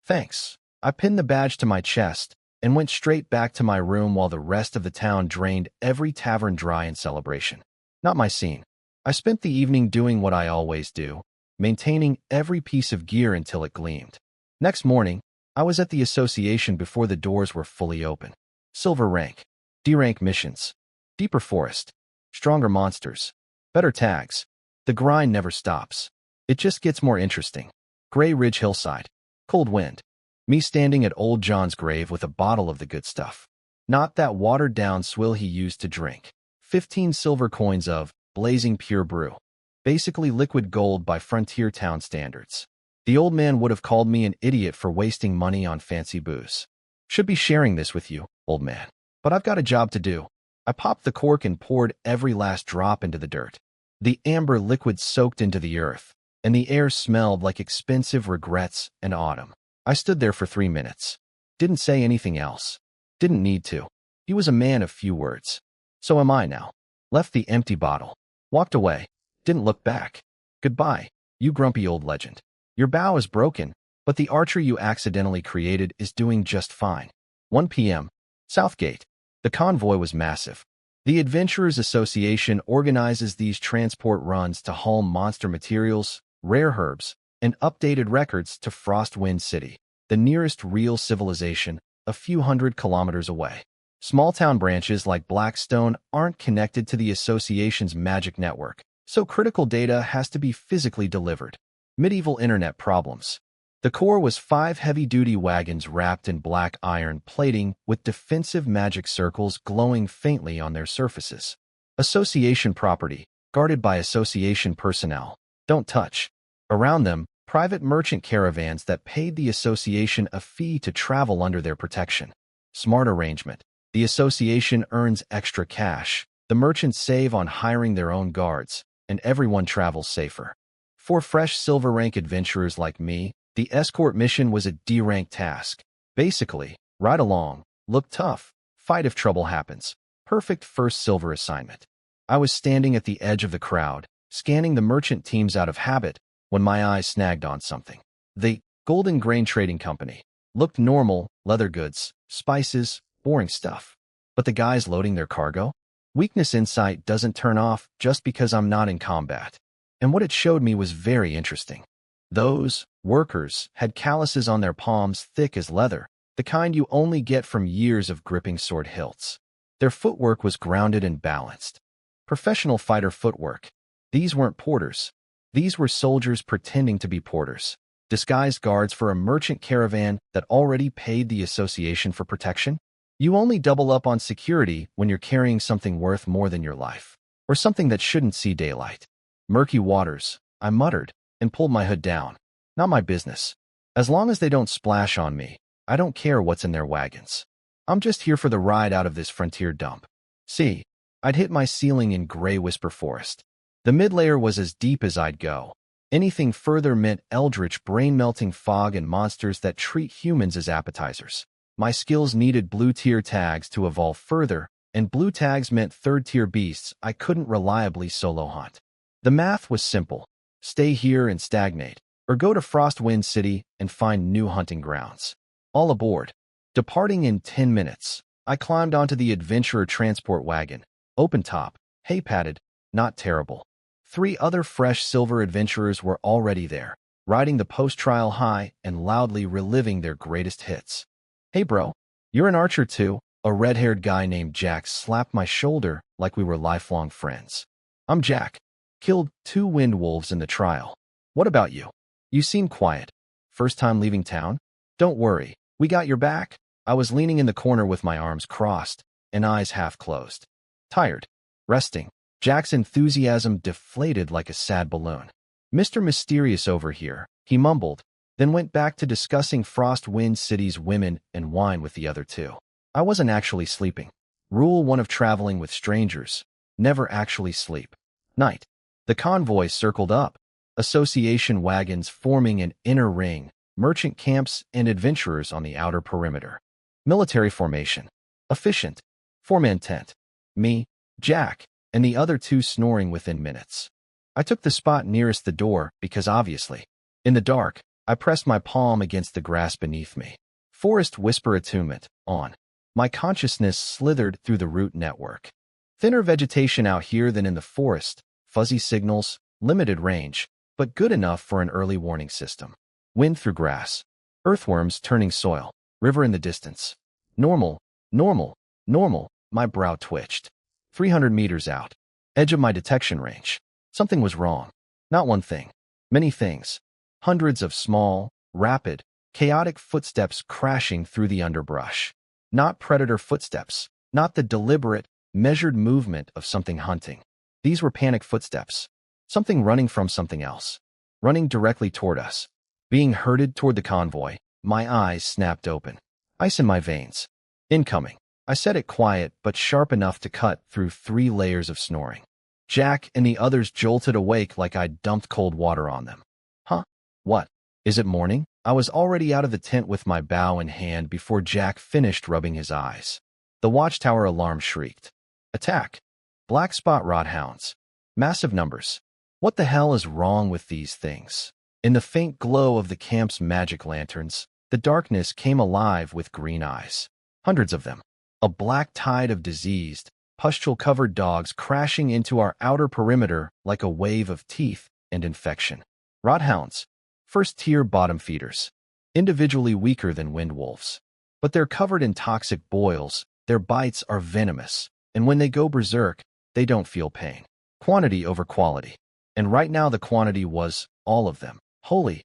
Thanks. I pinned the badge to my chest and went straight back to my room while the rest of the town drained every tavern dry in celebration. Not my scene. I spent the evening doing what I always do, maintaining every piece of gear until it gleamed. Next morning, I was at the association before the doors were fully open. Silver rank, D-rank missions, deeper forest, stronger monsters, better tags. The grind never stops. It just gets more interesting. Gray Ridge hillside, cold wind. Me standing at old John's grave with a bottle of the good stuff. Not that watered-down swill he used to drink. 15 silver coins of blazing pure brew. Basically liquid gold by frontier town standards. The old man would have called me an idiot for wasting money on fancy booze. Should be sharing this with you, old man. But I've got a job to do. I popped the cork and poured every last drop into the dirt. The amber liquid soaked into the earth, and the air smelled like expensive regrets and autumn. I stood there for 3 minutes. Didn't say anything else. Didn't need to. He was a man of few words. So am I now. Left the empty bottle. Walked away. Didn't look back. Goodbye, you grumpy old legend. Your bow is broken, but the archery you accidentally created is doing just fine. 1 p.m. Southgate. The convoy was massive. The Adventurers Association organizes these transport runs to haul monster materials, rare herbs, and updated records to Frostwind City, the nearest real civilization, a few hundred kilometers away. Small-town branches like Blackstone aren't connected to the association's magic network, so critical data has to be physically delivered. Medieval internet problems. The core was 5 heavy-duty wagons wrapped in black iron plating with defensive magic circles glowing faintly on their surfaces. Association property, guarded by association personnel. Don't touch. Around them, private merchant caravans that paid the association a fee to travel under their protection. Smart arrangement. The association earns extra cash. The merchants save on hiring their own guards, and everyone travels safer. For fresh silver rank adventurers like me, the escort mission was a D-rank task. Basically, ride along, look tough, fight if trouble happens. Perfect first silver assignment. I was standing at the edge of the crowd, scanning the merchant teams out of habit, when my eyes snagged on something. The Golden Grain Trading Company looked normal, leather goods, spices, boring stuff. But the guys loading their cargo? Weakness insight doesn't turn off just because I'm not in combat. And what it showed me was very interesting. Those workers had calluses on their palms thick as leather, the kind you only get from years of gripping sword hilts. Their footwork was grounded and balanced. Professional fighter footwork. These weren't porters. These were soldiers pretending to be porters, disguised guards for a merchant caravan that already paid the association for protection. You only double up on security when you're carrying something worth more than your life, or something that shouldn't see daylight. Murky waters, I muttered, and pulled my hood down. Not my business. As long as they don't splash on me, I don't care what's in their wagons. I'm just here for the ride out of this frontier dump. See, I'd hit my ceiling in Gray Whisper Forest. The mid-layer was as deep as I'd go. Anything further meant eldritch brain-melting fog and monsters that treat humans as appetizers. My skills needed blue-tier tags to evolve further, and blue tags meant third-tier beasts I couldn't reliably solo hunt. The math was simple. Stay here and stagnate, or go to Frostwind City and find new hunting grounds. All aboard. Departing in 10 minutes, I climbed onto the adventurer transport wagon. Open top, hay padded, not terrible. 3 other fresh silver adventurers were already there, riding the post-trial high and loudly reliving their greatest hits. Hey bro, you're an archer too? A red-haired guy named Jack slapped my shoulder like we were lifelong friends. I'm Jack. Killed 2 wind wolves in the trial. What about you? You seem quiet. First time leaving town? Don't worry, we got your back. I was leaning in the corner with my arms crossed and eyes half closed. Tired. Resting. Jack's enthusiasm deflated like a sad balloon. Mr. Mysterious over here, he mumbled, then went back to discussing Frostwind City's women and wine with the other two. I wasn't actually sleeping. Rule 1 of traveling with strangers: never actually sleep. Night. The convoy circled up. Association wagons forming an inner ring, merchant camps and adventurers on the outer perimeter. Military formation. Efficient. 4-man tent. Me, Jack, and the other two snoring within minutes. I took the spot nearest the door because obviously, in the dark, I pressed my palm against the grass beneath me. Forest whisper attunement, on. My consciousness slithered through the root network. Thinner vegetation out here than in the forest, fuzzy signals, limited range, but good enough for an early warning system. Wind through grass. Earthworms turning soil. River in the distance. Normal, normal, normal. My brow twitched. 300 meters out. Edge of my detection range. Something was wrong. Not one thing. Many things. Hundreds of small, rapid, chaotic footsteps crashing through the underbrush. Not predator footsteps. Not the deliberate, measured movement of something hunting. These were panic footsteps. Something running from something else. Running directly toward us. Being herded toward the convoy. My eyes snapped open. Ice in my veins. Incoming. I said it quiet but sharp enough to cut through 3 layers of snoring. Jack and the others jolted awake like I'd dumped cold water on them. Huh? What? Is it morning? I was already out of the tent with my bow in hand before Jack finished rubbing his eyes. The watchtower alarm shrieked. Attack! Black spot rothounds. Massive numbers. What the hell is wrong with these things? In the faint glow of the camp's magic lanterns, the darkness came alive with green eyes. Hundreds of them. A black tide of diseased, pustule-covered dogs crashing into our outer perimeter like a wave of teeth and infection. Rothounds. First-tier bottom feeders. Individually weaker than wind wolves. But they're covered in toxic boils, their bites are venomous, and when they go berserk, they don't feel pain. Quantity over quality. And right now the quantity was all of them. Holy,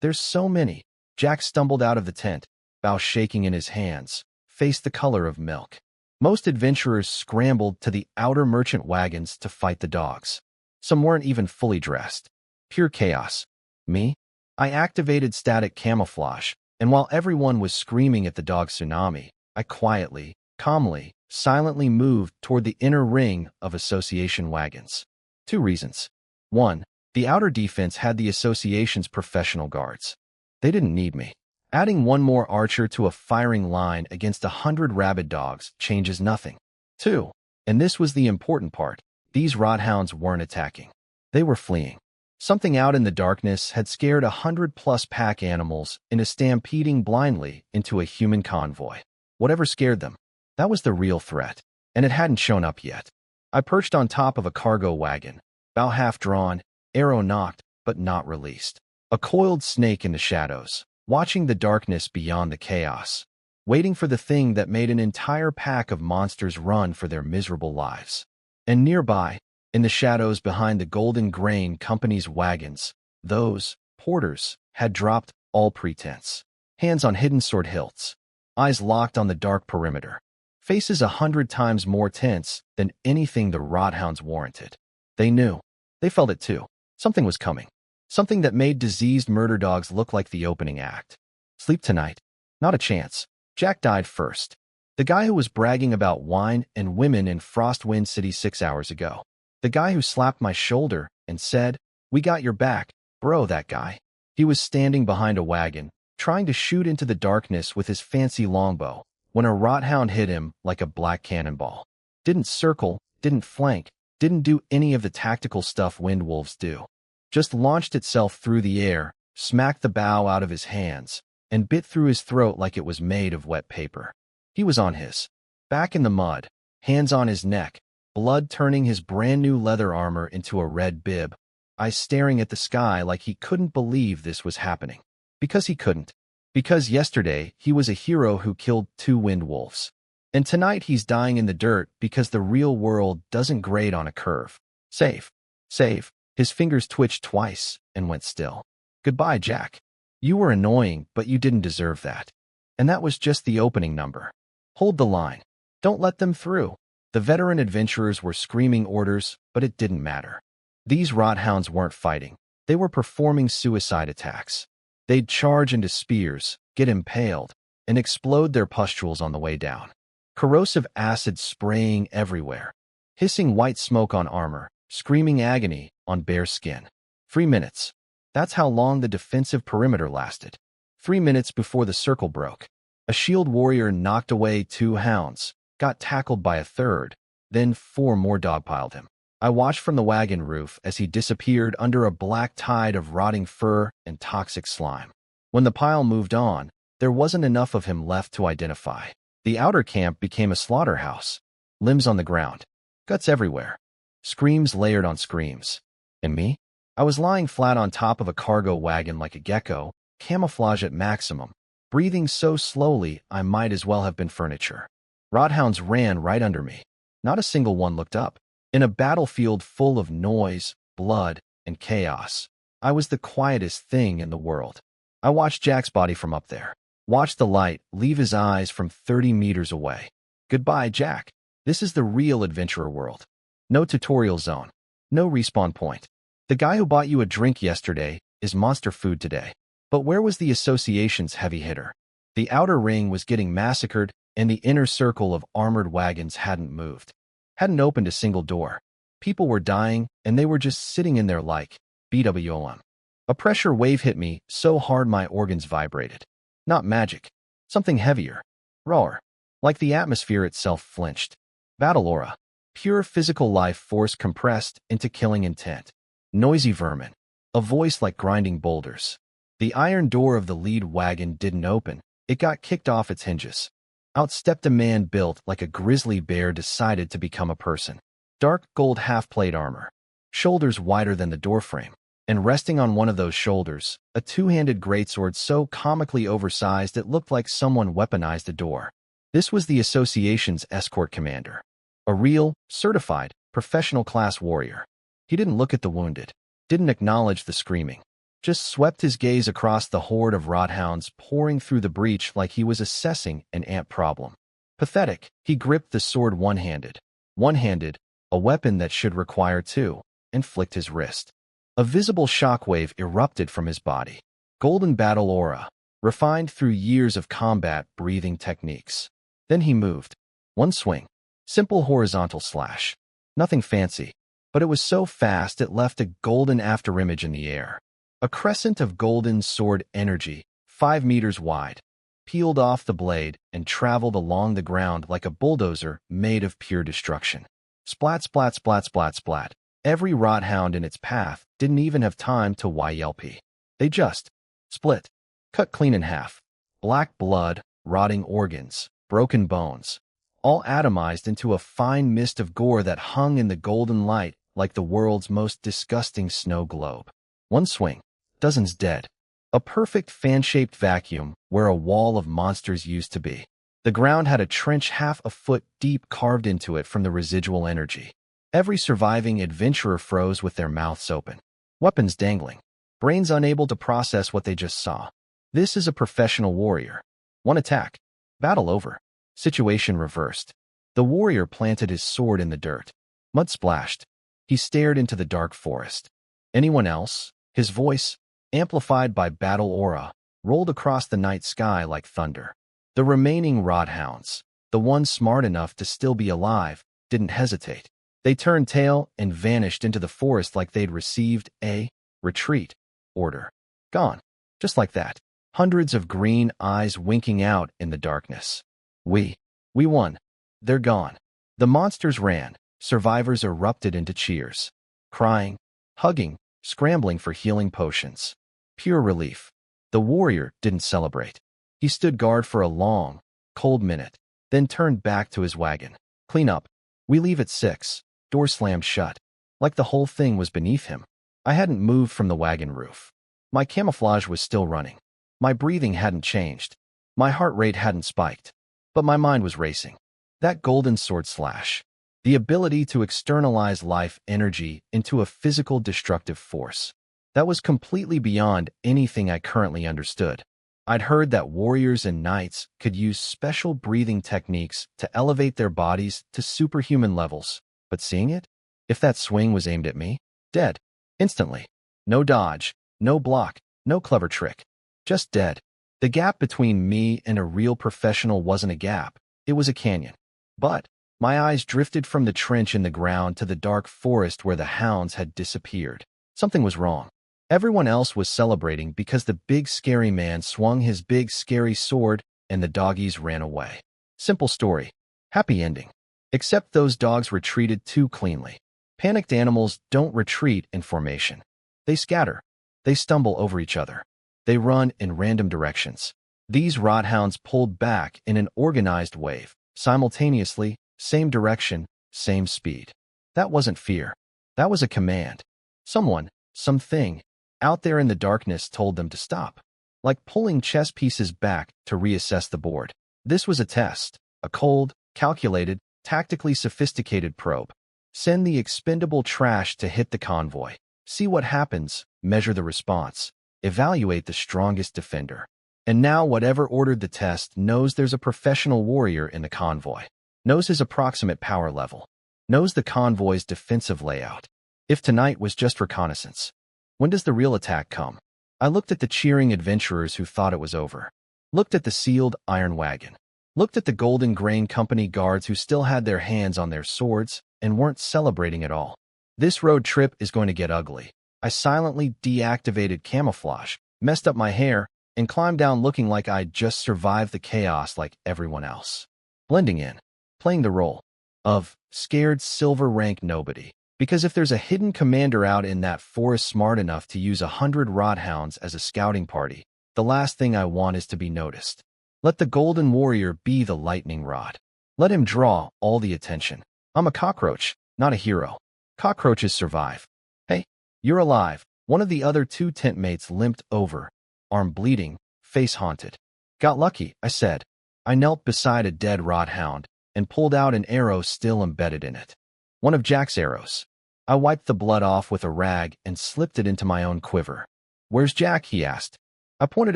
there's so many. Jack stumbled out of the tent, bow shaking in his hands, face the color of milk. Most adventurers scrambled to the outer merchant wagons to fight the dogs. Some weren't even fully dressed. Pure chaos. Me? I activated static camouflage, and while everyone was screaming at the dog tsunami, I quietly, calmly, silently moved toward the inner ring of association wagons. 2 reasons. 1. The outer defense had the association's professional guards. They didn't need me. Adding 1 more archer to a firing line against 100 rabid dogs changes nothing. 2. And this was the important part, these rothounds weren't attacking. They were fleeing. Something out in the darkness had scared 100+ pack animals into stampeding blindly into a human convoy. Whatever scared them, that was the real threat, and it hadn't shown up yet. I perched on top of a cargo wagon, bow half drawn, arrow knocked, but not released. A coiled snake in the shadows, watching the darkness beyond the chaos, waiting for the thing that made an entire pack of monsters run for their miserable lives. And nearby, in the shadows behind the Golden Grain Company's wagons, those porters had dropped all pretense. Hands on hidden sword hilts, eyes locked on the dark perimeter, faces 100 times more tense than anything the rothounds warranted. They knew. They felt it too. Something was coming. Something that made diseased murder dogs look like the opening act. Sleep tonight? Not a chance. Jack died first. The guy who was bragging about wine and women in Frostwind City 6 hours ago. The guy who slapped my shoulder and said, "We got your back, bro," that guy. He was standing behind a wagon, trying to shoot into the darkness with his fancy longbow, when a rothound hit him like a black cannonball. Didn't circle, didn't flank, didn't do any of the tactical stuff wind wolves do. Just launched itself through the air, smacked the bow out of his hands, and bit through his throat like it was made of wet paper. He was on his back in the mud, hands on his neck, blood turning his brand new leather armor into a red bib, eyes staring at the sky like he couldn't believe this was happening. Because he couldn't. Because yesterday he was a hero who killed 2 wind wolves. And tonight he's dying in the dirt because the real world doesn't grade on a curve. Save. Save. His fingers twitched twice and went still. Goodbye, Jack. You were annoying, but you didn't deserve that. And that was just the opening number. Hold the line. Don't let them through. The veteran adventurers were screaming orders, but it didn't matter. These rothounds weren't fighting. They were performing suicide attacks. They'd charge into spears, get impaled, and explode their pustules on the way down. Corrosive acid spraying everywhere, hissing white smoke on armor, screaming agony on bare skin. 3 minutes. That's how long the defensive perimeter lasted. 3 minutes before the circle broke. A shield warrior knocked away 2 hounds, got tackled by a third, then 4 more dogpiled him. I watched from the wagon roof as he disappeared under a black tide of rotting fur and toxic slime. When the pile moved on, there wasn't enough of him left to identify. The outer camp became a slaughterhouse. Limbs on the ground. Guts everywhere. Screams layered on screams. And me? I was lying flat on top of a cargo wagon like a gecko, camouflage at maximum, breathing so slowly I might as well have been furniture. Rodhounds ran right under me. Not a single one looked up. In a battlefield full of noise, blood, and chaos, I was the quietest thing in the world. I watched Jack's body from up there. Watched the light leave his eyes from 30 meters away. Goodbye, Jack. This is the real adventurer world. No tutorial zone. No respawn point. The guy who bought you a drink yesterday is monster food today. But where was the association's heavy hitter? The outer ring was getting massacred, and the inner circle of armored wagons hadn't moved. Hadn't opened a single door. People were dying, and they were just sitting in there like BWOM. A pressure wave hit me so hard my organs vibrated. Not magic. Something heavier. Rawer. Like the atmosphere itself flinched. Battle aura. Pure physical life force compressed into killing intent. Noisy vermin. A voice like grinding boulders. The iron door of the lead wagon didn't open. It got kicked off its hinges. Out stepped a man built like a grizzly bear decided to become a person. Dark gold half-plate armor. Shoulders wider than the doorframe. And resting on one of those shoulders, a 2-handed greatsword so comically oversized it looked like someone weaponized a door. This was the association's escort commander. A real, certified, professional-class warrior. He didn't look at the wounded. Didn't acknowledge the screaming. Just swept his gaze across the horde of rodhounds pouring through the breach like he was assessing an ant problem. Pathetic, he gripped the sword one-handed. One-handed, a weapon that should require 2, and flicked his wrist. A visible shockwave erupted from his body. Golden battle aura, refined through years of combat breathing techniques. Then he moved. One swing. Simple horizontal slash. Nothing fancy, but it was so fast it left a golden afterimage in the air. A crescent of golden sword energy, 5 meters wide, peeled off the blade and traveled along the ground like a bulldozer made of pure destruction. Splat, splat, splat, splat, splat. Every rodhound in its path didn't even have time to YLP. They just split, cut clean in half. Black blood, rotting organs, broken bones, all atomized into a fine mist of gore that hung in the golden light like the world's most disgusting snow globe. One swing. Dozens dead. A perfect fan-shaped vacuum where a wall of monsters used to be. The ground had a trench half a foot deep carved into it from the residual energy. Every surviving adventurer froze with their mouths open. Weapons dangling. Brains unable to process what they just saw. This is a professional warrior. One attack. Battle over. Situation reversed. The warrior planted his sword in the dirt. Mud splashed. He stared into the dark forest. Anyone else? His voice, amplified by battle aura, rolled across the night sky like thunder. The remaining rodhounds, the ones smart enough to still be alive, didn't hesitate. They turned tail and vanished into the forest like they'd received a retreat order. Gone. Just like that. Hundreds of green eyes winking out in the darkness. We won. They're gone. The monsters ran. Survivors erupted into cheers. Crying, hugging, scrambling for healing potions. Pure relief. The warrior didn't celebrate. He stood guard for a long, cold minute, then turned back to his wagon. Clean up. We leave at 6. Door slammed shut. Like the whole thing was beneath him. I hadn't moved from the wagon roof. My camouflage was still running. My breathing hadn't changed. My heart rate hadn't spiked. But my mind was racing. That golden sword slash. The ability to externalize life energy into a physical destructive force. That was completely beyond anything I currently understood. I'd heard that warriors and knights could use special breathing techniques to elevate their bodies to superhuman levels, but seeing it? If that swing was aimed at me? Dead. Instantly. No dodge, no block, no clever trick. Just dead. The gap between me and a real professional wasn't a gap, it was a canyon. But my eyes drifted from the trench in the ground to the dark forest where the hounds had disappeared. Something was wrong. Everyone else was celebrating because the big scary man swung his big scary sword and the doggies ran away. Simple story. Happy ending. Except those dogs retreated too cleanly. Panicked animals don't retreat in formation. They scatter. They stumble over each other. They run in random directions. These rothounds pulled back in an organized wave, simultaneously, same direction, same speed. That wasn't fear. That was a command. Someone, something, out there in the darkness told them to stop. Like pulling chess pieces back to reassess the board. This was a test, a cold, calculated, tactically sophisticated probe. Send the expendable trash to hit the convoy. See what happens, measure the response, evaluate the strongest defender. And now whatever ordered the test knows there's a professional warrior in the convoy, knows his approximate power level, knows the convoy's defensive layout. If tonight was just reconnaissance, when does the real attack come? I looked at the cheering adventurers who thought it was over, looked at the sealed iron wagon, looked at the Golden Grain Company guards who still had their hands on their swords and weren't celebrating at all. This road trip is going to get ugly. I silently deactivated camouflage, messed up my hair, and climbed down looking like I'd just survived the chaos like everyone else. Blending in, playing the role of scared silver rank nobody. Because if there's a hidden commander out in that forest smart enough to use 100 rothounds as a scouting party, the last thing I want is to be noticed. Let the Golden Warrior be the lightning rod. Let him draw all the attention. I'm a cockroach, not a hero. Cockroaches survive. Hey, you're alive. One of the other two tent mates limped over, arm bleeding, face haunted. Got lucky, I said. I knelt beside a dead rothound and pulled out an arrow still embedded in it. One of Jack's arrows. I wiped the blood off with a rag and slipped it into my own quiver. Where's Jack? He asked. I pointed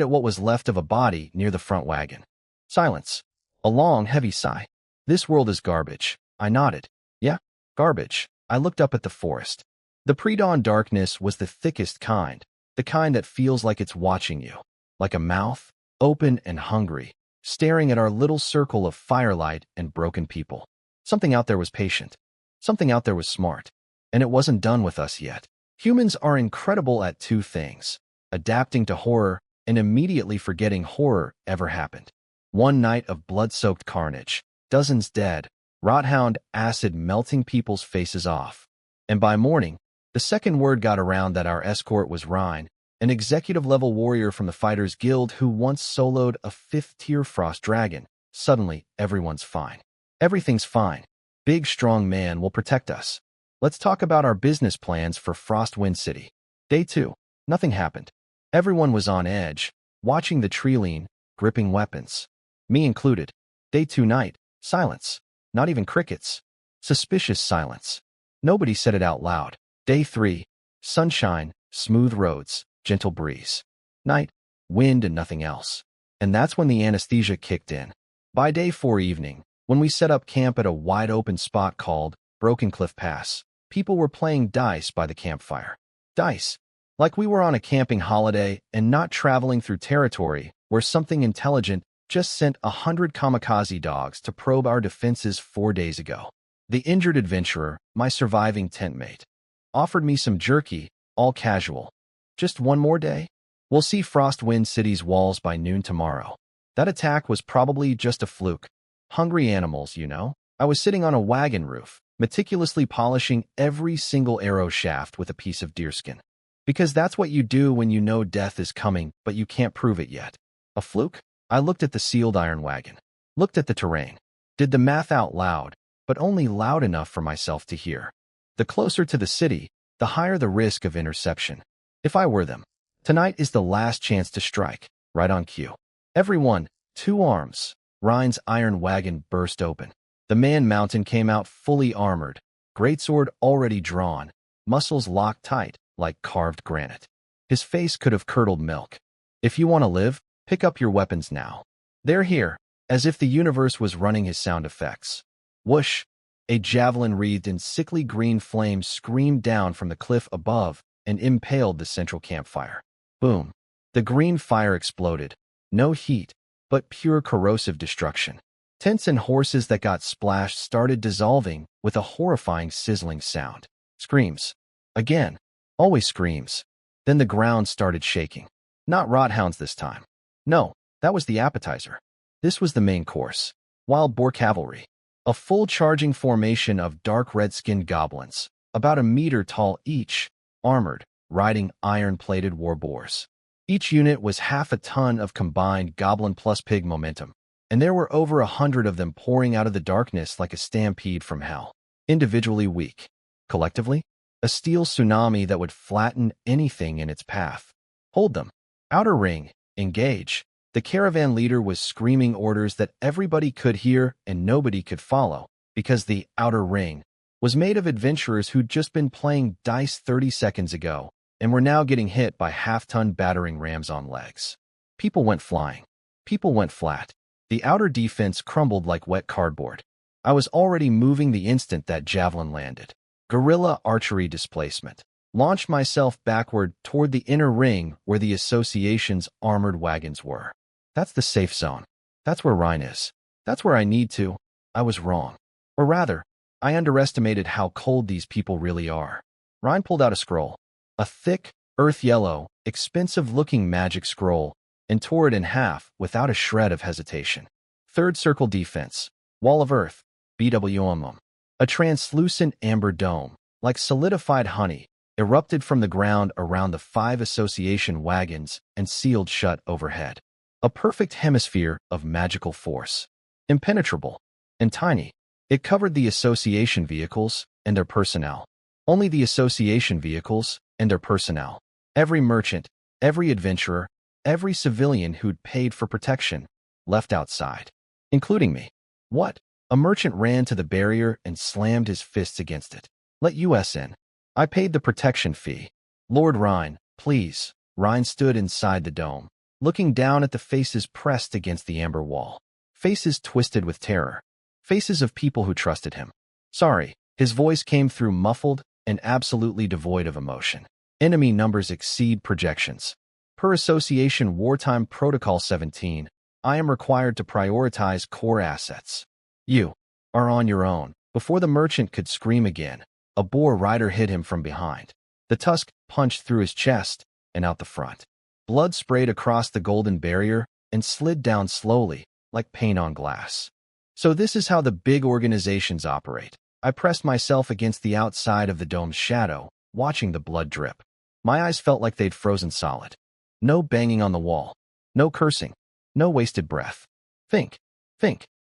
at what was left of a body near the front wagon. Silence. A long, heavy sigh. This world is garbage. I nodded. Yeah, garbage. I looked up at the forest. The pre-dawn darkness was the thickest kind, the kind that feels like it's watching you, like a mouth, open and hungry, staring at our little circle of firelight and broken people. Something out there was patient. Something out there was smart. And it wasn't done with us yet. Humans are incredible at two things: adapting to horror and immediately forgetting horror ever happened. One night of blood-soaked carnage, dozens dead, rothound acid melting people's faces off. And by morning, the second word got around that our escort was Ryan, an executive-level warrior from the Fighters Guild who once soloed a 5th-tier frost dragon. Suddenly, everyone's fine. Everything's fine. Big, strong man will protect us. Let's talk about our business plans for Frostwind City. Day 2. Nothing happened. Everyone was on edge, watching the tree lean, gripping weapons. Me included. Day 2 night. Silence. Not even crickets. Suspicious silence. Nobody said it out loud. Day 3. Sunshine, smooth roads, gentle breeze. Night. Wind and nothing else. And that's when the anesthesia kicked in. By day 4 evening, when we set up camp at a wide-open spot called Broken Cliff Pass, people were playing dice by the campfire. Dice. Like we were on a camping holiday and not traveling through territory where something intelligent just sent 100 kamikaze dogs to probe our defenses 4 days ago. The injured adventurer, my surviving tent mate, offered me some jerky, all casual. Just one more day? We'll see Frostwind City's walls by noon tomorrow. That attack was probably just a fluke. Hungry animals, you know. I was sitting on a wagon roof, meticulously polishing every single arrow shaft with a piece of deerskin. Because that's what you do when you know death is coming, but you can't prove it yet. A fluke? I looked at the sealed iron wagon. Looked at the terrain. Did the math out loud, but only loud enough for myself to hear. The closer to the city, the higher the risk of interception. If I were them, tonight is the last chance to strike, right on cue. Everyone, 2 arms. Ryan's iron wagon burst open. The man mountain came out fully armored, greatsword already drawn, muscles locked tight like carved granite. His face could have curdled milk. If you want to live, pick up your weapons now. They're here, as if the universe was running his sound effects. Whoosh! A javelin wreathed in sickly green flames screamed down from the cliff above, and impaled the central campfire. Boom! The green fire exploded. No heat, but pure corrosive destruction. Tents and horses that got splashed started dissolving with a horrifying sizzling sound. Screams. Again. Always screams. Then the ground started shaking. Not rothounds this time. No, that was the appetizer. This was the main course. Wild boar cavalry. A full charging formation of dark red-skinned goblins, about a meter tall each, armored, riding iron-plated war boars. Each unit was half a ton of combined goblin plus pig momentum, and there were over 100 of them pouring out of the darkness like a stampede from hell. Individually weak. Collectively, a steel tsunami that would flatten anything in its path. Hold them. Outer ring. Engage. The caravan leader was screaming orders that everybody could hear and nobody could follow, because the outer ring was made of adventurers who'd just been playing dice 30 seconds ago and were now getting hit by half-ton battering rams on legs. People went flying. People went flat. The outer defense crumbled like wet cardboard. I was already moving the instant that javelin landed. Guerrilla archery displacement. Launched myself backward toward the inner ring where the association's armored wagons were. That's the safe zone. That's where Rhine is. That's where I need to. I was wrong. Or rather, I underestimated how cold these people really are. Rhine pulled out a scroll. A thick, earth-yellow, expensive-looking magic scroll, and tore it in half without a shred of hesitation. Third circle defense. Wall of earth. BWM. A translucent amber dome, like solidified honey, erupted from the ground around the 5 association wagons and sealed shut overhead. A perfect hemisphere of magical force. Impenetrable and tiny. It covered the association vehicles and their personnel. Only the association vehicles and their personnel. Every merchant, every adventurer, every civilian who'd paid for protection, left outside. Including me. What? A merchant ran to the barrier and slammed his fists against it. Let us in. I paid the protection fee. Lord Rhine, please. Rhine stood inside the dome, looking down at the faces pressed against the amber wall. Faces twisted with terror. Faces of people who trusted him. Sorry, his voice came through muffled and absolutely devoid of emotion. Enemy numbers exceed projections. Per Association Wartime Protocol 17, I am required to prioritize core assets. You are on your own. Before the merchant could scream again, a boar rider hit him from behind. The tusk punched through his chest and out the front. Blood sprayed across the golden barrier and slid down slowly, like paint on glass. So this is how the big organizations operate. I pressed myself against the outside of the dome's shadow, watching the blood drip. My eyes felt like they'd frozen solid. No banging on the wall. No cursing. No wasted breath. Think.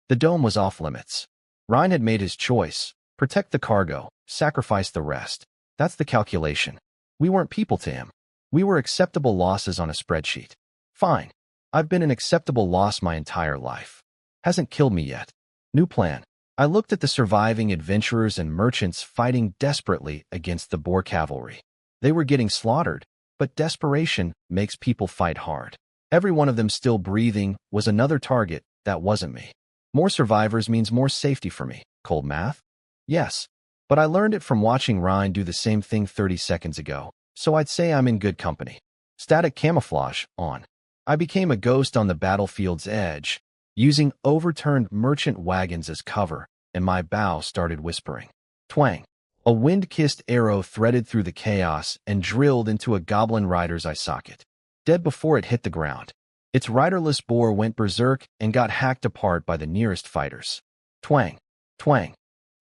The dome was off limits. Rhine had made his choice. Protect the cargo, sacrifice the rest. That's the calculation. We weren't people to him. We were acceptable losses on a spreadsheet. Fine. I've been an acceptable loss my entire life. Hasn't killed me yet. New plan. I looked at the surviving adventurers and merchants fighting desperately against the boar cavalry. They were getting slaughtered, but desperation makes people fight hard. Every one of them still breathing was another target that wasn't me. More survivors means more safety for me. Cold math? Yes. But I learned it from watching Rhine do the same thing 30 seconds ago, so I'd say I'm in good company. Static camouflage on. I became a ghost on the battlefield's edge, using overturned merchant wagons as cover, and my bow started whispering. Twang. A wind-kissed arrow threaded through the chaos and drilled into a goblin rider's eye socket. Dead before it hit the ground. Its riderless boar went berserk and got hacked apart by the nearest fighters. Twang.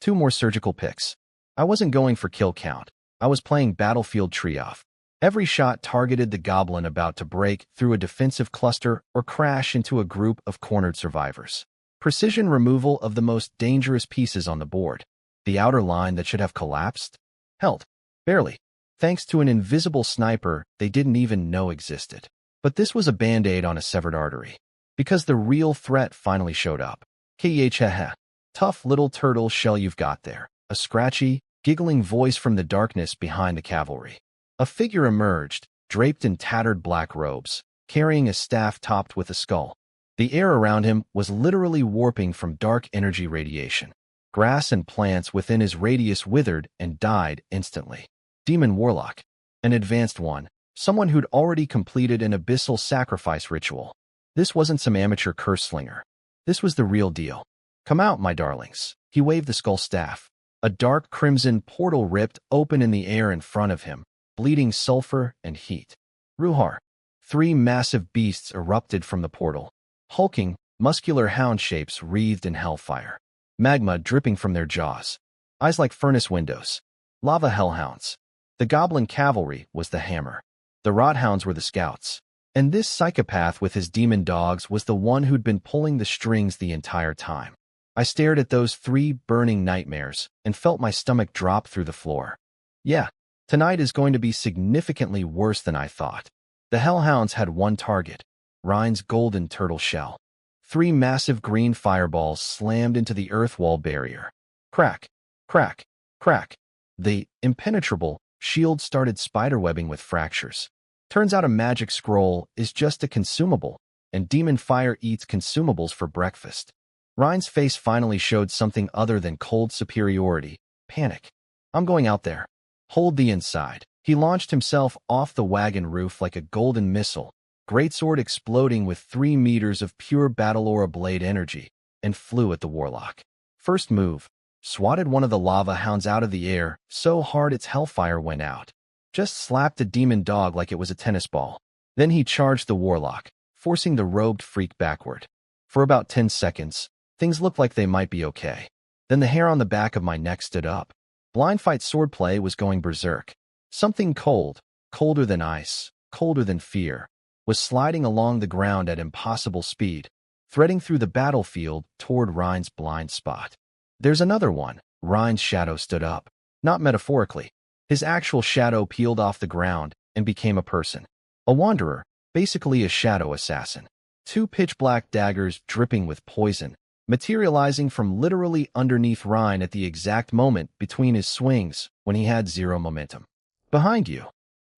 2 more surgical picks. I wasn't going for kill count. I was playing battlefield tree-off. Every shot targeted the goblin about to break through a defensive cluster or crash into a group of cornered survivors. Precision removal of the most dangerous pieces on the board. The outer line that should have collapsed? Held. Barely. Thanks to an invisible sniper they didn't even know existed. But this was a band-aid on a severed artery. Because the real threat finally showed up. Kheh. Tough little turtle shell you've got there. A scratchy, giggling voice from the darkness behind the cavalry. A figure emerged, draped in tattered black robes, carrying a staff topped with a skull. The air around him was literally warping from dark energy radiation. Grass and plants within his radius withered and died instantly. Demon Warlock. An advanced one, someone who'd already completed an abyssal sacrifice ritual. This wasn't some amateur curse slinger. This was the real deal. Come out, my darlings. He waved the skull staff. A dark crimson portal ripped open in the air in front of him, bleeding sulfur and heat. Ruhar. 3 massive beasts erupted from the portal. Hulking, muscular hound shapes wreathed in hellfire. Magma dripping from their jaws. Eyes like furnace windows. Lava hellhounds. The goblin cavalry was the hammer. The rothounds were the scouts. And this psychopath with his demon dogs was the one who'd been pulling the strings the entire time. I stared at those 3 burning nightmares and felt my stomach drop through the floor. Yeah, tonight is going to be significantly worse than I thought. The hellhounds had one target, Rhine's golden turtle shell. 3 massive green fireballs slammed into the earth wall barrier. Crack, crack, crack. The impenetrable shield started spiderwebbing with fractures. Turns out a magic scroll is just a consumable, and demon fire eats consumables for breakfast. Rhine's face finally showed something other than cold superiority, panic. I'm going out there. Hold the inside. He launched himself off the wagon roof like a golden missile, greatsword exploding with 3 meters of pure battle aura blade energy, and flew at the warlock. First move, swatted one of the lava hounds out of the air so hard its hellfire went out. Just slapped a demon dog like it was a tennis ball. Then he charged the warlock, forcing the robed freak backward. For about 10 seconds, things looked like they might be okay. Then the hair on the back of my neck stood up. Blind fight swordplay was going berserk. Something cold, colder than ice, colder than fear, was sliding along the ground at impossible speed, threading through the battlefield toward Rhine's blind spot. There's another one. Rhine's shadow stood up. Not metaphorically. His actual shadow peeled off the ground and became a person. A wanderer, basically a shadow assassin. 2 pitch-black daggers dripping with poison, materializing from literally underneath Rhine at the exact moment between his swings when he had 0 momentum. Behind you.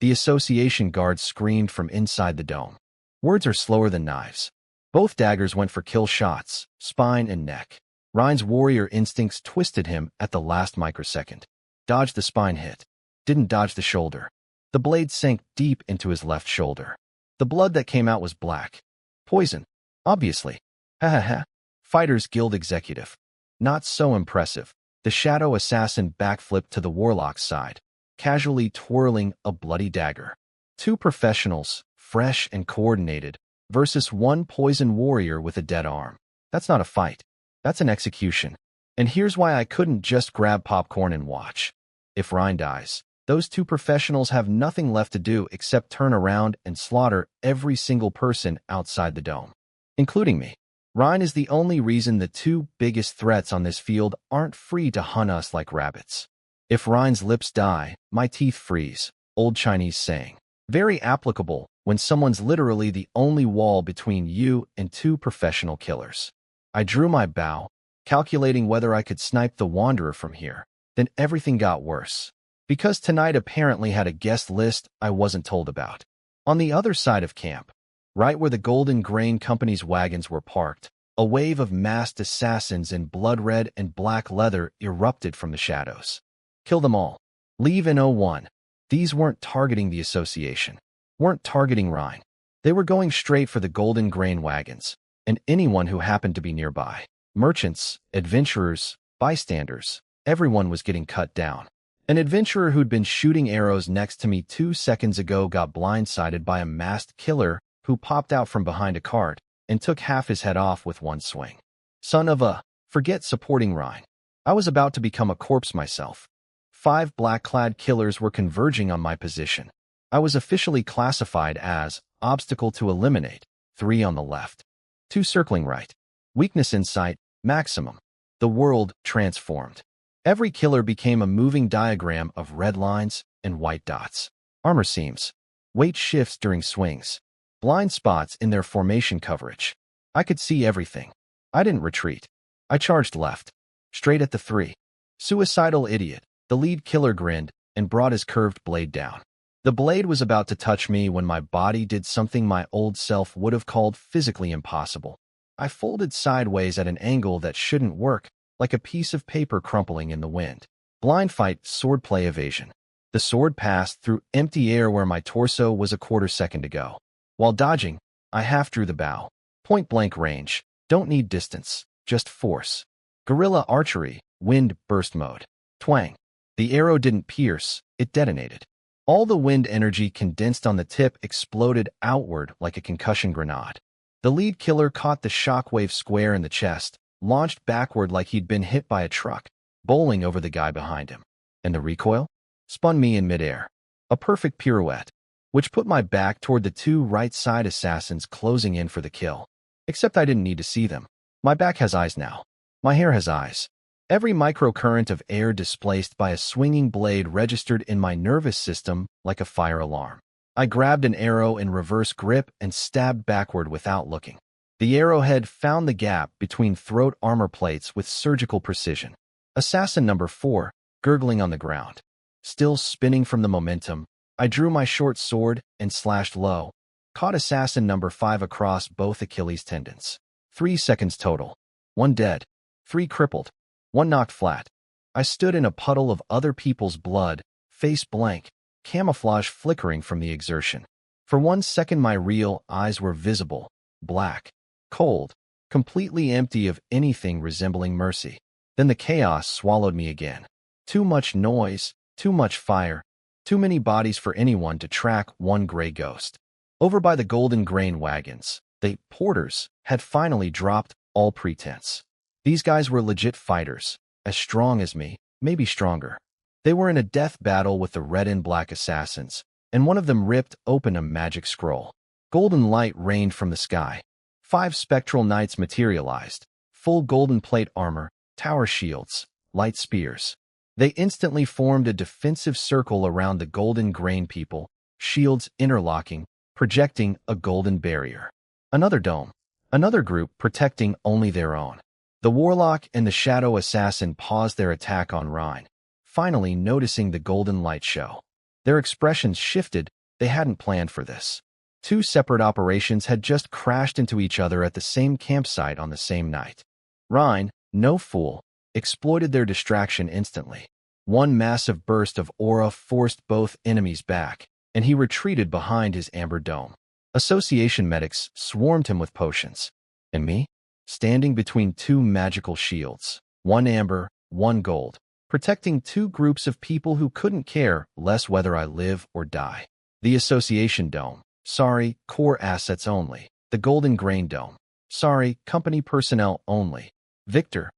The association guard screamed from inside the dome. Words are slower than knives. Both daggers went for kill shots, spine and neck. Rhine's warrior instincts twisted him at the last microsecond. Dodged the spine hit. Didn't dodge the shoulder. The blade sank deep into his left shoulder. The blood that came out was black. Poison. Obviously. Ha ha ha. Fighters Guild executive. Not so impressive. The shadow assassin backflipped to the warlock's side, casually twirling a bloody dagger. 2 professionals, fresh and coordinated, versus 1 poison warrior with a dead arm. That's not a fight. That's an execution. And here's why I couldn't just grab popcorn and watch. If Rhine dies, those 2 professionals have nothing left to do except turn around and slaughter every single person outside the dome, including me. Rhine is the only reason the 2 biggest threats on this field aren't free to hunt us like rabbits. If Rhine's lips die, my teeth freeze. Old Chinese saying. Very applicable when someone's literally the only wall between you and 2 professional killers. I drew my bow, calculating whether I could snipe the Wanderer from here. Then everything got worse. Because tonight apparently had a guest list I wasn't told about. On the other side of camp, right where the Golden Grain Company's wagons were parked, a wave of masked assassins in blood red and black leather erupted from the shadows. Kill them all. Leave in 01. These weren't targeting the association. Weren't targeting Rhine. They were going straight for the Golden Grain wagons, and anyone who happened to be nearby. Merchants, adventurers, bystanders, everyone was getting cut down. An adventurer who'd been shooting arrows next to me 2 seconds ago got blindsided by a masked killer who popped out from behind a cart and took half his head off with 1 swing. Son of a... Forget supporting Rhine. I was about to become a corpse myself. 5 black-clad killers were converging on my position. I was officially classified as obstacle to eliminate, 3 on the left. 2 circling right. Weakness in sight, maximum. The world transformed. Every killer became a moving diagram of red lines and white dots. Armor seams. Weight shifts during swings. Blind spots in their formation coverage. I could see everything. I didn't retreat. I charged left. Straight at the 3. Suicidal idiot. The lead killer grinned and brought his curved blade down. The blade was about to touch me when my body did something my old self would have called physically impossible. I folded sideways at an angle that shouldn't work, like a piece of paper crumpling in the wind. Blind fight, swordplay evasion. The sword passed through empty air where my torso was a quarter second ago. While dodging, I half drew the bow. Point-blank range. Don't need distance, just force. Guerrilla archery, wind burst mode. Twang. The arrow didn't pierce, it detonated. All the wind energy condensed on the tip exploded outward like a concussion grenade. The lead killer caught the shockwave square in the chest, launched backward like he'd been hit by a truck, bowling over the guy behind him. And the recoil? Spun me in midair. A perfect pirouette, which put my back toward the two right-side assassins closing in for the kill. Except I didn't need to see them. My back has eyes now. My hair has eyes. Every microcurrent of air displaced by a swinging blade registered in my nervous system like a fire alarm. I grabbed an arrow in reverse grip and stabbed backward without looking. The arrowhead found the gap between throat armor plates with surgical precision. Assassin number 4, gurgling on the ground. Still spinning from the momentum, I drew my short sword and slashed low, caught assassin number 5 across both Achilles tendons. 3 seconds total. 1 dead. 3 crippled. 1 knocked flat. I stood in a puddle of other people's blood, face blank, camouflage flickering from the exertion. For 1 second my real eyes were visible, black, cold, completely empty of anything resembling mercy. Then the chaos swallowed me again. Too much noise, too much fire, too many bodies for anyone to track one gray ghost. Over by the golden grain wagons, the porters had finally dropped all pretense. These guys were legit fighters, as strong as me, maybe stronger. They were in a death battle with the red and black assassins, and one of them ripped open a magic scroll. Golden light rained from the sky. 5 spectral knights materialized, full golden plate armor, tower shields, light spears. They instantly formed a defensive circle around the golden grain people, shields interlocking, projecting a golden barrier. Another dome. Another group protecting only their own. The warlock and the shadow assassin paused their attack on Rhine, finally noticing the golden light show. Their expressions shifted. They hadn't planned for this. 2 separate operations had just crashed into each other at the same campsite on the same night. Rhine, no fool, exploited their distraction instantly. 1 massive burst of aura forced both enemies back, and he retreated behind his amber dome. Association medics swarmed him with potions. And me? Standing between 2 magical shields, 1 amber, 1 gold, protecting 2 groups of people who couldn't care less whether I live or die. The Association Dome. Sorry, core assets only. The Golden Grain Dome. Sorry, company personnel only. Victor.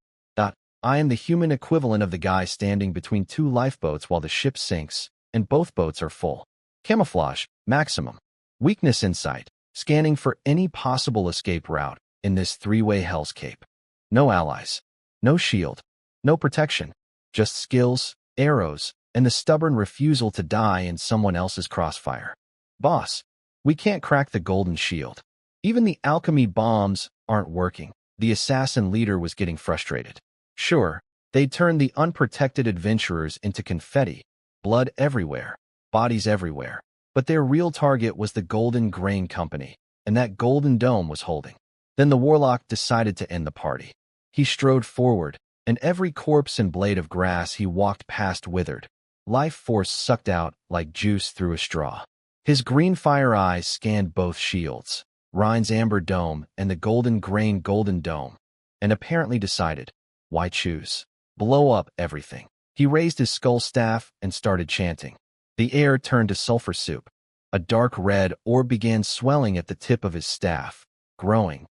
I am the human equivalent of the guy standing between 2 lifeboats while the ship sinks, and both boats are full. Camouflage, maximum. Weakness insight, scanning for any possible escape route in this 3-way hellscape. No allies. No shield. No protection. Just skills, arrows, and the stubborn refusal to die in someone else's crossfire. Boss, we can't crack the golden shield. Even the alchemy bombs aren't working. The assassin leader was getting frustrated. Sure, they'd turned the unprotected adventurers into confetti, blood everywhere, bodies everywhere. But their real target was the Golden Grain Company, and that golden dome was holding. Then the warlock decided to end the party. He strode forward, and every corpse and blade of grass he walked past withered. Life force sucked out like juice through a straw. His green fire eyes scanned both shields, Rhine's amber dome and the golden grain golden dome, and apparently decided, why choose? Blow up everything. He raised his skull staff and started chanting. The air turned to sulfur soup. A dark red orb began swelling at the tip of his staff, growing,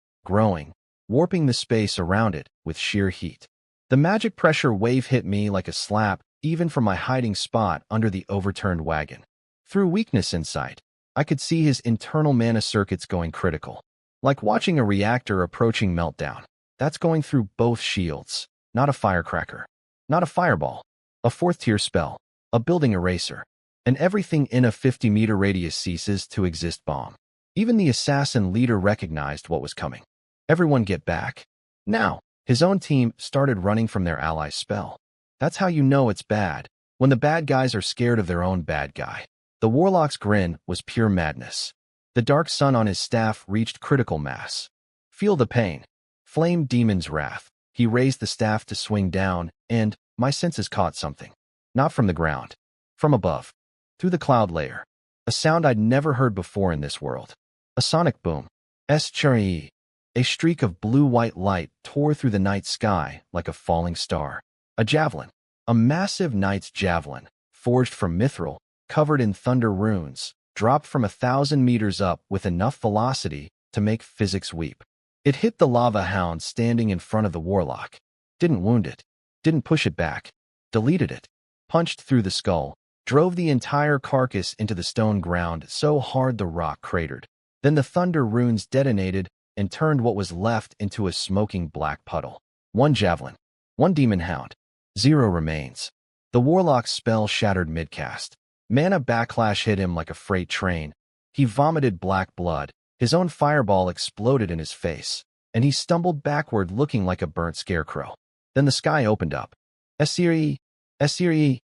warping the space around it with sheer heat. The magic pressure wave hit me like a slap, even from my hiding spot under the overturned wagon. Through weakness insight, I could see his internal mana circuits going critical. Like watching a reactor approaching meltdown. That's going through both shields. Not a firecracker. Not a fireball. A 4th-tier spell. A building eraser. And everything in a 50-meter radius ceases to exist bomb. Even the assassin leader recognized what was coming. Everyone get back. Now, his own team started running from their ally's spell. That's how you know it's bad, when the bad guys are scared of their own bad guy. The warlock's grin was pure madness. The dark sun on his staff reached critical mass. Feel the pain. Flame demon's wrath. He raised the staff to swing down, and my senses caught something. Not from the ground. From above. through the cloud layer. A sound I'd never heard before in this world. A sonic boom. Isekai'd. A streak of blue-white light tore through the night sky like a falling star. A javelin. A massive knight's javelin, forged from mithril, covered in thunder runes, dropped from 1,000 meters up with enough velocity to make physics weep. It hit the lava hound standing in front of the warlock. Didn't wound it. Didn't push it back. Deleted it. Punched through the skull. Drove the entire carcass into the stone ground so hard the rock cratered. Then the thunder runes detonated and turned what was left into a smoking black puddle. 1 javelin. 1 demon hound. 0 remains. The warlock's spell shattered midcast. Mana backlash hit him like a freight train. He vomited black blood. His own fireball exploded in his face, and he stumbled backward looking like a burnt scarecrow. Then the sky opened up. Asiri, Asiri.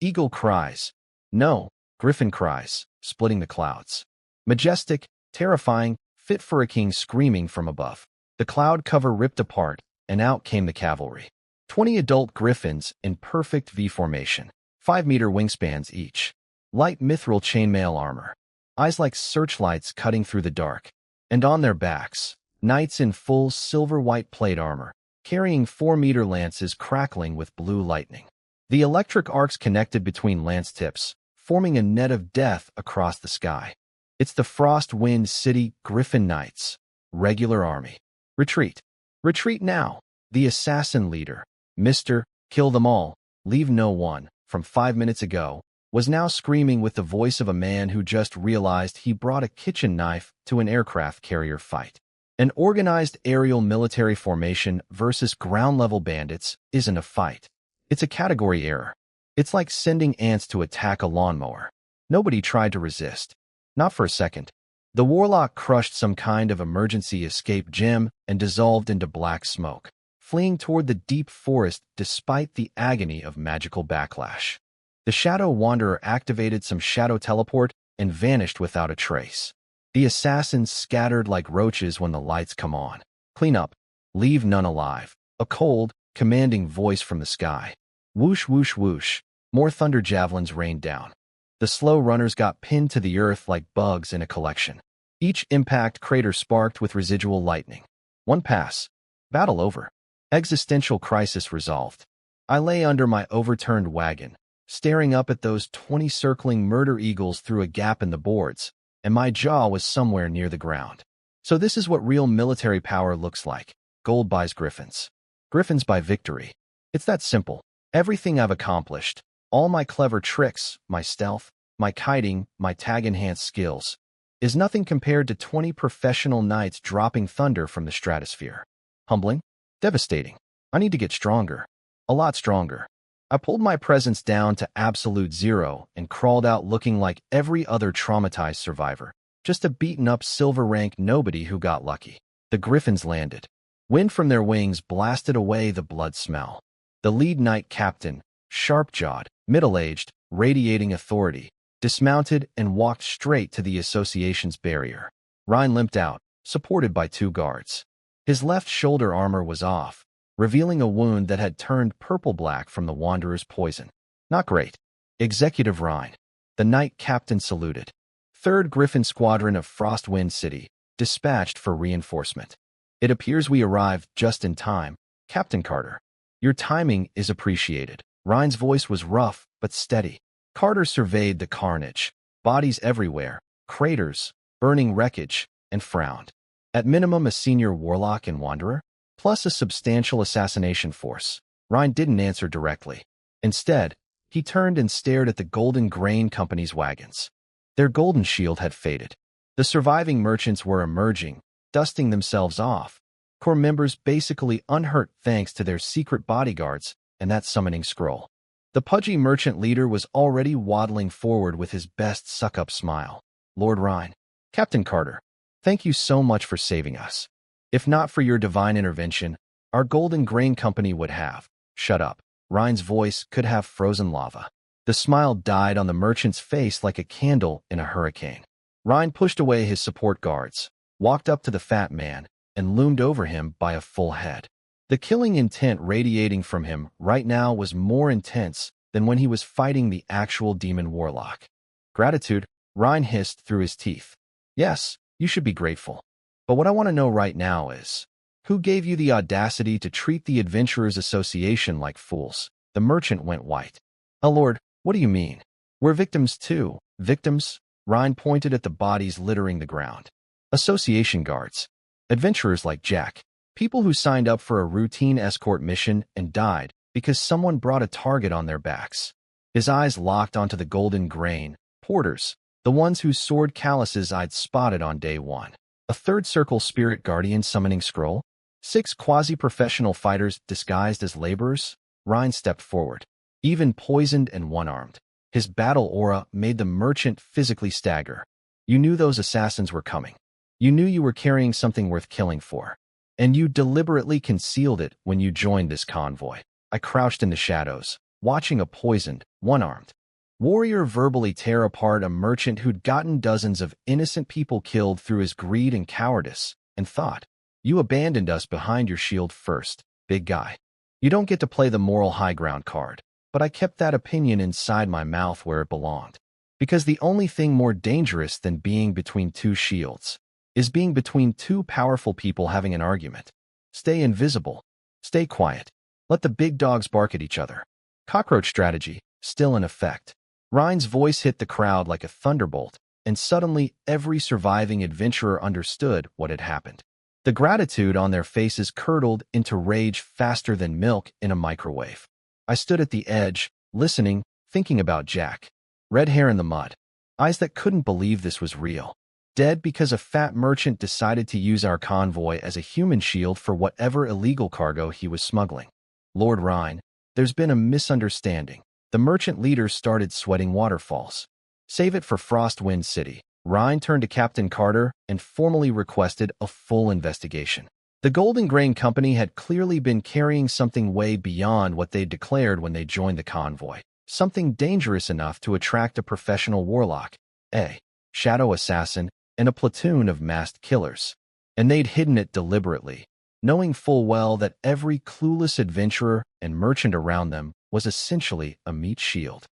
Eagle cries. No, griffin cries, splitting the clouds. Majestic, terrifying, fit for a king screaming from above. The cloud cover ripped apart, and out came the cavalry. 20 adult griffins in perfect V formation, 5-meter wingspans each. Light mithril chainmail armor. Eyes like searchlights cutting through the dark. And on their backs, knights in full silver-white plate armor, carrying 4-meter lances crackling with blue lightning. The electric arcs connected between lance tips, forming a net of death across the sky. It's the Frostwind City Griffin Knights. Regular army. Retreat. Retreat now. The assassin leader, Mr. Kill them all, leave no one, from 5 minutes ago, was now screaming with the voice of a man who just realized he brought a kitchen knife to an aircraft carrier fight. An organized aerial military formation versus ground-level bandits isn't a fight. It's a category error. It's like sending ants to attack a lawnmower. Nobody tried to resist. Not for a second. The warlock crushed some kind of emergency escape gem and dissolved into black smoke, fleeing toward the deep forest despite the agony of magical backlash. The Shadow Wanderer activated some shadow teleport and vanished without a trace. The assassins scattered like roaches when the lights come on. Clean up. Leave none alive. A cold, commanding voice from the sky. Whoosh, whoosh, whoosh. More thunder javelins rained down. The slow runners got pinned to the earth like bugs in a collection. Each impact crater sparked with residual lightning. 1 pass. Battle over. Existential crisis resolved. I lay under my overturned wagon, staring up at those 20 circling murder eagles through a gap in the boards, and my jaw was somewhere near the ground. So this is what real military power looks like. Gold buys griffins. Griffins buy victory. It's that simple. Everything I've accomplished, all my clever tricks, my stealth, my kiting, my tag-enhanced skills, is nothing compared to 20 professional knights dropping thunder from the stratosphere. Humbling? Devastating. I need to get stronger. A lot stronger. I pulled my presence down to absolute 0 and crawled out looking like every other traumatized survivor. Just a beaten-up silver-rank nobody who got lucky. The griffins landed. Wind from their wings blasted away the blood smell. The lead knight captain, sharp-jawed, middle-aged, radiating authority, dismounted and walked straight to the association's barrier. Ryan limped out, supported by 2 guards. His left shoulder armor was off, revealing a wound that had turned purple-black from the Wanderer's poison. Not great. Executive Ryan. The knight captain saluted. 3rd Griffin Squadron of Frostwind City, dispatched for reinforcement. It appears we arrived just in time, Captain Carter. Your timing is appreciated. Ryan's voice was rough but steady. Carter surveyed the carnage, bodies everywhere, craters, burning wreckage, and frowned. At minimum, a senior warlock and wanderer, plus a substantial assassination force. Ryan didn't answer directly. Instead, he turned and stared at the Golden Grain Company's wagons. Their golden shield had faded. The surviving merchants were emerging, dusting themselves off. Corps members basically unhurt thanks to their secret bodyguards and that summoning scroll. The pudgy merchant leader was already waddling forward with his best suck-up smile. Lord Ryan. Captain Carter. Thank you so much for saving us. If not for your divine intervention, our Golden Grain Company would have. Shut up. Ryan's voice could have frozen lava. The smile died on the merchant's face like a candle in a hurricane. Ryan pushed away his support guards, walked up to the fat man, and loomed over him by a full head. The killing intent radiating from him right now was more intense than when he was fighting the actual demon warlock. Gratitude, Ryan hissed through his teeth. Yes, you should be grateful. But what I want to know right now is, who gave you the audacity to treat the Adventurers Association like fools? The merchant went white. Oh Lord, what do you mean? We're victims too. Victims? Ryan pointed at the bodies littering the ground. Association guards. Adventurers like Jack. People who signed up for a routine escort mission and died because someone brought a target on their backs. His eyes locked onto the golden grain. Porters. The ones whose sword calluses I'd spotted on day one. A third circle spirit guardian summoning scroll. 6 quasi-professional fighters disguised as laborers. Ryan stepped forward. Even poisoned and one-armed. His battle aura made the merchant physically stagger. You knew those assassins were coming. You knew you were carrying something worth killing for. And you deliberately concealed it when you joined this convoy. I crouched in the shadows, watching a poisoned, one-armed warrior verbally tear apart a merchant who'd gotten dozens of innocent people killed through his greed and cowardice, and thought, you abandoned us behind your shield first, big guy. You don't get to play the moral high ground card, but I kept that opinion inside my mouth where it belonged. Because the only thing more dangerous than being between two shields is being between two powerful people having an argument. Stay invisible. Stay quiet. Let the big dogs bark at each other. Cockroach strategy, still in effect. Ryan's voice hit the crowd like a thunderbolt, and suddenly every surviving adventurer understood what had happened. The gratitude on their faces curdled into rage faster than milk in a microwave. I stood at the edge, listening, thinking about Jack. Red hair in the mud. Eyes that couldn't believe this was real. Dead because a fat merchant decided to use our convoy as a human shield for whatever illegal cargo he was smuggling. Lord Ryan, there's been a misunderstanding. The merchant leader started sweating waterfalls. Save it for Frostwind City. Ryan turned to Captain Carter and formally requested a full investigation. The Golden Grain Company had clearly been carrying something way beyond what they'd declared when they joined the convoy. Something dangerous enough to attract a professional warlock, a shadow assassin, and a platoon of masked killers. And they'd hidden it deliberately, knowing full well that every clueless adventurer and merchant around them was essentially a meat shield.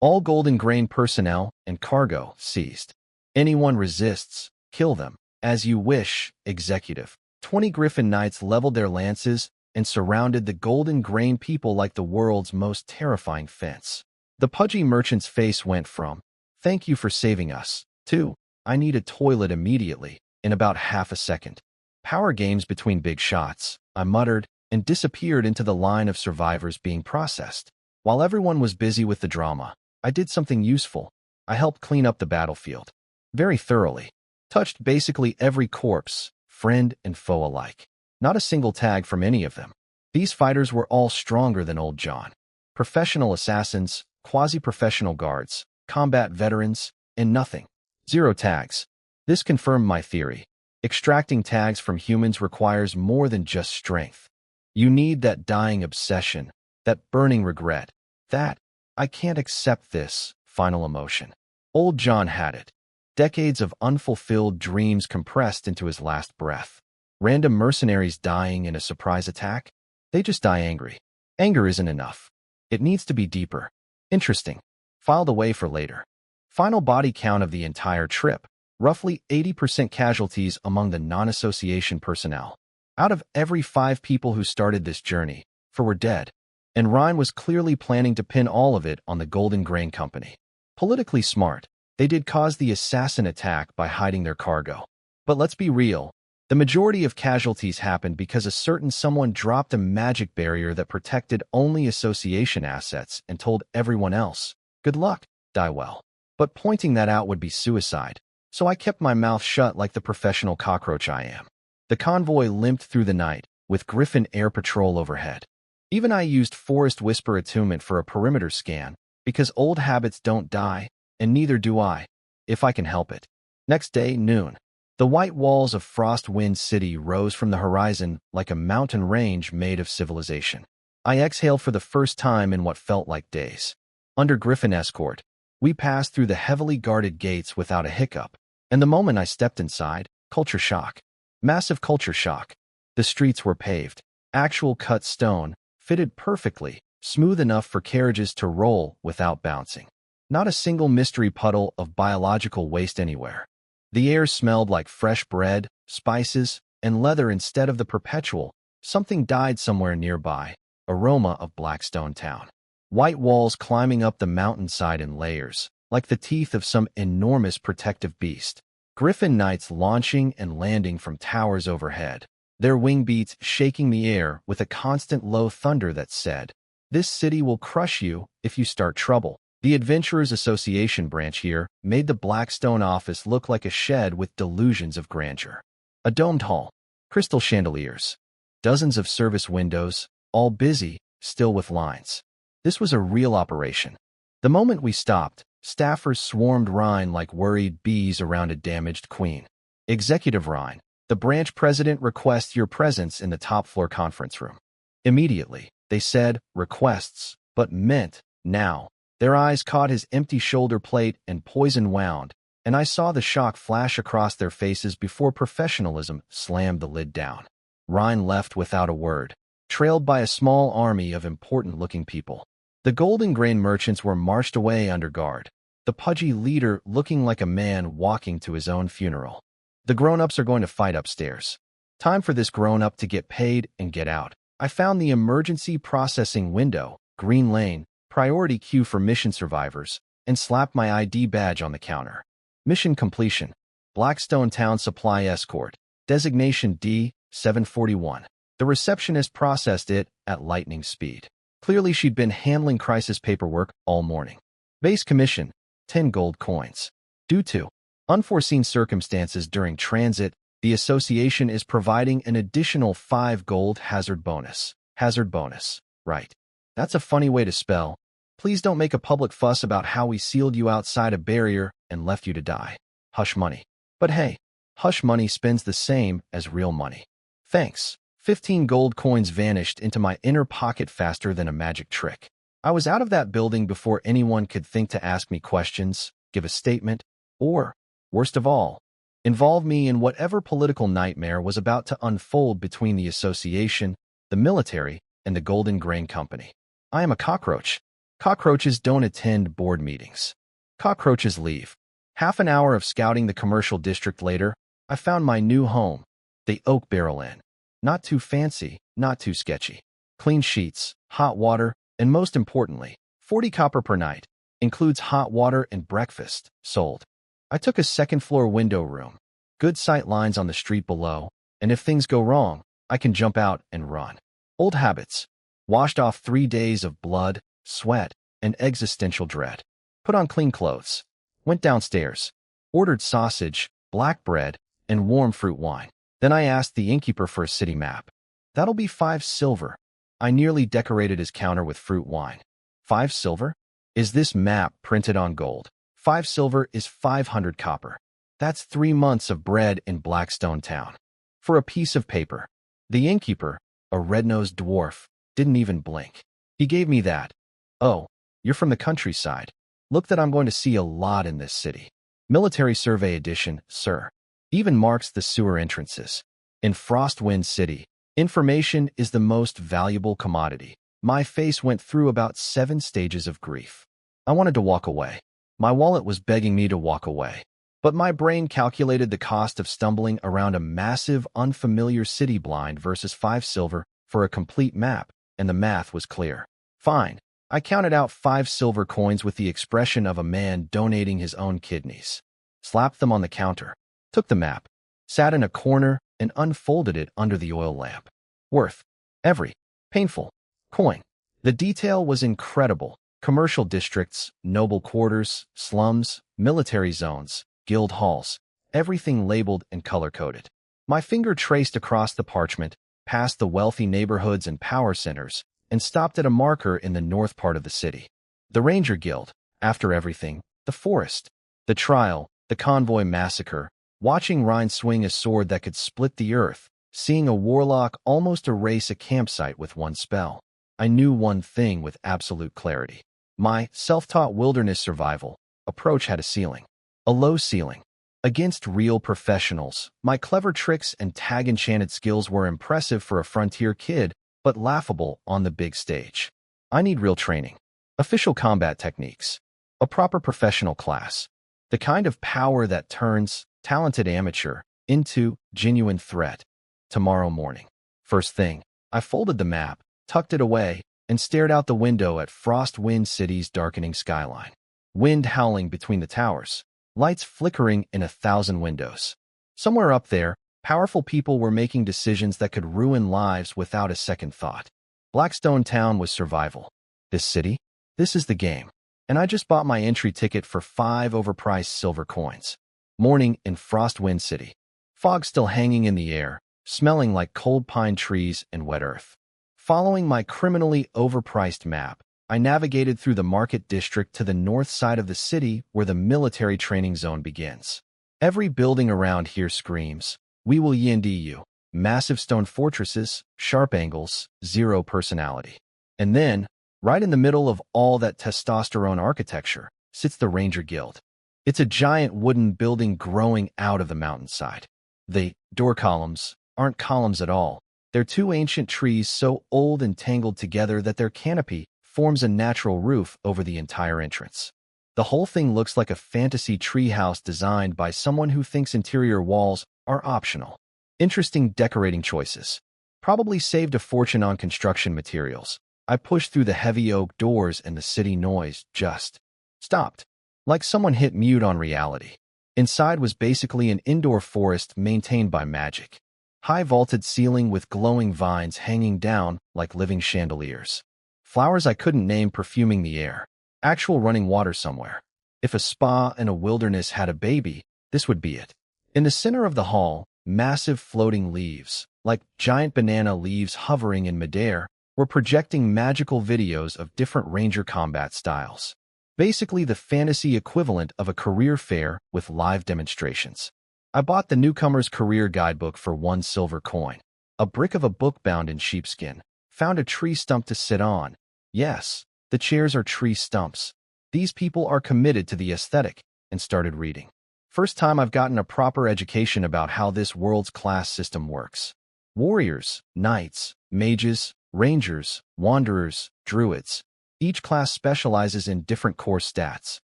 All Golden Grain personnel and cargo seized. Anyone resists, kill them. As you wish, Executive. 20 Griffin Knights leveled their lances and surrounded the Golden Grain people like the world's most terrifying fence. The pudgy merchant's face went from, thank you for saving us, to, I need a toilet immediately, in about half a second. Power games between big shots, I muttered, and disappeared into the line of survivors being processed. While everyone was busy with the drama, I did something useful. I helped clean up the battlefield. Very thoroughly. Touched basically every corpse, friend and foe alike. Not a single tag from any of them. These fighters were all stronger than old John. Professional assassins, quasi-professional guards, combat veterans, and nothing. 0 tags. This confirmed my theory. Extracting tags from humans requires more than just strength. You need that dying obsession, that burning regret, that, I can't accept this, final emotion. Old John had it. Decades of unfulfilled dreams compressed into his last breath. Random mercenaries dying in a surprise attack? They just die angry. Anger isn't enough. It needs to be deeper. Interesting. Filed away for later. Final body count of the entire trip. Roughly 80% casualties among the non-association personnel. Out of every 5 people who started this journey, 4 were dead. And Ryan was clearly planning to pin all of it on the Golden Grain Company. Politically smart, they did cause the assassin attack by hiding their cargo. But let's be real, the majority of casualties happened because a certain someone dropped a magic barrier that protected only association assets and told everyone else, good luck, die well. But pointing that out would be suicide, so I kept my mouth shut like the professional cockroach I am. The convoy limped through the night, with Griffin Air Patrol overhead. Even I used Forest Whisper attunement for a perimeter scan, because old habits don't die, and neither do I, if I can help it. Next day, noon. The white walls of Frostwind City rose from the horizon like a mountain range made of civilization. I exhaled for the first time in what felt like days. Under Griffin escort, we passed through the heavily guarded gates without a hiccup, and the moment I stepped inside, culture shock. Massive culture shock. The streets were paved, actual cut stone, fitted perfectly, smooth enough for carriages to roll without bouncing. Not a single mystery puddle of biological waste anywhere. The air smelled like fresh bread, spices, and leather instead of the perpetual, something died somewhere nearby, aroma of Blackstone Town. White walls climbing up the mountainside in layers, like the teeth of some enormous protective beast. Griffin knights launching and landing from towers overhead, their wing beats shaking the air with a constant low thunder that said, "This city will crush you if you start trouble." The Adventurers Association branch here made the Blackstone office look like a shed with delusions of grandeur. A domed hall, crystal chandeliers, dozens of service windows, all busy, still with lines. This was a real operation. The moment we stopped, staffers swarmed Rhine like worried bees around a damaged queen. "Executive Rhine, the branch president requests your presence in the top-floor conference room." Immediately, they said requests, but meant now. Their eyes caught his empty shoulder plate and poison wound, and I saw the shock flash across their faces before professionalism slammed the lid down. Rhine left without a word, trailed by a small army of important-looking people. The golden grain merchants were marched away under guard, the pudgy leader looking like a man walking to his own funeral. The grown-ups are going to fight upstairs. Time for this grown-up to get paid and get out. I found the emergency processing window, Green Lane, priority queue for mission survivors, and slapped my ID badge on the counter. Mission completion. Blackstone Town Supply Escort. Designation D-741. The receptionist processed it at lightning speed. Clearly she'd been handling crisis paperwork all morning. Base commission, 10 gold coins. Due to unforeseen circumstances during transit, the association is providing an additional 5 gold hazard bonus. Hazard bonus, right. That's a funny way to spell. Please don't make a public fuss about how we sealed you outside a barrier and left you to die. Hush money. But hey, hush money spends the same as real money. Thanks. 15 gold coins vanished into my inner pocket faster than a magic trick. I was out of that building before anyone could think to ask me questions, give a statement, or, worst of all, involve me in whatever political nightmare was about to unfold between the association, the military, and the Golden Grain Company. I am a cockroach. Cockroaches don't attend board meetings. Cockroaches leave. Half an hour of scouting the commercial district later, I found my new home, the Oak Barrel Inn. Not too fancy, not too sketchy. Clean sheets, hot water, and most importantly, 40 copper per night. Includes hot water and breakfast. Sold. I took a second-floor window room. Good sight lines on the street below, and if things go wrong, I can jump out and run. Old habits. Washed off 3 days of blood, sweat, and existential dread. Put on clean clothes. Went downstairs. Ordered sausage, black bread, and warm fruit wine. Then I asked the innkeeper for a city map. That'll be 5 silver. I nearly decorated his counter with fruit wine. 5 silver? Is this map printed on gold? 5 silver is 500 copper. That's 3 months of bread in Blackstone Town. For a piece of paper. The innkeeper, a red-nosed dwarf, didn't even blink. He gave me that. "Oh, you're from the countryside. Look that I'm going to see a lot in this city. Military Survey Edition, sir." Even marks the sewer entrances. In Frostwind City, information is the most valuable commodity. My face went through about 7 stages of grief. I wanted to walk away. My wallet was begging me to walk away. But my brain calculated the cost of stumbling around a massive, unfamiliar city blind versus 5 silver for a complete map, and the math was clear. Fine. I counted out 5 silver coins with the expression of a man donating his own kidneys. Slapped them on the counter. Took the map, sat in a corner, and unfolded it under the oil lamp. Worth every painful coin. The detail was incredible. Commercial districts, noble quarters, slums, military zones, guild halls, everything labeled and color-coded. My finger traced across the parchment, past the wealthy neighborhoods and power centers, and stopped at a marker in the north part of the city. The Ranger Guild, after everything, the forest, the trial, the convoy massacre, watching Rhine swing a sword that could split the earth, seeing a warlock almost erase a campsite with one spell. I knew one thing with absolute clarity. My self-taught wilderness survival approach had a ceiling. A low ceiling. Against real professionals, my clever tricks and tag-enchanted skills were impressive for a frontier kid, but laughable on the big stage. I need real training. Official combat techniques. A proper professional class. The kind of power that turns talented amateur into genuine threat. Tomorrow morning. First thing, I folded the map, tucked it away, and stared out the window at Frostwind City's darkening skyline. Wind howling between the towers, lights flickering in 1,000 windows. Somewhere up there, powerful people were making decisions that could ruin lives without a second thought. Blackstone Town was survival. This city? This is the game. And I just bought my entry ticket for 5 overpriced silver coins. Morning in Frostwind City. Fog still hanging in the air, smelling like cold pine trees and wet earth. Following my criminally overpriced map, I navigated through the market district to the north side of the city where the military training zone begins. Every building around here screams, "We will yield you." Massive stone fortresses, sharp angles, zero personality. And then, right in the middle of all that testosterone architecture, sits the Ranger Guild. It's a giant wooden building growing out of the mountainside. The door columns aren't columns at all. They're 2 ancient trees so old and tangled together that their canopy forms a natural roof over the entire entrance. The whole thing looks like a fantasy treehouse designed by someone who thinks interior walls are optional. Interesting decorating choices. Probably saved a fortune on construction materials. I pushed through the heavy oak doors and the city noise just stopped. Like someone hit mute on reality. Inside was basically an indoor forest maintained by magic. High vaulted ceiling with glowing vines hanging down like living chandeliers. Flowers I couldn't name perfuming the air. Actual running water somewhere. If a spa in a wilderness had a baby, this would be it. In the center of the hall, massive floating leaves, like giant banana leaves hovering in midair, were projecting magical videos of different ranger combat styles. Basically the fantasy equivalent of a career fair with live demonstrations. I bought the newcomer's career guidebook for 1 silver coin. A brick of a book bound in sheepskin. Found a tree stump to sit on. Yes, the chairs are tree stumps. These people are committed to the aesthetic, and started reading. First time I've gotten a proper education about how this world's class system works. Warriors, knights, mages, rangers, wanderers, druids. Each class specializes in different core stats.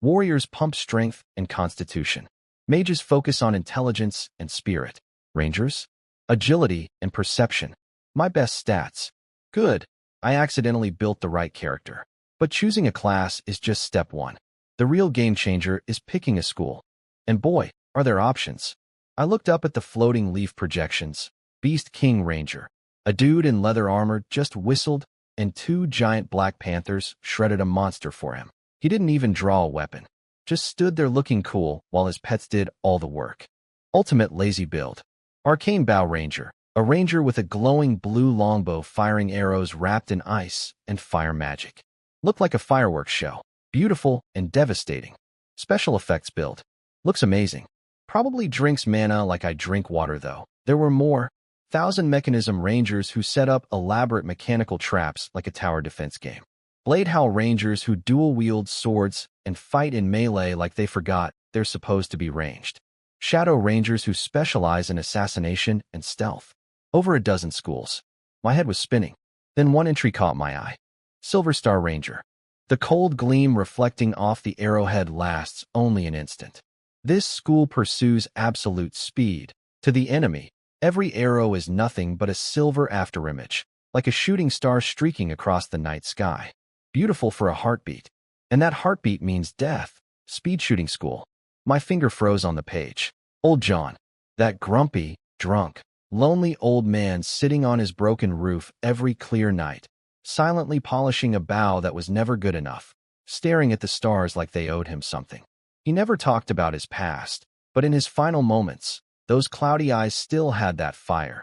Warriors pump strength and constitution. Mages focus on intelligence and spirit. Rangers? Agility and perception. My best stats. Good. I accidentally built the right character. But choosing a class is just step 1. The real game changer is picking a school. And boy, are there options. I looked up at the floating leaf projections. Beast King Ranger. A dude in leather armor just whistled, and 2 giant black panthers shredded a monster for him. He didn't even draw a weapon. Just stood there looking cool while his pets did all the work. Ultimate lazy build. Arcane Bow Ranger. A ranger with a glowing blue longbow firing arrows wrapped in ice and fire magic. Looked like a fireworks show. Beautiful and devastating. Special effects build. Looks amazing. Probably drinks mana like I drink water though. There were more. 1,000 Mechanism Rangers who set up elaborate mechanical traps like a tower defense game. Blade Howl Rangers who dual-wield swords and fight in melee like they forgot they're supposed to be ranged. Shadow Rangers who specialize in assassination and stealth. Over a dozen schools. My head was spinning. Then one entry caught my eye. Silver Star Ranger. The cold gleam reflecting off the arrowhead lasts only an instant. This school pursues absolute speed. To the enemy, every arrow is nothing but a silver afterimage, like a shooting star streaking across the night sky. Beautiful for a heartbeat. And that heartbeat means death. Speed shooting school. My finger froze on the page. Old John. That grumpy, drunk, lonely old man sitting on his broken roof every clear night, silently polishing a bow that was never good enough, staring at the stars like they owed him something. He never talked about his past, but in his final moments, those cloudy eyes still had that fire.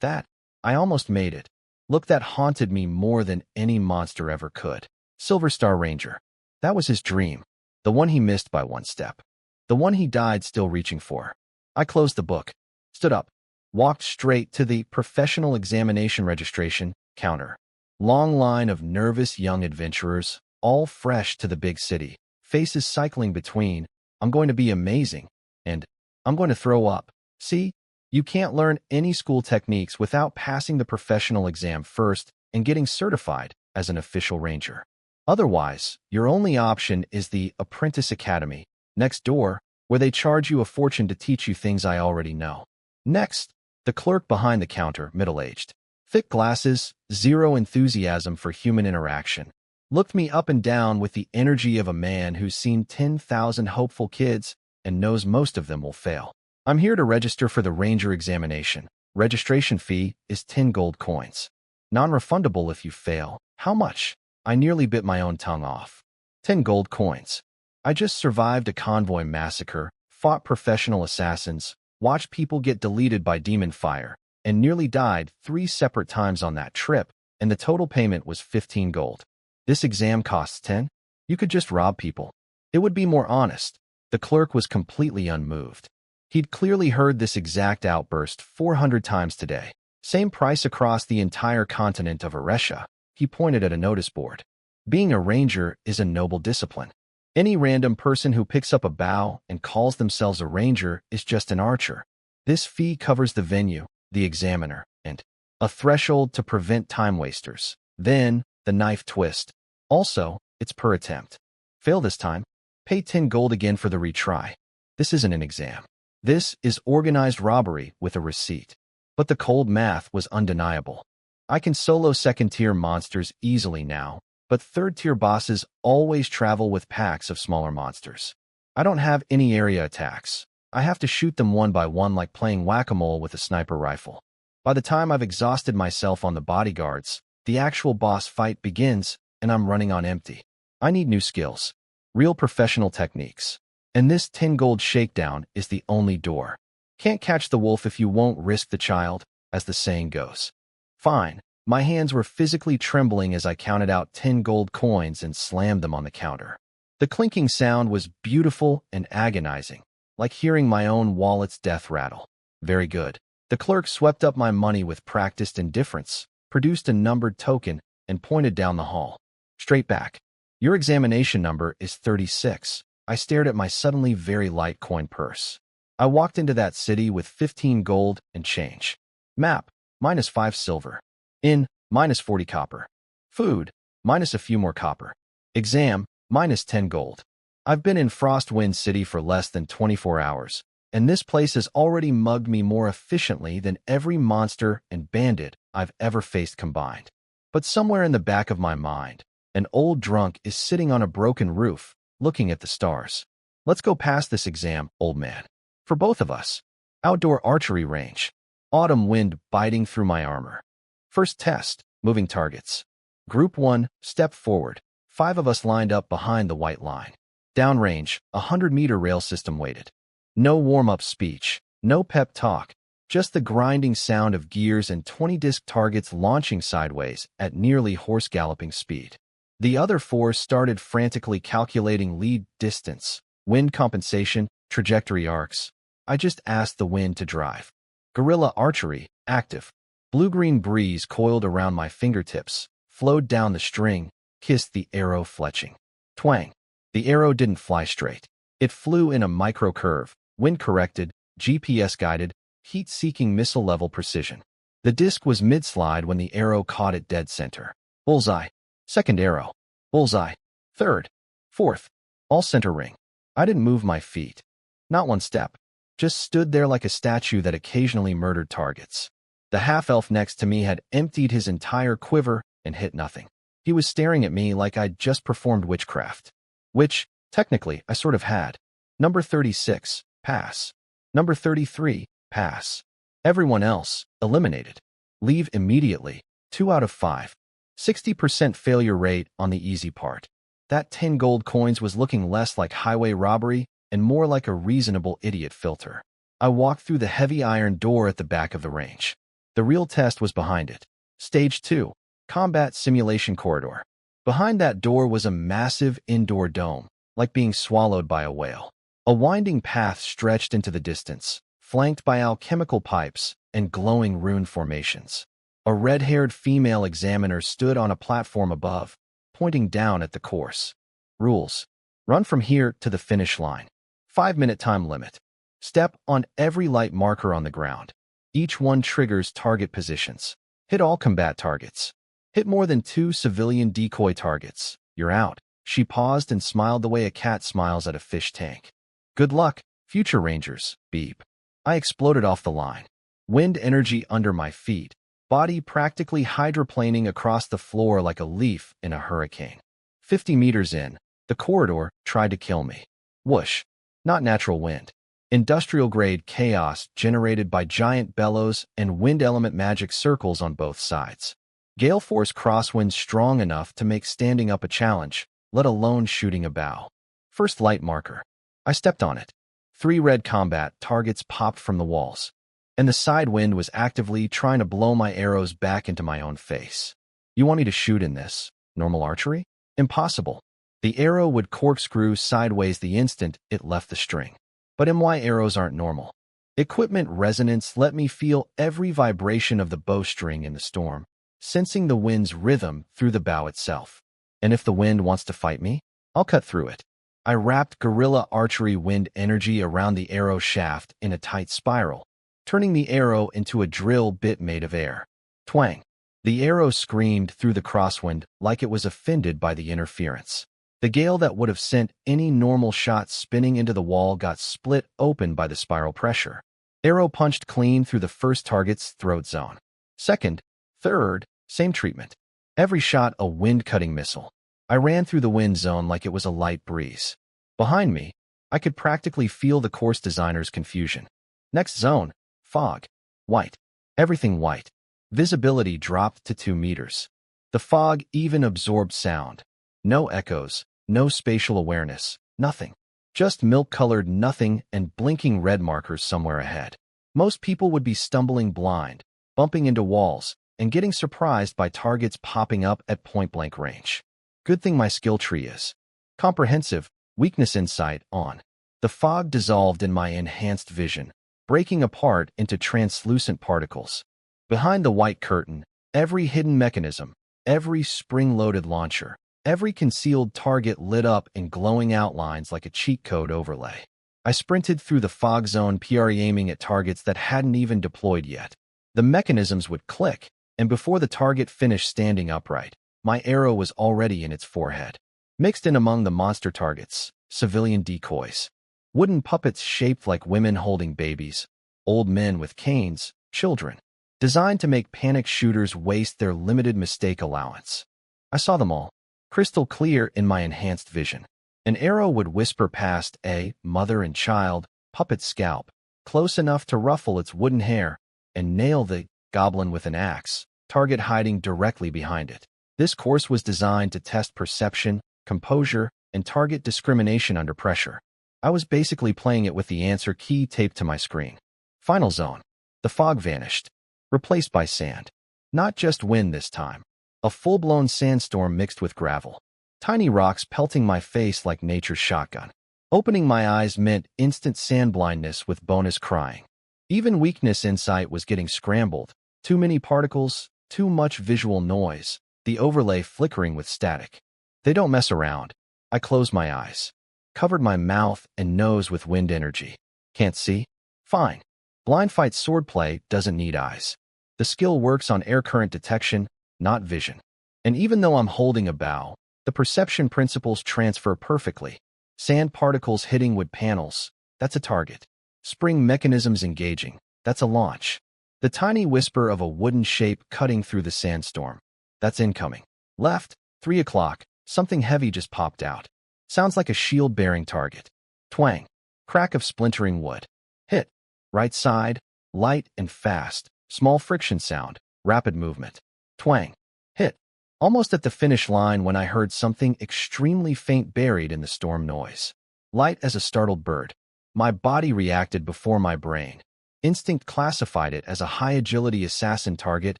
That, I almost made it. Look, that haunted me more than any monster ever could. Silver Star Ranger. That was his dream. The one he missed by 1 step. The one he died still reaching for. I closed the book, stood up, walked straight to the professional examination registration counter. Long line of nervous young adventurers, all fresh to the big city, faces cycling between, "I'm going to be amazing," and "I'm going to throw up." See? You can't learn any school techniques without passing the professional exam first and getting certified as an official ranger. Otherwise, your only option is the Apprentice Academy, next door, where they charge you a fortune to teach you things I already know. Next, the clerk behind the counter, middle-aged. Thick glasses, zero enthusiasm for human interaction. Looked me up and down with the energy of a man who's seen 10,000 hopeful kids and knows most of them will fail. I'm here to register for the Ranger examination. Registration fee is 10 gold coins. Non-refundable if you fail. How much? I nearly bit my own tongue off. 10 gold coins. I just survived a convoy massacre, fought professional assassins, watched people get deleted by demon fire, and nearly died 3 separate times on that trip, and the total payment was 15 gold. This exam costs 10? You could just rob people. It would be more honest. The clerk was completely unmoved. He'd clearly heard this exact outburst 400 times today. Same price across the entire continent of Eresha. He pointed at a notice board. Being a ranger is a noble discipline. Any random person who picks up a bow and calls themselves a ranger is just an archer. This fee covers the venue, the examiner, and a threshold to prevent time wasters. Then, the knife twist. Also, it's per attempt. Fail this time, pay 10 gold again for the retry. This isn't an exam. This is organized robbery with a receipt. But the cold math was undeniable. I can solo second-tier monsters easily now, but third-tier bosses always travel with packs of smaller monsters. I don't have any area attacks. I have to shoot them one by one like playing whack-a-mole with a sniper rifle. By the time I've exhausted myself on the bodyguards, the actual boss fight begins, and I'm running on empty. I need new skills. Real professional techniques. And this 10 gold shakedown is the only door. Can't catch the wolf if you won't risk the child, as the saying goes. Fine. My hands were physically trembling as I counted out 10 gold coins and slammed them on the counter. The clinking sound was beautiful and agonizing, like hearing my own wallet's death rattle. Very good. The clerk swept up my money with practiced indifference, produced a numbered token, and pointed down the hall. Straight back. Your examination number is 36. I stared at my suddenly very light coin purse. I walked into that city with 15 gold and change. Map, -5 silver. Inn, -40 copper. Food, minus a few more copper. Exam, -10 gold. I've been in Frostwind City for less than 24 hours, and this place has already mugged me more efficiently than every monster and bandit I've ever faced combined. But somewhere in the back of my mind, an old drunk is sitting on a broken roof, looking at the stars. Let's go past this exam, old man. For both of us. Outdoor archery range. Autumn wind biting through my armor. First test, moving targets. Group 1, step forward. 5 of us lined up behind the white line. Downrange, 100-meter rail system weighted. No warm-up speech, no pep talk, just the grinding sound of gears and 20-disc targets launching sideways at nearly horse-galloping speed. The other 4 started frantically calculating lead distance, wind compensation, trajectory arcs. I just asked the wind to drive. Guerrilla archery, active. Blue-green breeze coiled around my fingertips, flowed down the string, kissed the arrow fletching. Twang. The arrow didn't fly straight. It flew in a micro-curve, wind-corrected, GPS-guided, heat-seeking missile-level precision. The disc was mid-slide when the arrow caught it dead center. Bullseye. Second arrow. Bullseye. Third. Fourth. All center ring. I didn't move my feet. Not one step. Just stood there like a statue that occasionally murdered targets. The half-elf next to me had emptied his entire quiver and hit nothing. He was staring at me like I'd just performed witchcraft. Which, technically, I sort of had. Number 36, pass. Number 33, pass. Everyone else, eliminated. Leave immediately, 2 out of 5. 60% failure rate on the easy part. That 10 gold coins was looking less like highway robbery and more like a reasonable idiot filter. I walked through the heavy iron door at the back of the range. The real test was behind it. Stage 2, combat simulation corridor. Behind that door was a massive indoor dome, like being swallowed by a whale. A winding path stretched into the distance, flanked by alchemical pipes and glowing rune formations. A red-haired female examiner stood on a platform above, pointing down at the course. Rules. Run from here to the finish line. 5-minute time limit. Step on every light marker on the ground. Each one triggers target positions. Hit all combat targets. Hit more than 2 civilian decoy targets. You're out. She paused and smiled the way a cat smiles at a fish tank. Good luck, future rangers, beep. I exploded off the line. Wind energy under my feet, body practically hydroplaning across the floor like a leaf in a hurricane. 50 meters in, the corridor tried to kill me. Whoosh. Not natural wind. Industrial-grade chaos generated by giant bellows and wind element magic circles on both sides. Gale force crosswinds strong enough to make standing up a challenge, let alone shooting a bow. First light marker. I stepped on it. 3 red combat targets popped from the walls, and the side wind was actively trying to blow my arrows back into my own face. You want me to shoot in this? Normal archery? Impossible. The arrow would corkscrew sideways the instant it left the string. But MY arrows aren't normal. Equipment resonance let me feel every vibration of the bowstring in the storm, sensing the wind's rhythm through the bow itself. And if the wind wants to fight me, I'll cut through it. I wrapped guerrilla archery wind energy around the arrow shaft in a tight spiral, turning the arrow into a drill bit made of air. Twang. The arrow screamed through the crosswind like it was offended by the interference. The gale that would have sent any normal shot spinning into the wall got split open by the spiral pressure. Arrow punched clean through the first target's throat zone. Second, third, same treatment. Every shot a wind-cutting missile. I ran through the wind zone like it was a light breeze. Behind me, I could practically feel the course designer's confusion. Next zone, fog. White. Everything white. Visibility dropped to 2 meters. The fog even absorbed sound. No echoes. No spatial awareness, nothing. Just milk-colored nothing and blinking red markers somewhere ahead. Most people would be stumbling blind, bumping into walls, and getting surprised by targets popping up at point-blank range. Good thing my skill tree is comprehensive, weakness insight on. The fog dissolved in my enhanced vision, breaking apart into translucent particles. Behind the white curtain, every hidden mechanism, every spring-loaded launcher, every concealed target lit up in glowing outlines like a cheat code overlay. I sprinted through the fog zone, aiming at targets that hadn't even deployed yet. The mechanisms would click, and before the target finished standing upright, my arrow was already in its forehead. Mixed in among the monster targets, civilian decoys. Wooden puppets shaped like women holding babies, old men with canes, children. Designed to make panic shooters waste their limited mistake allowance. I saw them all. Crystal clear in my enhanced vision. An arrow would whisper past a mother and child puppet's scalp, close enough to ruffle its wooden hair, and nail the goblin with an axe, target hiding directly behind it. This course was designed to test perception, composure, and target discrimination under pressure. I was basically playing it with the answer key taped to my screen. Final zone. The fog vanished, replaced by sand. Not just wind this time. A full-blown sandstorm mixed with gravel. Tiny rocks pelting my face like nature's shotgun. Opening my eyes meant instant sand blindness with bonus crying. Even weakness insight was getting scrambled. Too many particles, too much visual noise, the overlay flickering with static. They don't mess around. I closed my eyes. Covered my mouth and nose with wind energy. Can't see? Fine. Blind fight swordplay doesn't need eyes. The skill works on air current detection, not vision. And even though I'm holding a bow, the perception principles transfer perfectly. Sand particles hitting wood panels, that's a target. Spring mechanisms engaging, that's a launch. The tiny whisper of a wooden shape cutting through the sandstorm, that's incoming. Left, 3 o'clock, something heavy just popped out. Sounds like a shield-bearing target. Twang, crack of splintering wood. Hit, right side, light and fast, small friction sound, rapid movement. Twang. Hit. Almost at the finish line when I heard something extremely faint buried in the storm noise. Light as a startled bird. My body reacted before my brain. Instinct classified it as a high-agility assassin target,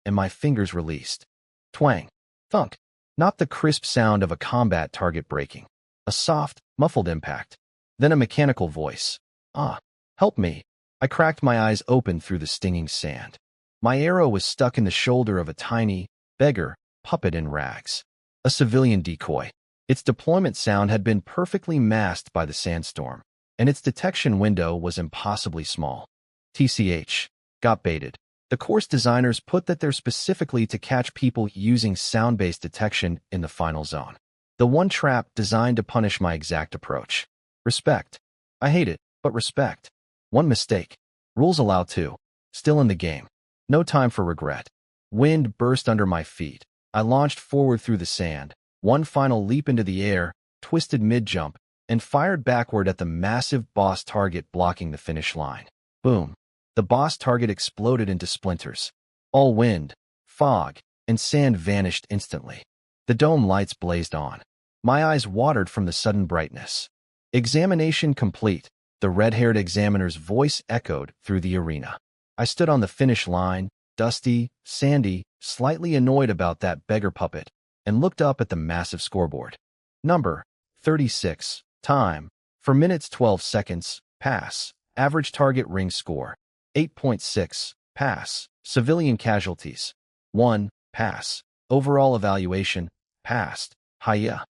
and my fingers released. Twang. Thunk. Not the crisp sound of a combat target breaking. A soft, muffled impact. Then a mechanical voice. Ah, help me. I cracked my eyes open through the stinging sand. My arrow was stuck in the shoulder of a tiny, beggar, puppet in rags. A civilian decoy. Its deployment sound had been perfectly masked by the sandstorm, and its detection window was impossibly small. TCH. Got baited. The course designers put that there specifically to catch people using sound-based detection in the final zone. The one trap designed to punish my exact approach. Respect. I hate it, but respect. One mistake. Rules allow two. Still in the game. No time for regret. Wind burst under my feet. I launched forward through the sand, one final leap into the air, twisted mid-jump, and fired backward at the massive boss target blocking the finish line. Boom. The boss target exploded into splinters. All wind, fog, and sand vanished instantly. The dome lights blazed on. My eyes watered from the sudden brightness. Examination complete. The red-haired examiner's voice echoed through the arena. I stood on the finish line, dusty, sandy, slightly annoyed about that beggar puppet, and looked up at the massive scoreboard. Number 36. Time. For minutes 12 seconds. Pass. Average target ring score. 8.6. Pass. Civilian casualties. 1. Pass. Overall evaluation. Passed. Hiya.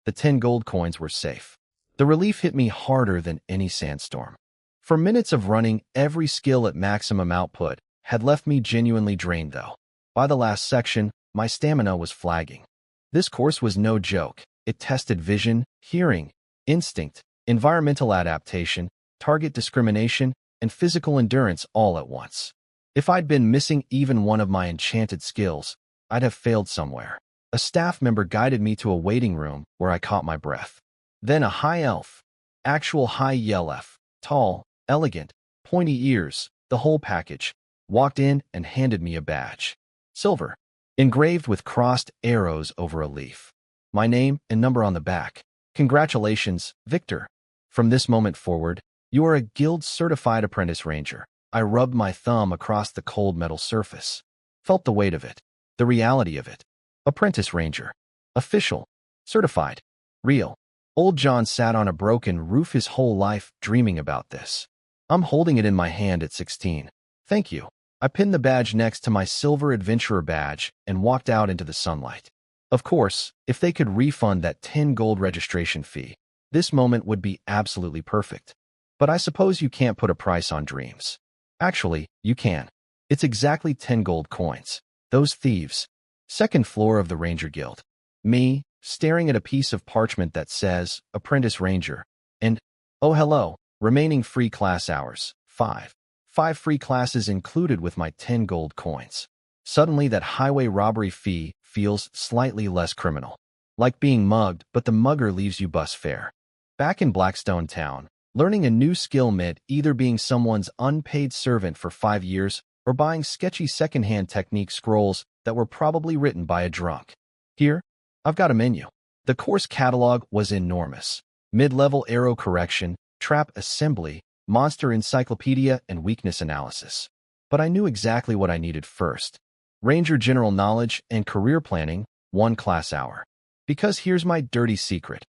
The 10 gold coins were safe. The relief hit me harder than any sandstorm. For minutes of running, every skill at maximum output had left me genuinely drained though. By the last section, my stamina was flagging. This course was no joke. It tested vision, hearing, instinct, environmental adaptation, target discrimination, and physical endurance all at once. If I'd been missing even one of my enchanted skills, I'd have failed somewhere. A staff member guided me to a waiting room where I caught my breath. Then a high elf, actual high elf, tall, elegant, pointy ears, the whole package, walked in and handed me a badge. Silver, engraved with crossed arrows over a leaf. My name and number on the back. Congratulations, Victor. From this moment forward, you are a guild-certified apprentice ranger. I rubbed my thumb across the cold metal surface. Felt the weight of it, the reality of it. Apprentice ranger. Official. Certified. Real. Old John sat on a broken roof his whole life dreaming about this. I'm holding it in my hand at 16. Thank you. I pinned the badge next to my silver adventurer badge and walked out into the sunlight. Of course, if they could refund that 10 gold registration fee, this moment would be absolutely perfect. But I suppose you can't put a price on dreams. Actually, you can. It's exactly 10 gold coins. Those thieves. Second floor of the Ranger Guild. Me, staring at a piece of parchment that says, Apprentice Ranger, and, oh hello, remaining free class hours, 5. 5 free classes included with my 10 gold coins. Suddenly that highway robbery fee feels slightly less criminal. Like being mugged, but the mugger leaves you bus fare. Back in Blackstone Town, learning a new skill meant either being someone's unpaid servant for 5 years or buying sketchy secondhand technique scrolls that were probably written by a drunk. Here, I've got a menu. The course catalog was enormous. Mid-level arrow correction, trap assembly, monster encyclopedia, and weakness analysis. But I knew exactly what I needed first. Ranger general knowledge and career planning, 1 class hour. Because here's my dirty secret.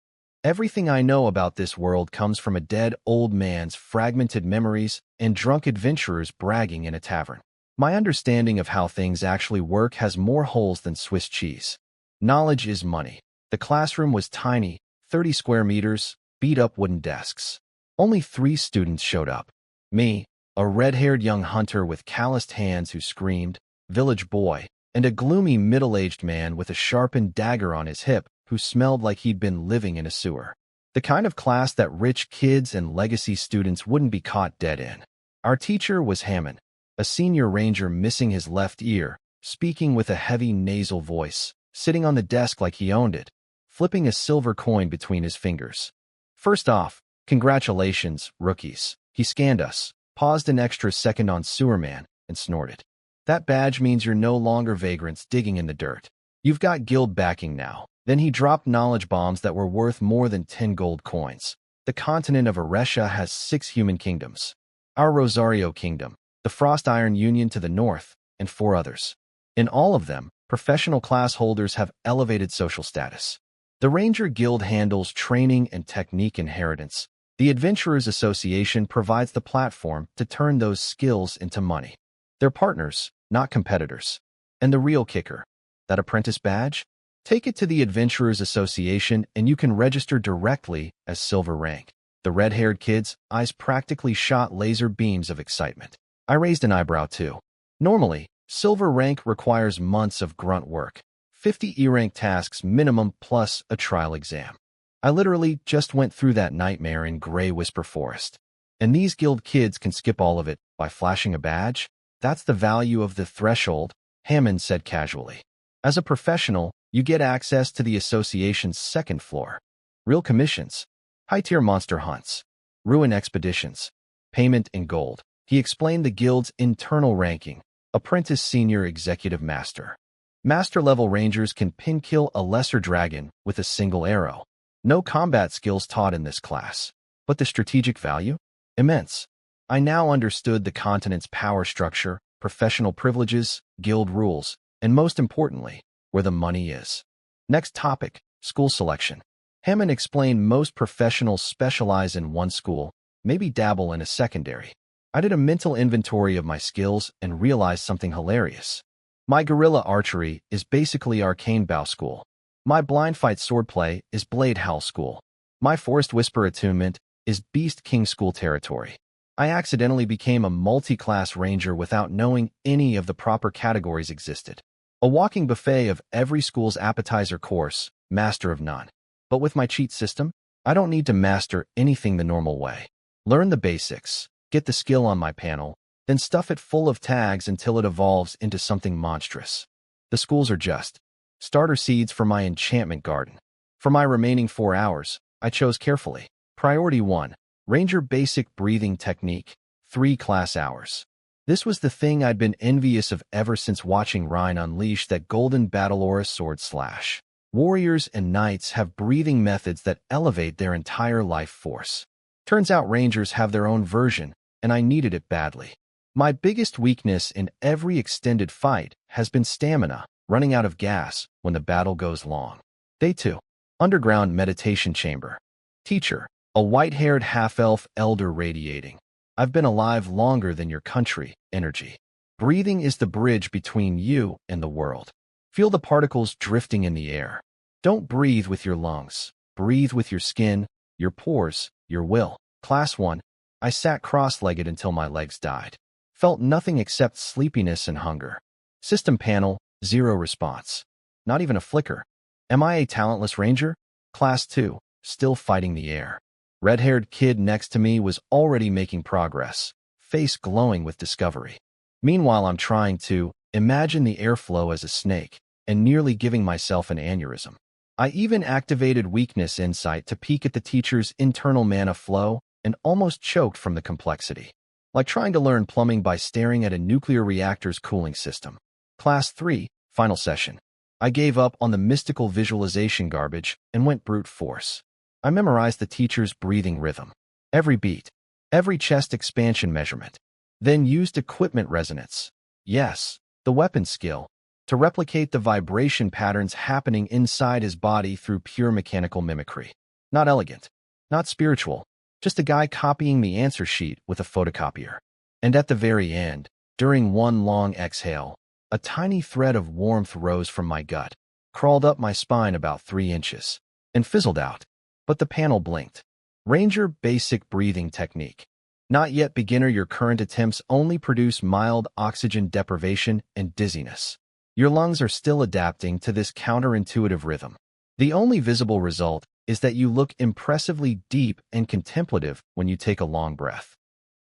Everything I know about this world comes from a dead old man's fragmented memories and drunk adventurers bragging in a tavern. My understanding of how things actually work has more holes than Swiss cheese. Knowledge is money. The classroom was tiny, 30 square meters, beat-up wooden desks. Only 3 students showed up. Me, a red-haired young hunter with calloused hands who screamed, village boy, and a gloomy middle-aged man with a sharpened dagger on his hip who smelled like he'd been living in a sewer. The kind of class that rich kids and legacy students wouldn't be caught dead in. Our teacher was Hammond, a senior ranger missing his left ear, speaking with a heavy nasal voice, sitting on the desk like he owned it, flipping a silver coin between his fingers. First off, congratulations, rookies. He scanned us, paused an extra second on Sewerman, and snorted. That badge means you're no longer vagrants digging in the dirt. You've got guild backing now. Then he dropped knowledge bombs that were worth more than 10 gold coins. The continent of Eresha has 6 human kingdoms. Our Rosario Kingdom, the Frost Iron Union to the north, and 4 others. In all of them, professional class holders have elevated social status. The Ranger Guild handles training and technique inheritance. The Adventurers Association provides the platform to turn those skills into money. They're partners, not competitors. And the real kicker, that apprentice badge? Take it to the Adventurers Association and you can register directly as silver rank. The red-haired kid's eyes practically shot laser beams of excitement. I raised an eyebrow too. Normally, silver rank requires months of grunt work, 50 E-rank tasks minimum plus a trial exam. I literally just went through that nightmare in Grey Whisper Forest. And these guild kids can skip all of it by flashing a badge? That's the value of the threshold, Hammond said casually. As a professional, you get access to the association's second floor. Real commissions, high-tier monster hunts, ruin expeditions, payment in gold. He explained the guild's internal ranking: apprentice, senior, executive, master. Master-level rangers can pin-kill a lesser dragon with a single arrow. No combat skills taught in this class. But the strategic value? Immense. I now understood the continent's power structure, professional privileges, guild rules, and most importantly, where the money is. Next topic, school selection. Hammond explained most professionals specialize in one school, maybe dabble in a secondary. I did a mental inventory of my skills and realized something hilarious. My guerrilla archery is basically arcane bow school. My blind fight swordplay is blade howl school. My forest whisper attunement is beast king school territory. I accidentally became a multi-class ranger without knowing any of the proper categories existed. A walking buffet of every school's appetizer course, master of none. But with my cheat system, I don't need to master anything the normal way. Learn the basics, get the skill on my panel, then stuff it full of tags until it evolves into something monstrous. The schools are just starter seeds for my enchantment garden. For my remaining 4 hours, I chose carefully. Priority 1, Ranger Basic Breathing Technique, 3 class hours. This was the thing I'd been envious of ever since watching Ryan unleash that golden battle aura sword slash. Warriors and knights have breathing methods that elevate their entire life force. Turns out rangers have their own version, and I needed it badly. My biggest weakness in every extended fight has been stamina, running out of gas when the battle goes long. Day 2. Underground Meditation Chamber. Teacher, a white-haired half-elf elder radiating. I've been alive longer than your country, energy. Breathing is the bridge between you and the world. Feel the particles drifting in the air. Don't breathe with your lungs. Breathe with your skin, your pores, your will. Class 1. I sat cross-legged until my legs died. Felt nothing except sleepiness and hunger. System panel, 0 response. Not even a flicker. Am I a talentless ranger? Class 2. Still fighting the air. Red-haired kid next to me was already making progress, face glowing with discovery. Meanwhile, I'm trying to imagine the airflow as a snake and nearly giving myself an aneurysm. I even activated weakness insight to peek at the teacher's internal mana flow and almost choked from the complexity. Like trying to learn plumbing by staring at a nuclear reactor's cooling system. Class 3, final session. I gave up on the mystical visualization garbage and went brute force. I memorized the teacher's breathing rhythm, every beat, every chest expansion measurement, then used equipment resonance. Yes, the weapon skill, to replicate the vibration patterns happening inside his body through pure mechanical mimicry. Not elegant, not spiritual, just a guy copying the answer sheet with a photocopier. And at the very end, during one long exhale, a tiny thread of warmth rose from my gut, crawled up my spine about 3 inches, and fizzled out. But the panel blinked. Ranger Basic Breathing Technique. Not yet beginner. Your current attempts only produce mild oxygen deprivation and dizziness. Your lungs are still adapting to this counterintuitive rhythm. The only visible result is that you look impressively deep and contemplative when you take a long breath.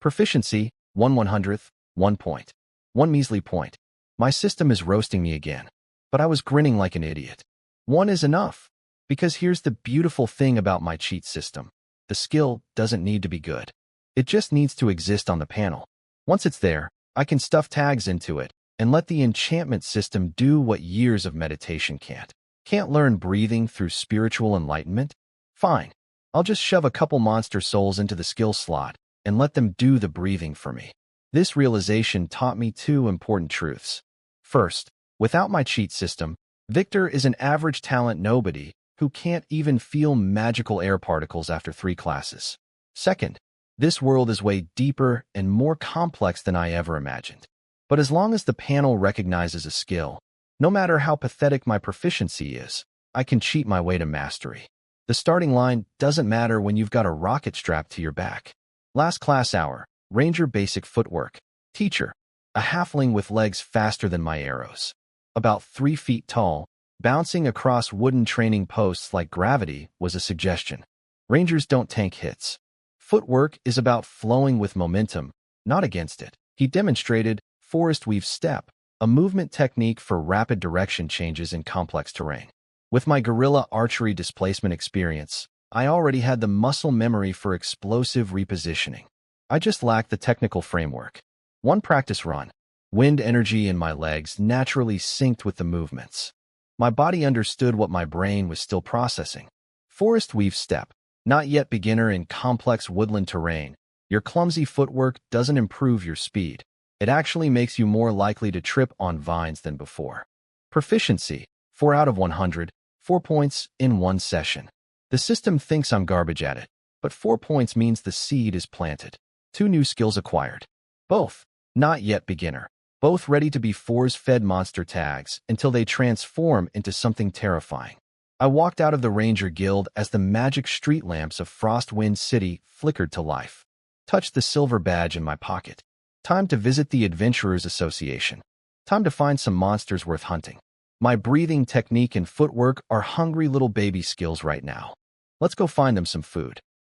Proficiency, 1/100th, 1 point. 1 measly point. My system is roasting me again. But I was grinning like an idiot. 1 is enough. Because here's the beautiful thing about my cheat system. The skill doesn't need to be good. It just needs to exist on the panel. Once it's there, I can stuff tags into it and let the enchantment system do what years of meditation can't. Can't learn breathing through spiritual enlightenment? Fine. I'll just shove a couple monster souls into the skill slot and let them do the breathing for me. This realization taught me 2 important truths. First, without my cheat system, Victor is an average talent nobody who can't even feel magical air particles after 3 classes. Second, this world is way deeper and more complex than I ever imagined. But as long as the panel recognizes a skill, no matter how pathetic my proficiency is, I can cheat my way to mastery. The starting line doesn't matter when you've got a rocket strapped to your back. Last class hour, Ranger Basic Footwork. Teacher, a halfling with legs faster than my arrows. About 3 feet tall, Bouncing across wooden training posts like gravity was a suggestion. Rangers don't tank hits. Footwork is about flowing with momentum, not against it. He demonstrated forest weave step, a movement technique for rapid direction changes in complex terrain. With my guerrilla archery displacement experience, I already had the muscle memory for explosive repositioning. I just lacked the technical framework. One practice run. Wind energy in my legs naturally synced with the movements. My body understood what my brain was still processing. Forest weave step. Not yet beginner in complex woodland terrain. Your clumsy footwork doesn't improve your speed. It actually makes you more likely to trip on vines than before. Proficiency. 4 out of 100. 4 points in one session. The system thinks I'm garbage at it, but 4 points means the seed is planted. 2 new skills acquired. Both. Not yet beginner. Both ready to be force-fed monster tags until they transform into something terrifying. I walked out of the Ranger Guild as the magic street lamps of Frostwind City flickered to life. Touched the silver badge in my pocket. Time to visit the Adventurers Association. Time to find some monsters worth hunting. My breathing technique and footwork are hungry little baby skills right now. Let's go find them some food.